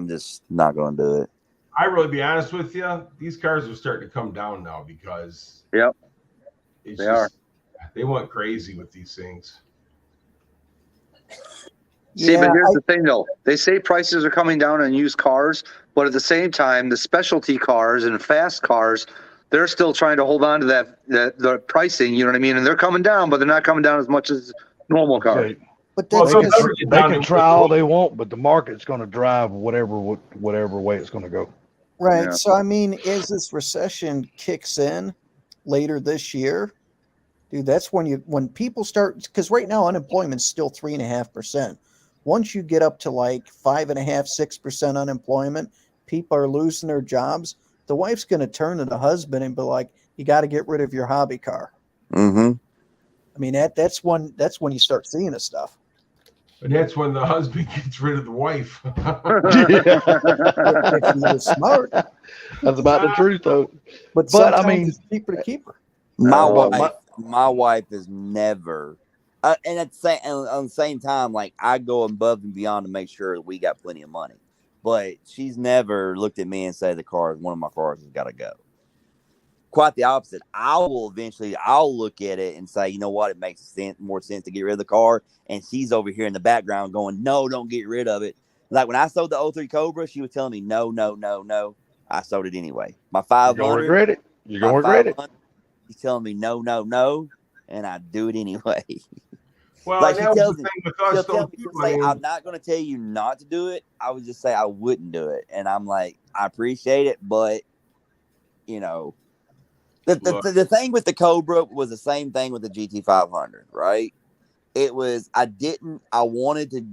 just not going to do it. I really be honest with you, these cars are starting to come down now because they went crazy with these things. See, but here's the thing, though. They say prices are coming down on used cars, but at the same time, the specialty cars and fast cars, they're still trying to hold on to the pricing. You know what I mean? And they're coming down, but they're not coming down as much as normal cars. But they can try all they want, but the market's going to drive whatever way it's going to go. Right. Yeah. So, I mean, as this recession kicks in later this year, dude, that's when people start, because right now unemployment's still 3.5%. Once you get up to like 5.5%, 6% unemployment, people are losing their jobs. The wife's going to turn to the husband and be like, you got to get rid of your hobby car. Mm-hmm. I mean, that's when you start seeing this stuff. And that's when the husband gets rid of the wife. If he was smart. That's about the truth, though. But I mean, it's cheaper to keep her. My wife is never, and at the same time, like I go above and beyond to make sure we got plenty of money. But she's never looked at me and said one of my cars has got to go. Quite the opposite. I'll look at it and say, you know what, it makes more sense to get rid of the car. And she's over here in the background going, no, don't get rid of it. Like when I sold the 03 Cobra, she was telling me, no. I sold it anyway. My 500. You're going to regret it. You're going to regret it. She's telling me, no. And I do it anyway. Well, like she tells me, she'll tell me, say, I'm not going to tell you not to do it. I would just say I wouldn't do it. And I'm like, I appreciate it, but, the thing with the Cobra was the same thing with the GT500, right? it was I wanted to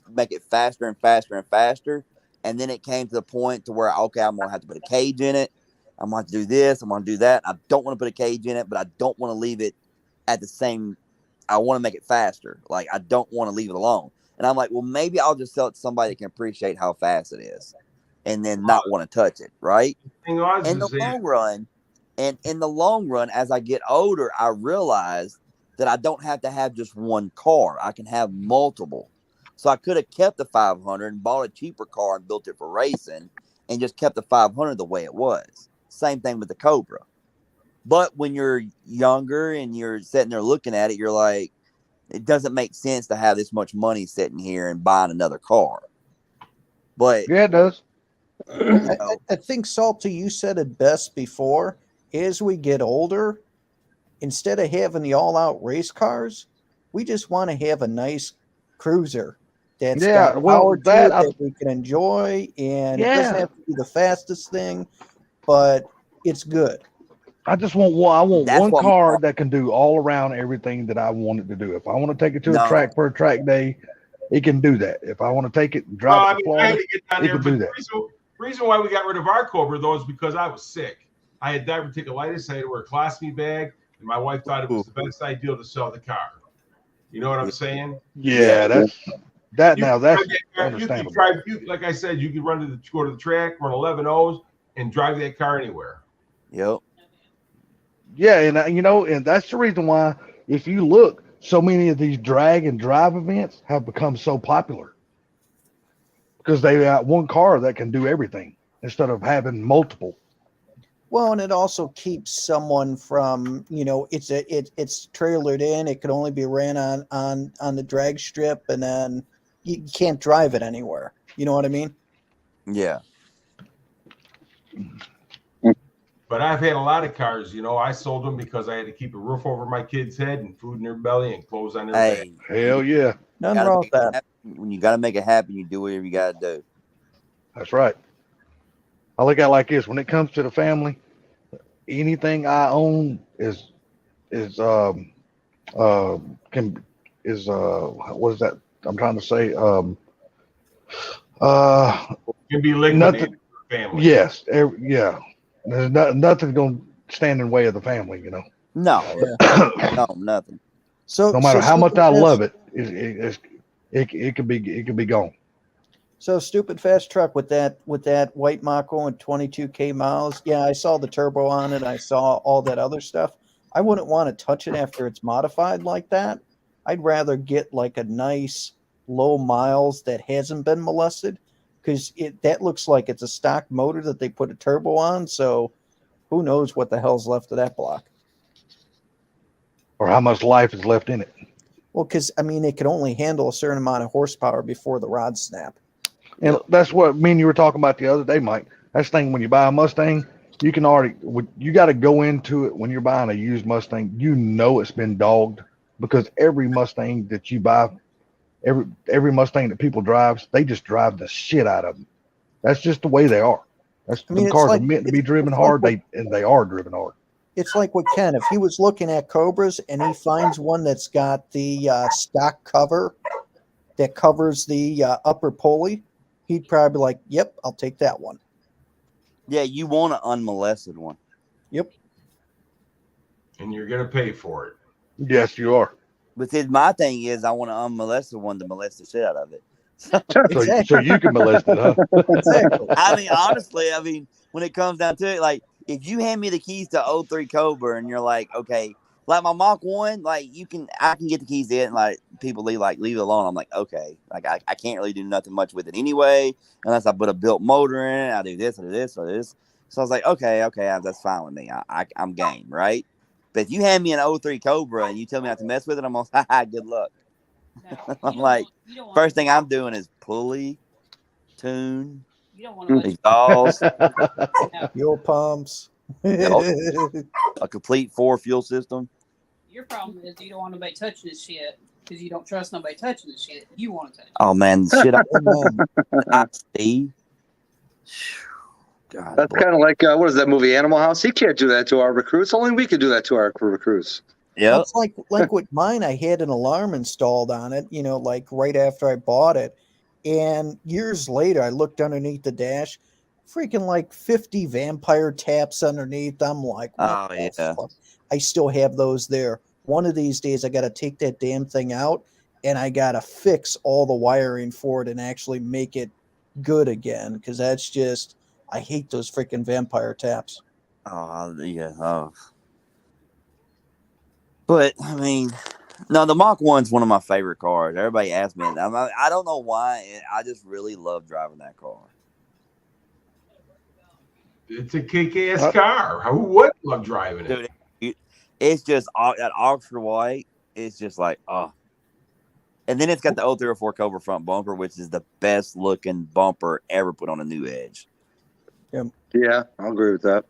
make it faster and faster and faster. And then it came to the point to where, okay, I'm going to have to put a cage in it. I'm going to have to do this. I'm going to do that. I don't want to put a cage in it, but I don't want to leave it at the same. I want to make it faster. Like, I don't want to leave it alone. And I'm like, well, maybe I'll just sell it to somebody that can appreciate how fast it is and then not want to touch it. Right. In the long run, as I get older, I realize that I don't have to have just one car. I can have multiple. So I could have kept the 500 and bought a cheaper car and built it for racing and just kept the 500 the way it was. Same thing with the Cobra. But when you're younger and you're sitting there looking at it, you're like, it doesn't make sense to have this much money sitting here and buying another car. But yeah, it does. I think, Salty, you said it best before. As we get older, instead of having the all-out race cars, we just want to have a nice cruiser that's got power to it that we can enjoy, and it doesn't have to be the fastest thing, but it's good. I just want one. I want one car that can do all around everything that I want it to do. If I want to take it to a track for a track day, it can do that. If I want to take it and drive it to Florida, it can do that. The reason why we got rid of our Cobra, though, is because I was sick. I had diverticulitis. I had to wear a colostomy bag, and my wife thought it was the best idea to sell the car. You know what I'm saying? Yeah, that's understandable. You can drive, like I said, you can go to the track, run 11 O's, and drive that car anywhere. Yep. Yeah, and and that's the reason why, if you look, so many of these drag and drive events have become so popular because they got one car that can do everything instead of having multiple. Well, and it also keeps someone from, it's trailered in. It can only be ran on the drag strip, and then you can't drive it anywhere. You know what I mean? Yeah. But I've had a lot of cars, I sold them because I had to keep a roof over my kid's head and food in their belly and clothes on their back. Hell yeah. Nothing wrong with that. When you got to make it happen, you do whatever you got to do. That's right. I look at it like this. When it comes to the family, anything I own is what is that? I'm trying to say, can be liquidated for the family. Yes. Yeah. There's nothing's going to stand in the way of the family, No, no, nothing. So no matter how much I love it, it could be gone. So Stupid Fast Truck with that white Mach-E and 22K miles. Yeah, I saw the turbo on it. I saw all that other stuff. I wouldn't want to touch it after it's modified like that. I'd rather get like a nice low miles that hasn't been molested, because that looks like it's a stock motor that they put a turbo on. So who knows what the hell's left of that block. Or how much life is left in it. Well, because, it can only handle a certain amount of horsepower before the rods snap. And that's what me and you were talking about the other day, Mike. That's the thing, when you buy a Mustang, you got to go into it when you're buying a used Mustang. It's been dogged, because every Mustang that you buy, every Mustang that people drive, they just drive the shit out of them. That's just the way they are. The cars are meant to be driven hard, they are driven hard. It's like with Ken. If he was looking at Cobras and he finds one that's got the stock cover that covers the upper pulley, he'd probably be like, yep, I'll take that one. Yeah, you want an unmolested one. Yep. And you're going to pay for it. Yes, you are. But see, my thing is, I want an unmolested one to molest the shit out of it. So you can molest it, huh? Exactly. Honestly, when it comes down to it, like, if you hand me the keys to 03 Cobra and you're like, okay, like my Mach 1, like I can get the keys in, like people leave it alone. I'm like, okay, like I can't really do nothing much with it anyway, unless I put a built motor in it. I do this or this or this. So I was like, okay, that's fine with me. I'm game, right? But if you hand me an 03 Cobra and you tell me not to mess with it, I'm like, good luck. No, I'm like, first thing I'm doing is pulley, tune, you don't want to exhaust, fuel pumps, a complete 4 fuel system. Your problem is you don't want nobody touching this shit because you don't trust nobody touching this shit. You want to touch it. Oh man, shit! I see. God, that's kind of like what is that movie, Animal House? He can't do that to our recruits. Only we can do that to our recruits. Yeah. It's like with mine, I had an alarm installed on it, like right after I bought it. And years later, I looked underneath the dash, freaking like 50 vampire taps underneath. I'm like, what Oh the yeah. fuck? I still have those there. One of these days, I got to take that damn thing out and I got to fix all the wiring for it and actually make it good again. Because that's just, I hate those freaking vampire taps. Oh yeah. Oh. But I mean, no, the Mach 1's one of my favorite cars. Everybody asks me, I don't know why. I just really love driving that car. It's a kick-ass car. Who wouldn't love driving it? Dude, it's just that Oxford white. It's just like, oh. And then it's got the 0304 Cobra front bumper, which is the best looking bumper ever put on a new Edge. Yeah, I'll agree with that.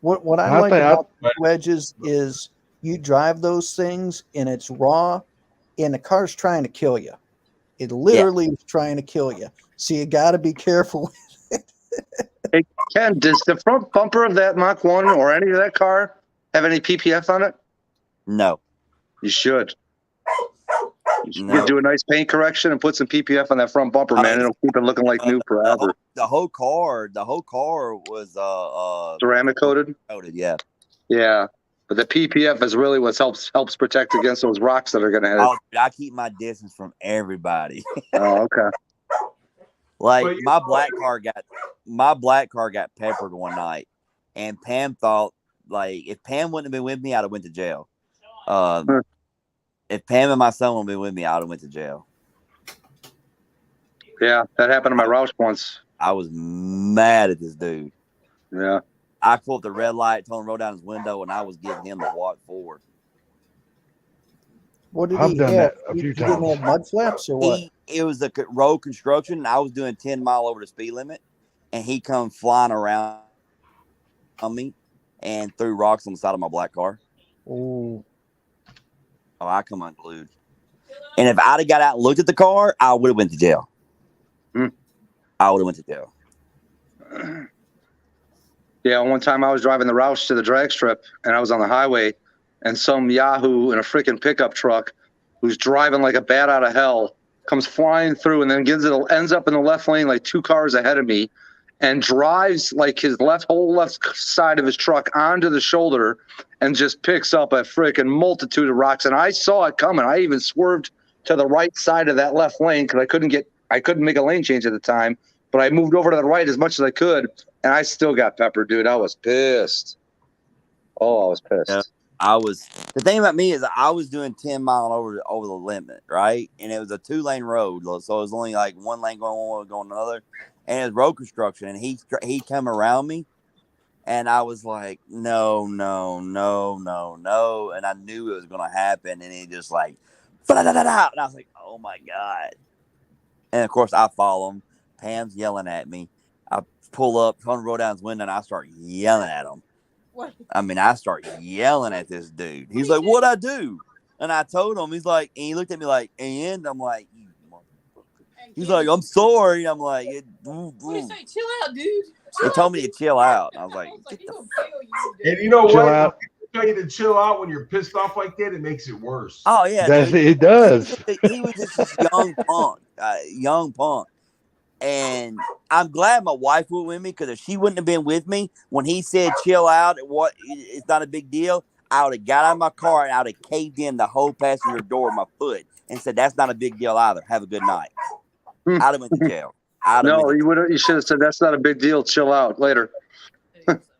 What I like about wedges is you drive those things and it's raw and the car's trying to kill you. It literally is trying to kill you. So you got to be careful with it. Hey, Ken, does the front bumper of that Mach 1 or any of that car have any PPF on it? No. You should. You should do a nice paint correction and put some PPF on that front bumper, man. It'll keep it looking like new forever. The whole car was ceramic coated. Yeah. Yeah. But the PPF is really what helps protect against those rocks that are going to hit. Oh, I keep my distance from everybody. Oh, okay. Like my black car got peppered one night, and Pam thought like if Pam wouldn't have been with me, I'd have went to jail. If Pam and my son would have been with me, I'd have went to jail. Yeah, that happened to my Roush once. I was mad at this dude. Yeah. I pulled the red light, told him to roll down his window, and I was getting him to walk forward. What did I've he done have? that a He few didn't times. have mud flaps or what? It was a road construction, and I was doing 10 mile over the speed limit, and he come flying around on me and threw rocks on the side of my black car. Oh, I come unglued. And if I'd have got out and looked at the car, I would have went to jail. I would have went to jail. Yeah, one time I was driving the Roush to the drag strip, and I was on the highway, and some Yahoo in a freaking pickup truck who's driving like a bat out of hell comes flying through and then ends up in the left lane like 2 cars ahead of me and drives like his whole left side of his truck onto the shoulder and just picks up a freaking multitude of rocks. And I saw it coming. I even swerved to the right side of that left lane because I couldn't make a lane change at the time, but I moved over to the right as much as I could, and I still got peppered, dude. I was pissed. Oh, I was pissed. Yeah. The thing about me is I was doing 10 mile over the limit, right? And it was a 2-lane road, so it was only like one lane going one way, going another, and it was road construction. And he come around me, and I was like, no, and I knew it was gonna happen, and he just like, and I was like, oh my god! And of course I follow him. Pam's yelling at me. I pull up, trying to roll down his window, and I start yelling at him. What? I mean, I start yelling at this dude. He's like, "What'd I do?" And I told him. He's like, and he looked at me like, and I'm like, you motherfucker. He's like, "I'm sorry." I'm like, What do you say? Chill out, dude. He told me to chill out. I was like, And you know Chill what? out. If I tell you to chill out when you're pissed off like that, it makes it worse. "Oh yeah, It does. He was just this young punk. And I'm glad my wife was with me, because if she wouldn't have been with me when he said chill out, it's not a big deal, I would have got out of my car and I would have caved in the whole passenger door with my foot and said, that's not a big deal either. Have a good night. I'd have went to jail. No, you should have said that's not a big deal. Chill out later.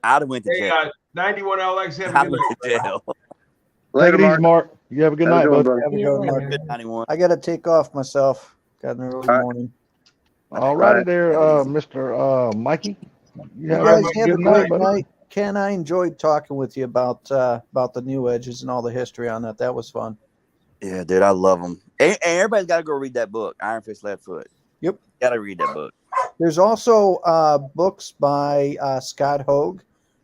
I'd have went to Hey, jail. 91LX, have I'd a went good to night. jail. Later, Take it easy, Mark. You have a good night, bud. have a good one, Mark. Good 91. I got to take off myself. Got an early morning. All righty there, Mr. Mikey. You guys have a great night. Ken, I enjoyed talking with you about the new Edges and all the history on that. That was fun. Yeah, dude, I love them. And everybody's got to go read that book, Iron Fist Left Foot. Yep. Got to read that book. There's also books by Scott Hogue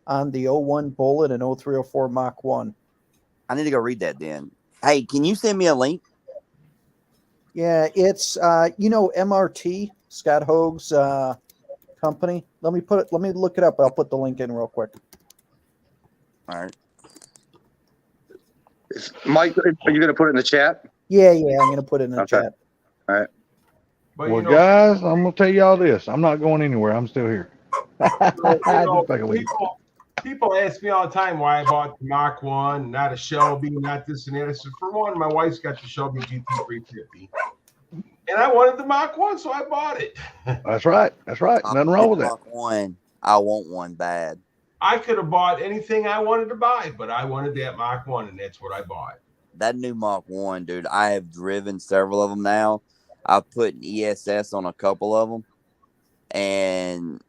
on the 01 Bullet and 0304 Mach 1. I need to go read that then. Hey, can you send me a link? Yeah, it's MRT, Scott Hogue's company. Let me look it up. I'll put the link in real quick. All right. Mike, are you going to put it in the chat? Yeah, I'm gonna put it in the Okay. chat. All right. But Well, guys, I'm gonna tell y'all this. I'm not going anywhere. I'm still here. Just fucking with you. people ask me all the time why I bought the Mach 1, not a Shelby, not this and that. I said, for one, my wife's got the Shelby GT350. And I wanted the Mach 1, so I bought it. That's right. Nothing wrong with that. Mach 1. I want one bad. I could have bought anything I wanted to buy, but I wanted that Mach 1, and that's what I bought. That new Mach 1, dude, I have driven several of them now. I've put an ESS on a couple of them. And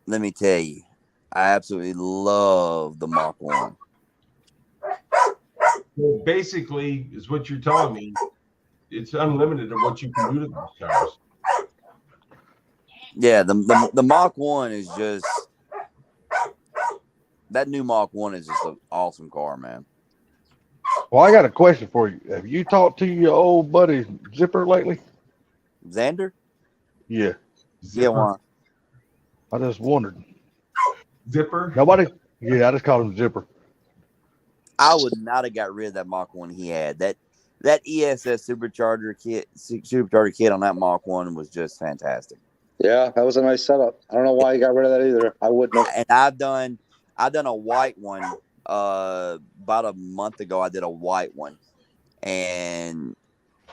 let me tell you, I absolutely love the Mach 1. Well, basically, is what you're telling me. It's unlimited of what you can do to those cars. Yeah, the Mach 1 is just... That new Mach 1 is just an awesome car, man. Well, I got a question for you. Have you talked to your old buddy Zipper lately? Xander? Yeah. Yeah, why? I just wondered. Zipper? Nobody? Yeah, I just called him Zipper. I would not have got rid of that Mach 1 he had. That ESS supercharger kit on that Mach 1 was just fantastic. Yeah, that was a nice setup. I don't know why you got rid of that either. I wouldn't have. And I've done a white one about a month ago. I did a white one, and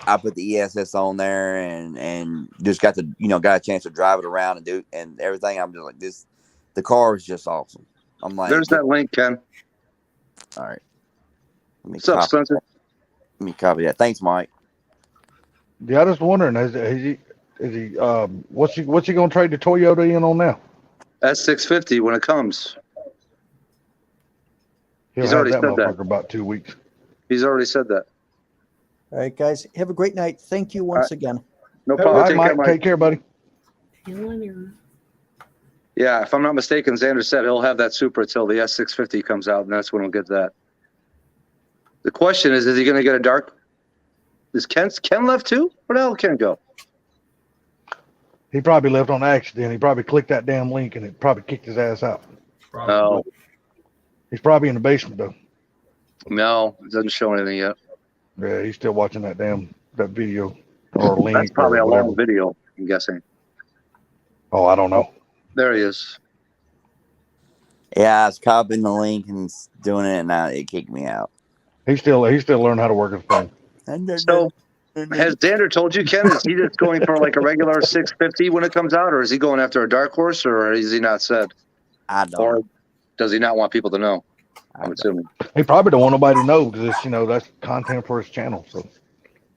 I put the ESS on there and just got a chance to drive it around and do and everything. I'm just like this. The car is just awesome. I'm like, There's that link, Ken. All right. What's up, Spencer? Let me copy that. Thanks, Mike. Yeah, I just wondering, what's he gonna trade the Toyota in on now? S650 when it comes. He'll He's have already that said that. motherfucker about 2 weeks. He's already said that. All right, guys, have a great night. Thank you once again. No All problem. right, Take Mike. care, Mike. Take care, buddy. Yeah, if I'm not mistaken, Xander said he'll have that Supra until the S650 comes out, and that's when he'll get that. The question is he going to get a dark? Is Ken left too? Where the hell did Ken go? He probably left on accident. He probably clicked that damn link and it probably kicked his ass out. Oh, He's probably in the basement though. no, it doesn't show anything yet. Yeah, he's still watching that video or link. That's probably or a whatever. long video, I'm guessing. Oh, I don't know. There he is. Yeah, I was copying the link and doing it, and now it kicked me out. He's still learning how to work his phone. So, has Xander told you, Ken, is he just going for like a regular 650 when it comes out, or is he going after a dark horse, or has he not said? I don't. Or does he not want people to know? I'm assuming. He probably don't want nobody to know because that's content for his channel. So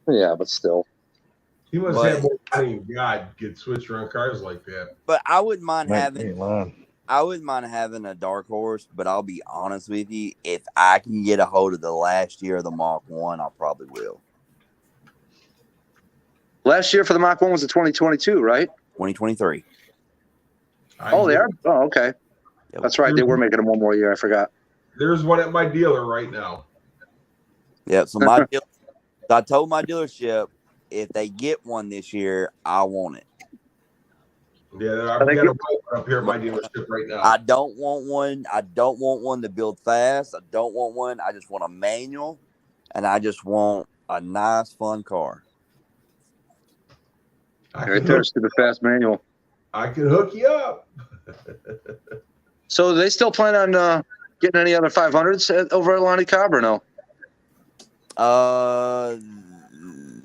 Yeah, but still. He must But- have more money than God get switch around cars like that. But I wouldn't mind man, he having. ain't lying. I wouldn't mind having a dark horse, but I'll be honest with you. If I can get a hold of the last year of the Mach 1, I probably will. Last year for the Mach 1 was the 2022, right? 2023. Oh, they are? Oh, okay. That's right. They were making them one more year. I forgot. There's one at my dealer right now. Yep. So I told my dealership if they get one this year, I want it. Yeah, I've got a bike up here at my dealership right now. I don't want one. I don't want one to build fast. I don't want one. I just want a manual, and I just want a nice, fun car. Right there, stupid fast manual. I can hook you up. So do they still plan on getting any other 500s over at Lonnie Cobb or no?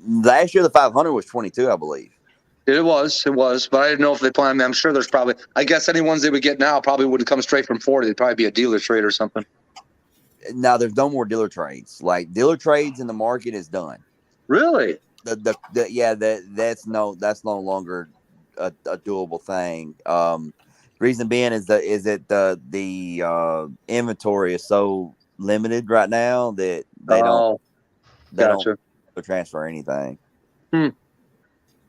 Last year the 500 was 22, I believe. It was, but I didn't know if they plan. I'm sure there's probably. I guess any ones they would get now probably wouldn't come straight from Ford. They'd probably be a dealer trade or something. Now there's no more dealer trades. Like dealer trades in the market is done. Really? That's no longer a doable thing. Reason being is that the inventory is so limited right now that they don't transfer anything.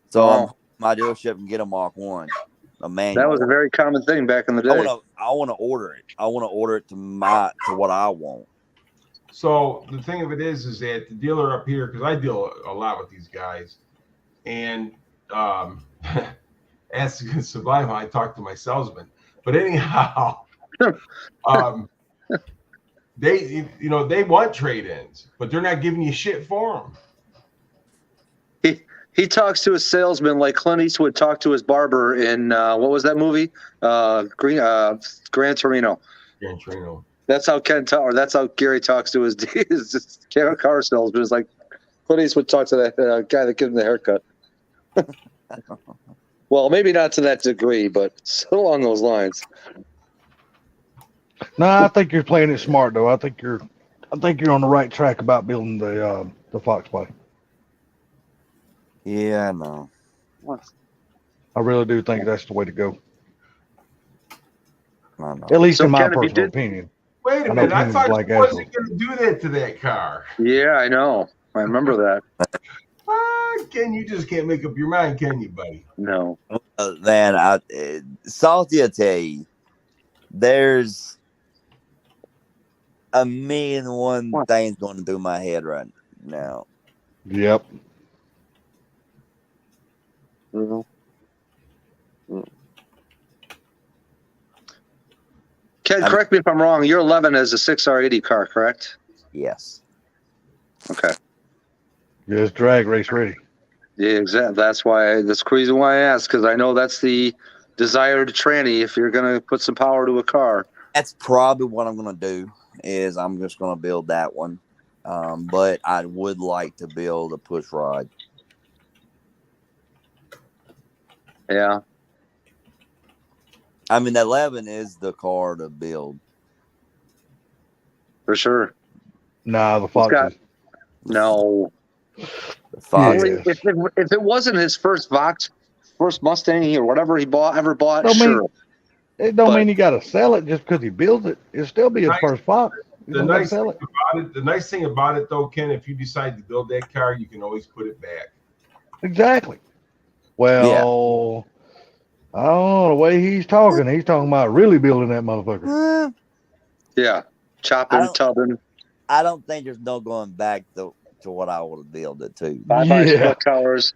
So my dealership can get a Mach 1, a manual. That was a very common thing back in the day. I want to order it. I want to order it to what I want. So the thing of it is that the dealer up here, because I deal a lot with these guys, and as to Sublime, I talk to my salesman. But anyhow, they want trade-ins, but they're not giving you shit for them. He talks to his salesman like Clint Eastwood talked to his barber in what was that movie? Gran Torino. Gran Torino. That's how that's how Gary talks to his car salesman. It's like Clint Eastwood talks to that guy that gives him the haircut. Well, maybe not to that degree, but still along those lines. No, I think you're playing it smart though. I think you're on the right track about building the Fox play. Yeah, I know. I really do think that's the way to go. I know. At least So, in my Ken, if you personal did- opinion. Wait a I know minute. I Ken's thought like you wasn't asshole. going to do that to that car. Yeah, I know. I remember that. Ken, you just can't make up your mind, can you, buddy? No. Man, Salty, I tell you, there's a million and one things going through my head right now. Yep. Ken, correct me if I'm wrong. Your 11 is a 6R80 car, correct? Yes. Okay. Yeah, it's drag race ready. Yeah, exactly. That's the reason why I asked, because I know that's the desired tranny if you're going to put some power to a car. That's probably what I'm going to do is I'm just going to build that one. But I would like to build a push rod. Yeah. I mean, the 11 is the car to build. For sure. Nah, the Fox is. No. The Fox. Only if it wasn't his first Mustang or whatever he ever bought, Don't sure. It don't mean you got to sell it just because he builds it. It'll still be his first Fox. You The don't gotta nice sell thing about it, the nice thing about it though, Ken, if you decide to build that car, you can always put it back. Exactly. Well, I don't know the way he's talking about really building that motherfucker. Yeah. Chopping, tubbing. I don't think there's no going back to what I would have built it to. Bye-bye Yeah. split towers.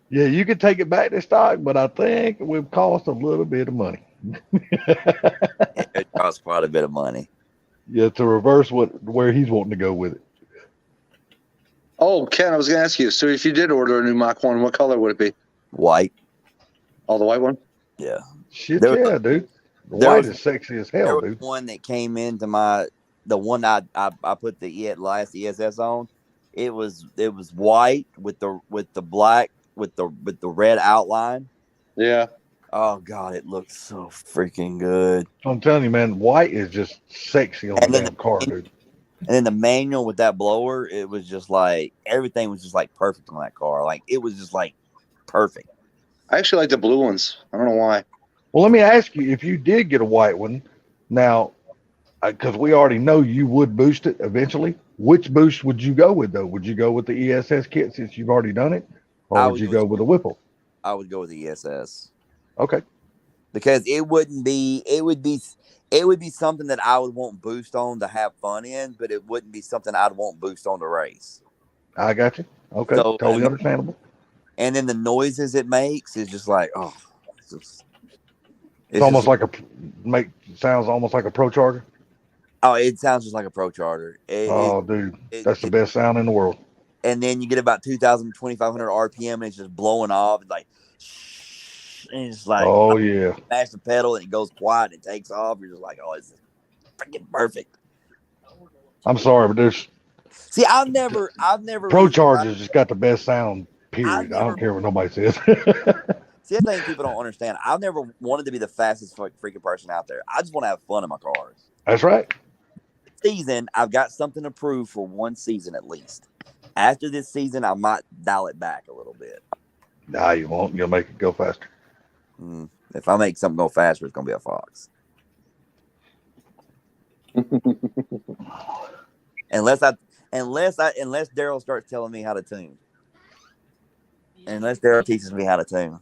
Yeah, you could take it back to stock, but I think it would cost a little bit of money. It costs quite a bit of money. Yeah, to reverse where he's wanting to go with it. Oh, Ken, I was going to ask you. So if you did order a new Mach 1, what color would it be? White. Oh, the white one? Yeah. Shit, There was- yeah, dude. The there white was- is sexy as There hell, was dude. one that came into the one I put the last ESS on. It was white with the black with the red outline. Yeah. Oh God, it looked so freaking good. I'm telling you, man, white is just sexy on And the then damn car, dude. And then the manual with that blower, it was just like everything was just like perfect on that car. Like it was just like perfect. I actually like the blue ones. I don't know why. Well, let me ask you, if you did get a white one, now, because we already know you would boost it eventually, which boost would you go with, though? Would you go with the ESS kit since you've already done it? Or I would would you go go with a Whipple? I would go with the ESS. Okay. Because it would be something that I would want boost on to have fun in, but it wouldn't be something I'd want boost on to race. I got you. Okay. So, Totally understandable. And then the noises it makes is just like, oh, It's almost like sounds almost like a Pro Charger. Oh, it sounds just like a Pro Charger. Dude, that's the best sound in the world. And then you get about 2,000, 2,500 RPM, and it's just blowing off. It's like, and it's like, Oh yeah. smash the pedal and it goes quiet and it takes off. You're just like, oh, it's freaking perfect. I'm sorry, but there's See, I've never Pro really- Chargers just got the best sound. Period. I never- don't care what nobody says. See, the thing people don't understand. I've never wanted to be the fastest freaking person out there. I just want to have fun in my cars. That's right. Season, I've got something to prove for one season at least. After this season, I might dial it back a little bit. Nah, you won't. You'll make it go faster. If I make something go faster, it's gonna be a Fox. unless Daryl starts telling me how to tune. Unless Daryl teaches me how to tune.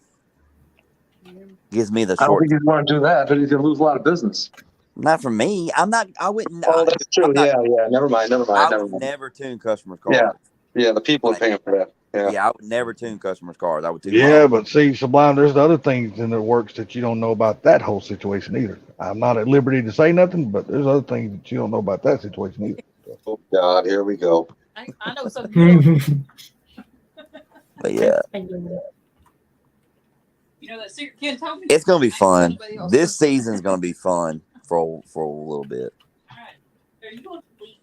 Gives me the I don't short. think you'd want to do that, but he's going to lose a lot of business. Not for me. I'm not. I wouldn't. Oh, that's true. I'm not- Yeah. Never mind. I would never tune customers' cars. Yeah. Yeah, the people are paying for that. Yeah. Yeah, I would never tune customers' cars. I would tune Yeah, mine. but see, Sublime, there's the other things in the works that you don't know about that whole situation either. I'm not at liberty to say nothing, but there's other things that you don't know about that situation either. Oh God, here we go. I know something. But yeah, You know that secret Ken told me? it's gonna be fun. Somebody else This was- season's gonna be fun for a little bit. Are you going to sleep?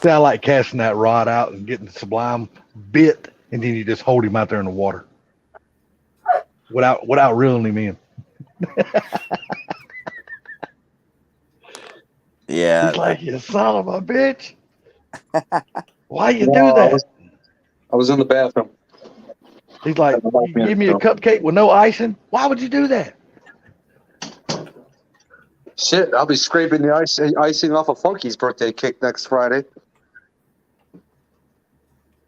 See, I like casting that rod out and getting the Sublime bit, and then you just hold him out there in the water without reeling him in. Yeah, He's like, you son of a bitch. Why you No, do that? I was in the bathroom. He's like, you give me a cupcake with no icing? Why would you do that? Shit, I'll be scraping the icing off of Funky's birthday cake next Friday.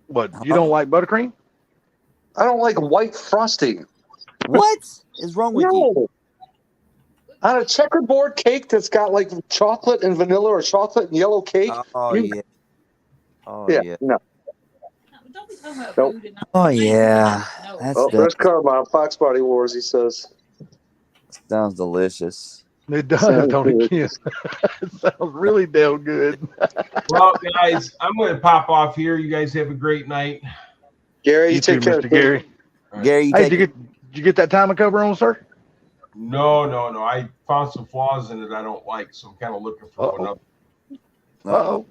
What, you don't like buttercream? I don't like white frosting. what is wrong with you? No. On a checkerboard cake that's got like chocolate and vanilla or chocolate and yellow cake. Oh You- yeah. Oh yeah, yeah. no. Don't be talking about Nope. food and not Oh yeah. No. That Oh, there's Karma on Fox Body Wars, he says. sounds delicious. It does, Sounds Tony good. Ken. It sounds really damn good. Well, guys, I'm going to pop off here. You guys have a great night. Gary, you, You take too, care. Mr. Gary. Gary, you Hey, take did you get that timing cover on, sir? No. I found some flaws in it I don't like, so I'm kind of looking for one up. Uh-oh.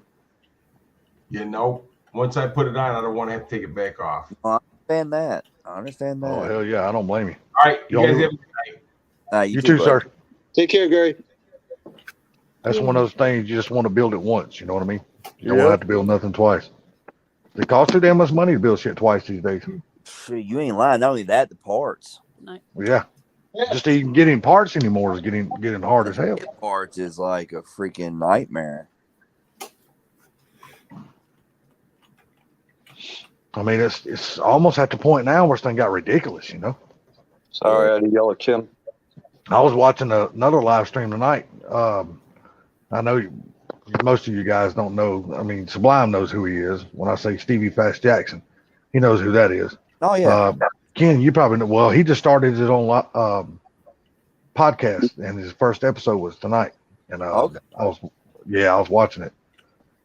You know, once I put it on, I don't want to have to take it back off. I understand that. I understand that. Oh, hell yeah. I don't blame you. All right, you Y'all guys do have it. a good night. You too, bud. sir. Take care, Gary. That's one of those things you just want to build it once. You know what I mean? You don't Yeah. have to build nothing twice. It costs too damn much money to build shit twice these days. Shit, you ain't lying. Not only that, the parts. Yeah. Just even getting parts anymore is getting hard as hell. Parts is like a freaking nightmare. I mean, it's almost at the point now where this thing got ridiculous, you know? Sorry, I had to yell at Kim. I was watching another live stream tonight. I know most of you guys don't know. I mean, Sublime knows who he is. When I say Stevie Fast Jackson, he knows who that is. Oh yeah. Ken, you probably know. Well, he just started his own podcast, and his first episode was tonight. And Okay. I was watching it.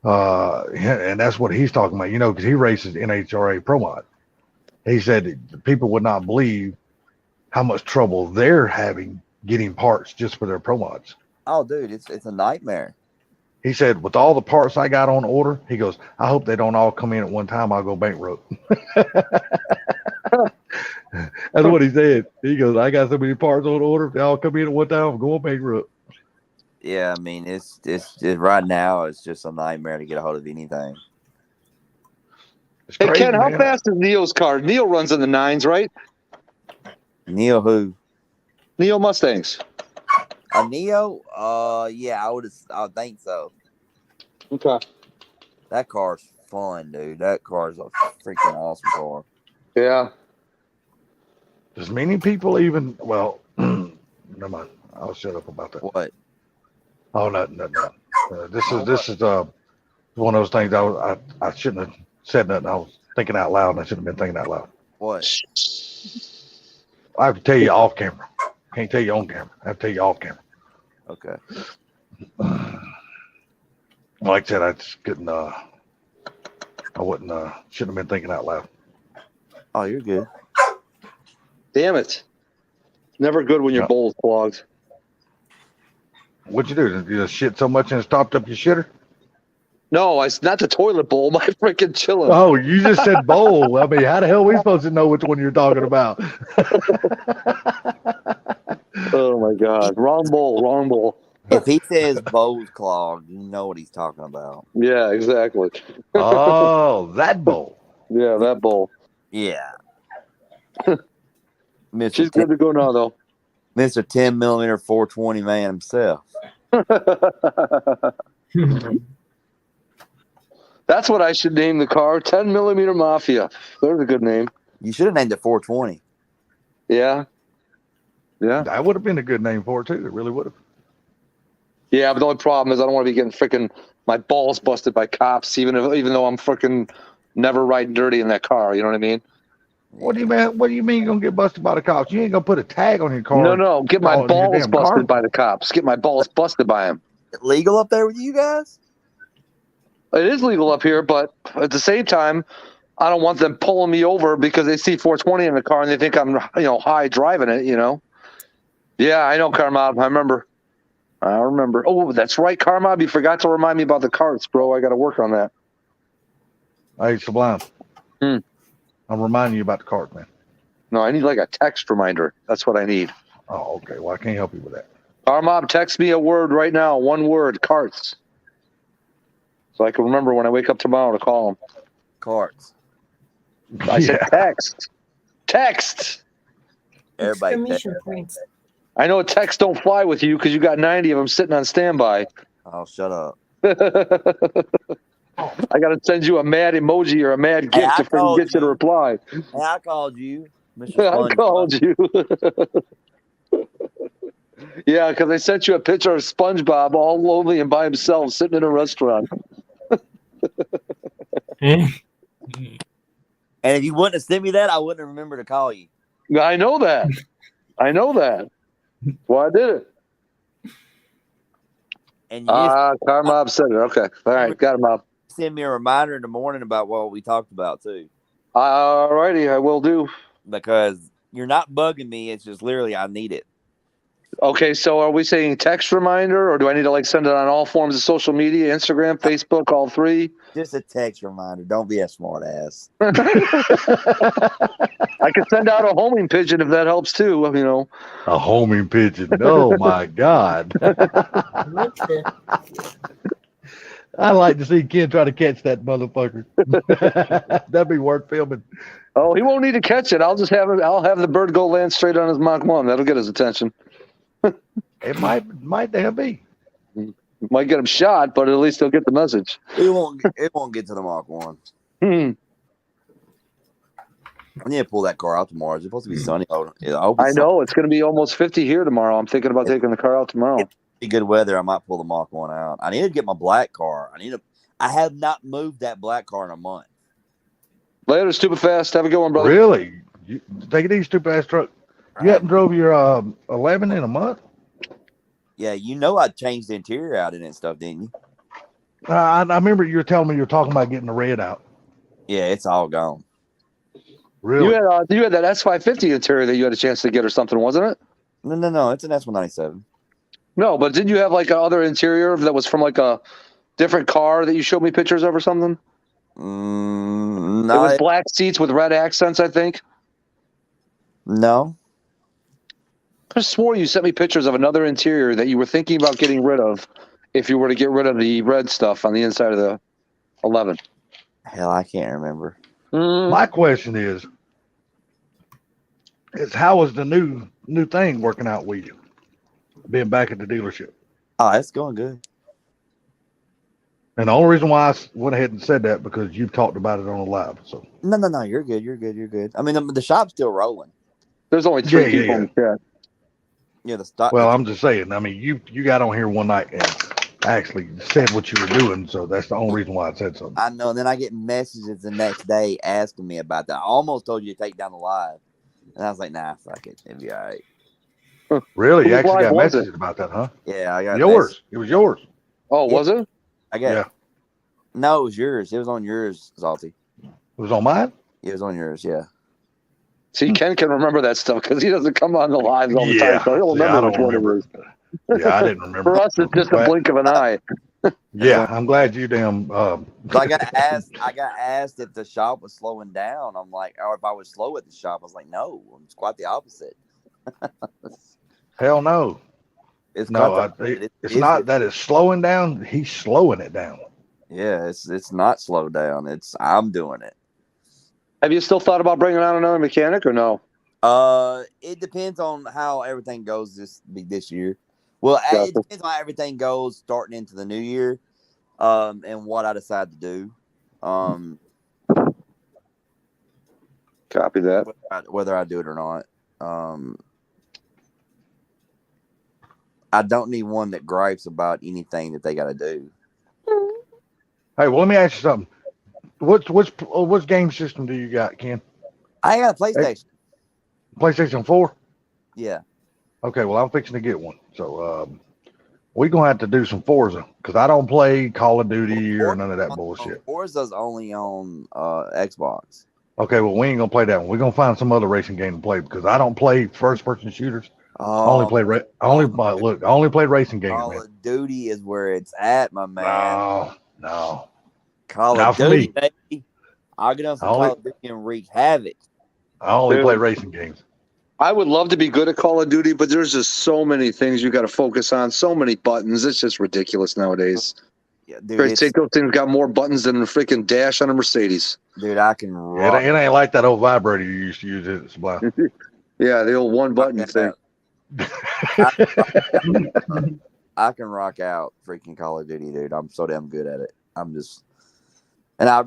And that's what he's talking about, you know, because he races NHRA Pro Mod. He said that people would not believe how much trouble they're having getting parts just for their Pro Mods. Oh, dude, it's a nightmare. He said, with all the parts I got on order, he goes, I hope they don't all come in at one time. I'll go bankrupt. That's what he said. He goes, I got so many parts on order. If they all come in at one time, I'm going bankrupt. Yeah, I mean, it's right now. It's just a nightmare to get a hold of anything. It's Hey, crazy, Ken, how man. fast is Neil's car? Neil runs in the 9s, right? Neo who? Neil Mustangs. A Neo? Yeah, I think so. Okay. That car's fun, dude. That car's a freaking awesome car. Yeah. Does many people even, well, never mind. I'll shut up about that. What? Oh, no. This is one of those things I shouldn't have said nothing. I was thinking out loud, and I shouldn't have been thinking out loud. What? I have to tell you off camera. Can't tell you on camera. I have to tell you off camera. Okay. Like I said, I just couldn't. I wouldn't. Shouldn't have been thinking out loud. Oh, you're good. Damn it. Never good when your No. bowl's clogged. What'd you do? Did you just shit so much and it stopped up your shitter? No, it's not the toilet bowl. My freaking chilling. Oh, you just said bowl. I mean, how the hell are we supposed to know which one you're talking about? Oh my God. Wrong bowl. If he says bowl's clogged, you know what he's talking about. Yeah, exactly. Oh, that bowl. Yeah, that bowl. Yeah. She's good to go now, though. Mr. 10 millimeter 420 man himself. That's what I should name the car. 10 millimeter Mafia. There's a good name. You should have named it 420. Yeah. Yeah. That would have been a good name for it too. It really would have. Yeah, but the only problem is I don't want to be getting freaking my balls busted by cops, even though I'm freaking never riding dirty in that car. You know what I mean? What do you mean? What do you mean you're gonna get busted by the cops? You ain't gonna put a tag on your car. No, get my your balls damn busted car. by the cops. Get my balls busted by them. Legal up there with you guys? It is legal up here, but at the same time, I don't want them pulling me over because they see 420 in the car and they think I'm, high driving it. Yeah, I know, Carmob. I remember. Oh, that's right, Carmob. You forgot to remind me about the carts, bro. I got to work on that. Hey, Sublime. Hmm. I'm reminding you about the cart, man. No, I need like a text reminder. That's what I need. Oh, okay. Well, I can't help you with that. Carmob, text me a word right now. One word, carts. So I can remember when I wake up tomorrow to call them. Carts. I said text. Text. Everybody. Exclamation points. I know texts don't fly with you because you got 90 of them sitting on standby. Oh, shut up. I got to send you a mad emoji or a mad Hey, gift I if I can called get you to you. reply. Hey, I called you, Mr. I SpongeBob. called you. Yeah, because I sent you a picture of SpongeBob all lonely and by himself sitting in a restaurant. And if you wouldn't have sent me that, I wouldn't have remembered to call you. I know that. Well, I did it. And you just Carmob said it. Okay. All right. Got him up. send me a reminder in the morning about what we talked about, too. All righty. I will do. Because you're not bugging me. It's just literally I need it. Okay. So are we saying text reminder or do I need to send it on all forms of social media, Instagram, Facebook, all three? Just a text reminder. Don't be a smart ass. I can send out a homing pigeon if that helps too. A homing pigeon. Oh my God. I'd like to see Ken try to catch that motherfucker. That'd be worth filming. Oh, he won't need to catch it. I'll just have it. I'll have the bird go land straight on his Mach 1. That'll get his attention. It might damn be. Might get him shot, but at least he'll get the message. It won't get to the Mach 1. I need to pull that car out tomorrow. It's supposed to be sunny. I know. It's going to be almost 50 here tomorrow. I'm thinking about taking the car out tomorrow. If it's good weather, I might pull the Mach 1 out. I need to get my black car. I have not moved that black car in a month. Later, stupid fast. Have a good one, brother. Really? Take it easy, stupid ass truck. You haven't drove your 11 in a month? Yeah, I changed the interior out in it and stuff, didn't you? I remember you were telling me you were talking about getting the red out. Yeah, it's all gone. Really? You had that S550 interior that you had a chance to get or something, wasn't it? No. It's an S197. No, but didn't you have another interior that was from a different car that you showed me pictures of or something? No. It was black seats with red accents, I think. No. I swore you sent me pictures of another interior that you were thinking about getting rid of if you were to get rid of the red stuff on the inside of the 11. Hell, I can't remember. My question is how is the new thing working out with you? Being back at the dealership. Oh, it's going good. And the only reason why I went ahead and said that because you've talked about it on a live. So No, you're good. I mean, the shop's still rolling. There's only 3 people in the chat. Yeah, the stock. Well, I'm just saying. I mean, you got on here one night and actually said what you were doing, so that's the only reason why I said something. I know. And then I get messages the next day asking me about that. I almost told you to take down the live, and I was like, "Nah, fuck it, it'll be all right." Really? You Whose actually live got was it? messages about that, huh? Yeah, I got Yours. It was yours. Oh, was it? I got. Yeah. No, it was yours. It was on yours, Zalty. It was on mine? It was on yours. Yeah. See, Ken can remember that stuff because he doesn't come on the lives all the Yeah. time, so he'll Yeah, I remember don't which one it is. Yeah, I didn't remember. For us, it's just a blink of an eye. Yeah, I'm glad you damn. So I got asked if the shop was slowing down. I'm like, or if I was slow at the shop. I was like, no, it's quite the opposite. Hell no. It's No, quite it's not that it's slowing down. He's slowing it down. Yeah, it's not slowed down. I'm doing it. Have you still thought about bringing on another mechanic or no? It depends on how everything goes this year. Well, Gotcha. it depends on how everything goes starting into the new year, and what I decide to do. Copy that. Whether I do it or not. I don't need one that gripes about anything that they got to do. Hey, well, let me ask you something. Which game system do you got, Ken? I got a PlayStation. PlayStation 4? Yeah. Okay, well, I'm fixing to get one. So we're going to have to do some Forza because I don't play Call of Duty or none of that bullshit. Forza's only on Xbox. Okay, well, we ain't going to play that one. We're going to find some other racing game to play because I don't play first-person shooters. I only play I only play racing games, Call man. of Duty is where it's at, my man. No. Call Not of for Duty, me. baby. I'll get on some Call of Duty and wreak havoc. I only play racing games. I would love to be good at Call of Duty, but there's just so many things you got to focus on, so many buttons. It's just ridiculous nowadays. Yeah, dude, Great sake, those things got more buttons than a freaking dash on a Mercedes. Dude, I can rock. It ain't like that old vibrator you used to use at Sublime. Yeah, the old one button thing. I can rock out freaking Call of Duty, dude. I'm so damn good at it. I'm just, and I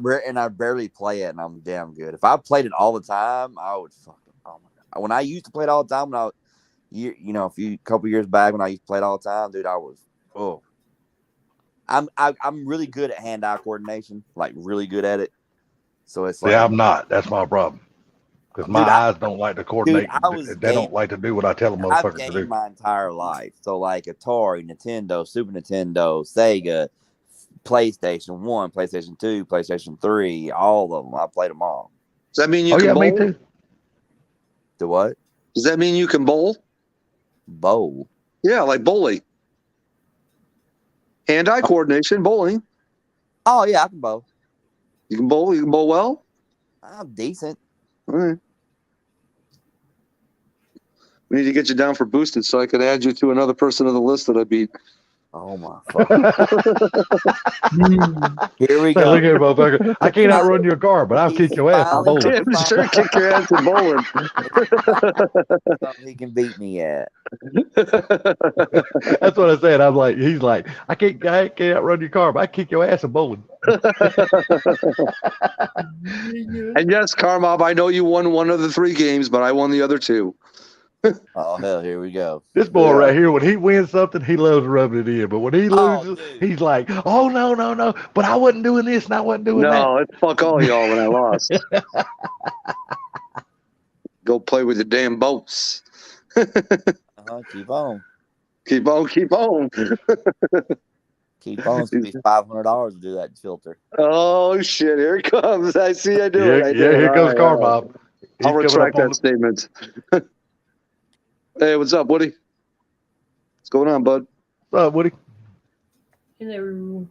barely play it, and I'm damn good. If I played it all the time, I would fucking. Oh my god! When I used to play it all the time, when a couple years back, when I used to play it all the time, dude, I'm really good at hand-eye coordination, like really good at it. So it's like, I'm not. That's my problem. Because my eyes don't like to coordinate. They don't like to do what I tell them I've motherfuckers to gamed do. my entire life. So like Atari, Nintendo, Super Nintendo, Sega, PlayStation 1, PlayStation 2, PlayStation 3, all of them. I played them all. Does that mean you can bowl? Me too. Do what? Does that mean you can bowl? Bowl? Yeah, like bowling. Hand-eye coordination, bowling. Oh, yeah, I can bowl. You can bowl? You can bowl well? I'm decent. All right. We need to get you down for boosted so I could add you to another person on the list that I beat. Oh, my fuck. Here we Say, go. look here, motherfucker. I can't outrun your car, but I'll kick your ass in bowling. I'm sure kick your ass in bowling. Something he can beat me at. That's what I said. He's like, I can't outrun your car, but I kick your ass in bowling. And yes, Karmov, I know you won one of the 3 games, but I won the other 2. Oh, hell, here we go. This boy right here, when he wins something, he loves rubbing it in. But when he loses, he's like, oh, no. But I wasn't doing this and I wasn't doing that. No, it's fuck all y'all when I lost. Go play with your damn boats. Keep on. Keep on. Keep on. It's going to be $500 to do that filter. Oh, shit. Here it comes. I see I do it. Here comes Karmov. I'll retract that statement. Hey, what's up, Woody? What's going on, bud? What's up, Woody? Hello.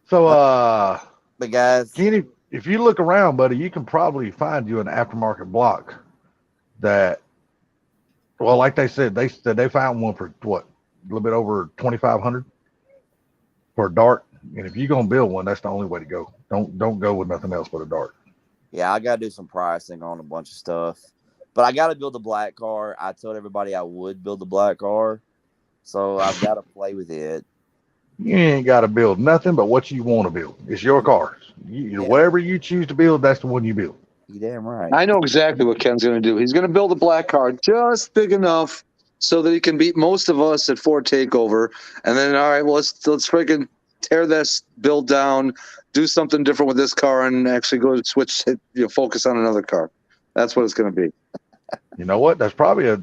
So, but guys, Kenny, if you look around, buddy, you can probably find you an aftermarket block that, well, like they said they found one for what, a little bit over 2,500 for a dart. And if you're gonna build one, that's the only way to go. Don't go with nothing else but a dart. Yeah, I gotta do some pricing on a bunch of stuff. But I got to build a black car. I told everybody I would build a black car. So I've got to play with it. You ain't got to build nothing but what you want to build. It's your car. Whatever you choose to build, that's the one you build. You damn right. I know exactly what Ken's going to do. He's going to build a black car just big enough so that he can beat most of us at Ford Takeover. And then, all right, well, let's freaking tear this build down, do something different with this car, and actually go switch, focus on another car. That's what it's going to be. You know what? That's probably a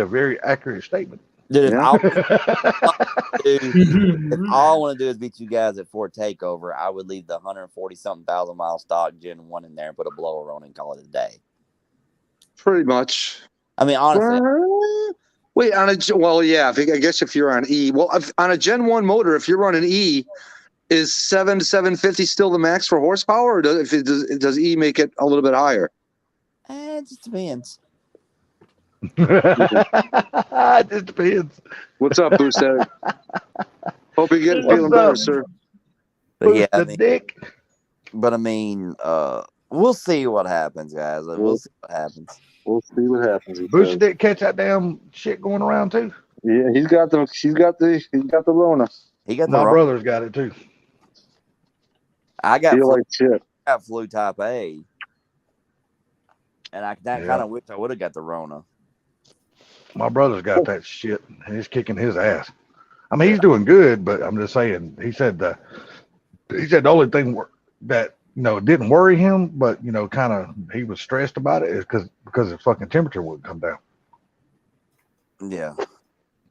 very accurate statement. Dude, if all I want to do is beat you guys at Ford Takeover, I would leave the 140-something thousand mile stock Gen 1 in there and put a blower on and call it a day. Pretty much. I mean, honestly. Wait, I guess if you're on E, on a Gen 1 motor, if you're running E, is 750 still the max for horsepower, or does E make it a little bit higher? It just depends. It just depends. What's up, Boosted? Hope you're getting feeling better, sir. But yeah, I mean, we'll see what happens, guys. We'll see what happens. We'll see what happens. Booster didn't catch that damn shit going around too. Yeah, he's got the Rona. He got my brother's got it too. I got shit. I got flu type A. And kind of wish I would have got the Rona. My brother's got that shit, and he's kicking his ass. I mean, he's doing good, but I'm just saying. He said the only thing that it didn't worry him, but kind of he was stressed about it is because the fucking temperature wouldn't come down. Yeah.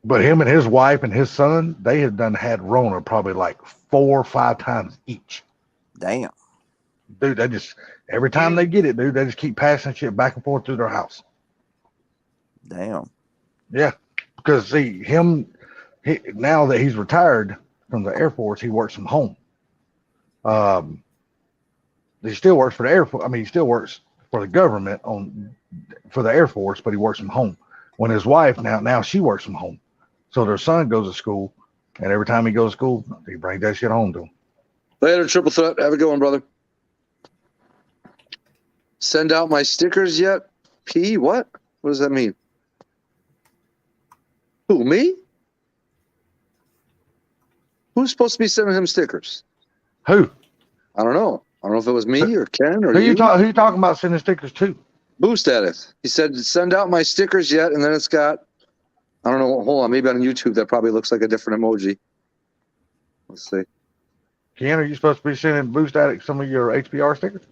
But him and his wife and his son, they had Rona probably like 4 or 5 times each. Damn. Dude, they just every time they get it, dude, they just keep passing shit back and forth through their house. Damn. Yeah, because see now that he's retired from the Air Force, he works from home. He still works for the Air Force. I mean, he still works for the government for the Air Force, but he works from home. When his wife now she works from home, so their son goes to school, and every time he goes to school, he brings that shit home to him. Later, Triple Threat. Have a good one, brother. Send out my stickers yet? P, what? What does that mean? Who, me? Who's supposed to be sending him stickers? Who? I don't know. I don't know if it was me or Ken or Who you. you talking about sending stickers to? Boost Addict. He said, send out my stickers yet, and then it's got, I don't know, hold on, maybe on YouTube that probably looks like a different emoji. Let's see. Ken, are you supposed to be sending Boost Addict some of your HPR stickers?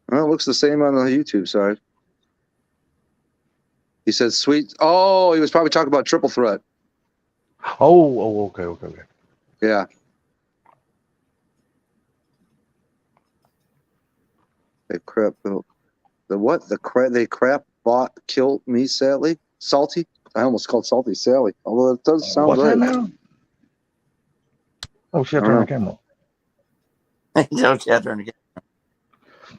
Well, it looks the same on the YouTube side. He said, sweet. Oh, he was probably talking about Triple Threat. Oh, okay. Yeah. They crap built. The what? They crap bought killed me sadly. Salty. I almost called Salty Sally. Although it does sound What's right. that now? Oh shit! Turn the camera on.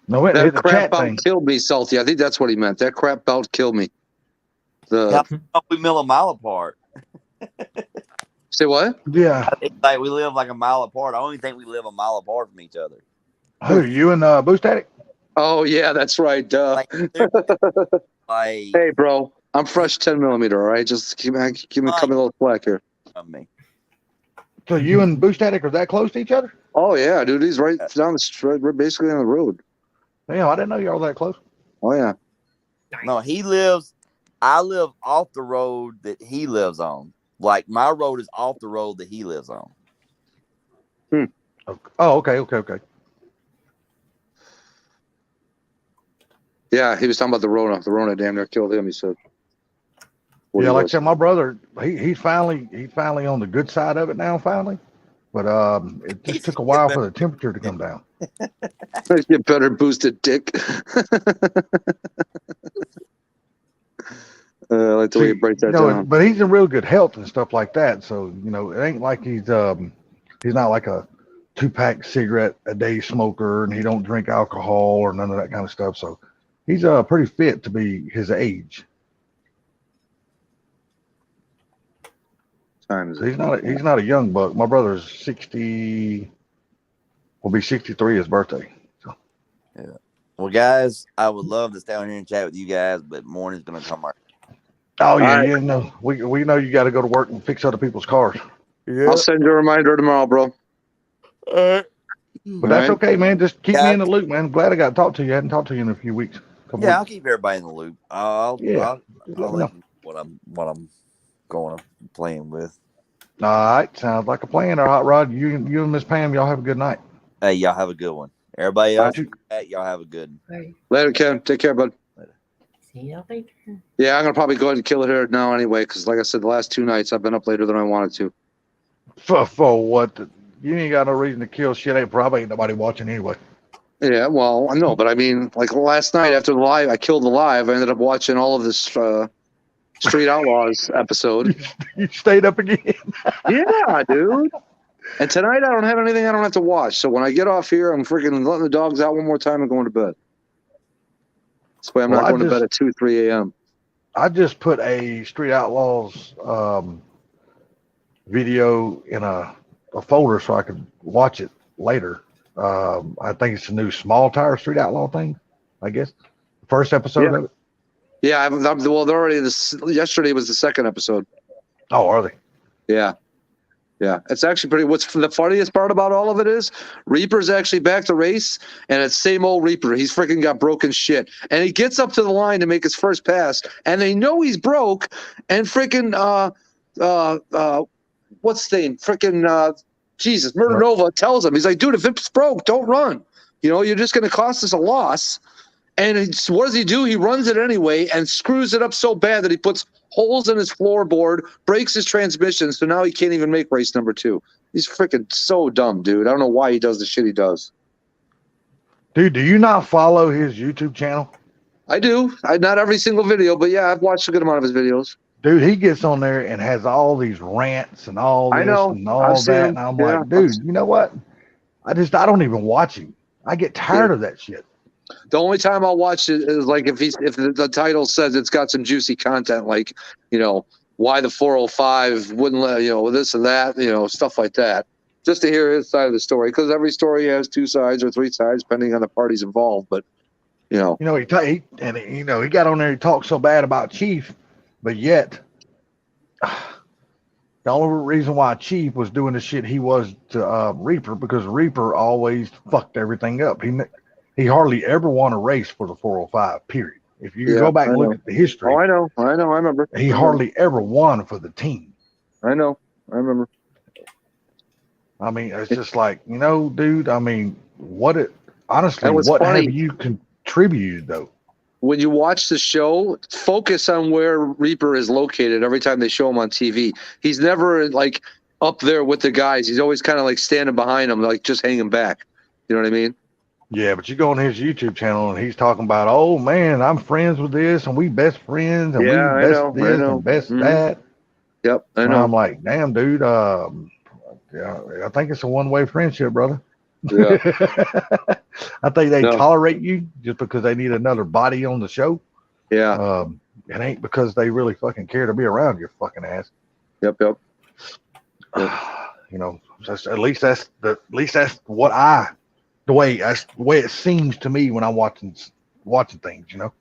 No, That hit the crap chat bout thing. killed me, Salty. I think that's what he meant. That crap bout killed me. We mill a mile apart. Say what? Yeah. I think like we live like a mile apart. I only think we live a mile apart from each other. Who, you and Boost Addict? Oh yeah, that's right. Like, hey, bro, I'm fresh 10 millimeter. All right, just give me a little slack here. Me. So you and Boost Addict are that close to each other? Oh yeah, dude, he's right down the street. We're basically on the road. Yeah, I didn't know y'all that close. Oh yeah. No, I live off the road that he lives on. Like my road is off the road that he lives on. Oh, okay. Yeah, he was talking about the Rona. The Rona damn near killed him. He said. Yeah, like I said, my brother, he's finally on the good side of it now, finally. But it just took a while for the temperature to come down. Get better boosted dick. I like the way you break that down. But he's in real good health and stuff like that. So it ain't like he's not like a 2-pack cigarette a day smoker, and he don't drink alcohol or none of that kind of stuff. So he's pretty fit to be his age. He's not a young buck. My brother's 60. Will be 63 his birthday. So. Yeah. Well, guys, I would love to stay on here and chat with you guys, but morning's gonna come right. Oh yeah, we know you got to go to work and fix other people's cars. Yeah. I'll send you a reminder tomorrow, bro. But that's okay, man. Just keep me in the loop, man. I'm glad I got to talk to you. I hadn't talked to you in a few weeks. I'll keep everybody in the loop. I'll let you know what I'm going to playing with. All right, sounds like a plan. Hot Rod, you and Miss Pam, y'all have a good night. Hey, y'all have a good one. Everybody else, y'all have a good one. Later, Ken. Take care, bud. See you later. Yeah, I'm gonna probably go ahead and kill it here now anyway, because like I said, the last 2 nights I've been up later than I wanted to. For what? You ain't got no reason to kill shit. Ain't probably ain't nobody watching anyway. Yeah, well, I know, but I mean, like last night after the live, I killed the live. I ended up watching all of this Street Outlaws episode. You stayed up again? Yeah, dude. And tonight I don't have anything I don't have to watch. So when I get off here, I'm freaking letting the dogs out one more time and going to bed. This way I'm not going to bed at 2, 3 a.m. I just put a Street Outlaws video in a folder so I could watch it later. I think it's a new small tire Street Outlaw thing, I guess. The first episode of it. Yeah, well, they're already yesterday was the second episode. Oh, are they? Yeah. Yeah, it's actually pretty. What's the funniest part about all of it is Reaper's actually back to race, and it's same old Reaper. He's freaking got broken shit, and he gets up to the line to make his first pass, and they know he's broke, and freaking what's the name? Freaking Jesus, Murder Nova tells him, he's like, dude, if it's broke, don't run. You know, you're just going to cost us a loss. And what does he do? He runs it anyway and screws it up so bad that he puts holes in his floorboard, breaks his transmission, so now he can't even make race number 2. He's freaking so dumb, dude. I don't know why he does the shit he does. Dude, do you not follow his YouTube channel? I do. Not every single video, but yeah, I've watched a good amount of his videos. Dude, he gets on there and has all these rants and all this I know. and all I've seen that. him. And I'm Yeah. like, dude, you know what? I don't even watch him. I get tired of that shit. The only time I'll watch it is like if the title says it's got some juicy content, like, you know, why the 405 wouldn't let, you know, this and that, you know, stuff like that, just to hear his side of the story, because every story has 2 sides or 3 sides depending on the parties involved. But you know, he got on there. He talked so bad about Chief, but yet the only reason why Chief was doing the shit he was to Reaper, because Reaper always fucked everything up. He hardly ever won a race for the 405. Period. If you go back and look at the history, I know, I remember. He hardly ever won for the team. I know, I remember. I mean, it's just like, you know, dude. I mean, what have you contributed though? When you watch the show, focus on where Reaper is located every time they show him on TV. He's never like up there with the guys. He's always kind of like standing behind them, like just hanging back. You know what I mean? Yeah, but you go on his YouTube channel and he's talking about, oh man, I'm friends with this and we best friends and we best this and best that. Yep, I and know. I'm like, damn, dude. Yeah, I think it's a one-way friendship, brother. Yeah. I think they tolerate you just because they need another body on the show. Yeah. It ain't because they really fucking care to be around your fucking ass. Yep. You know, at least that's the way it seems to me when I'm watching things, you know.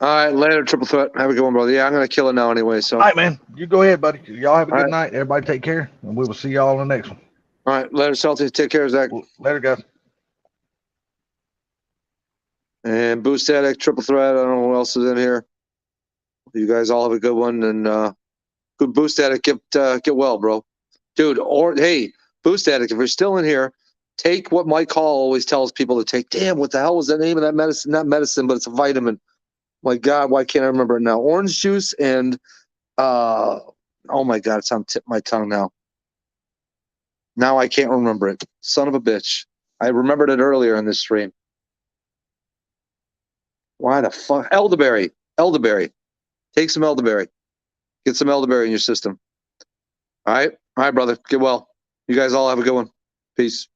All right, later, Triple Threat. Have a good one, brother. Yeah, I'm gonna kill it now anyway. So. All right, man. You go ahead, buddy. Y'all have a good night. Everybody take care, and we will see y'all in the next one. All right, later, Celtics. Take care, Zach. Later, guys. And Boost Addict, Triple Threat. I don't know who else is in here. You guys all have a good one, and good Boost Addict. Get well, bro, dude. Or hey, Boost Addict, if you're still in here, take what Mike Hall always tells people to take. Damn, what the hell was the name of that medicine? Not medicine, but it's a vitamin. My God, why can't I remember it now? Orange juice and oh my God, it's on tip of my tongue now. Now I can't remember it. Son of a bitch. I remembered it earlier in this stream. Why the fuck? Elderberry. Take some elderberry. Get some elderberry in your system. All right, brother. Get well. You guys all have a good one. Peace.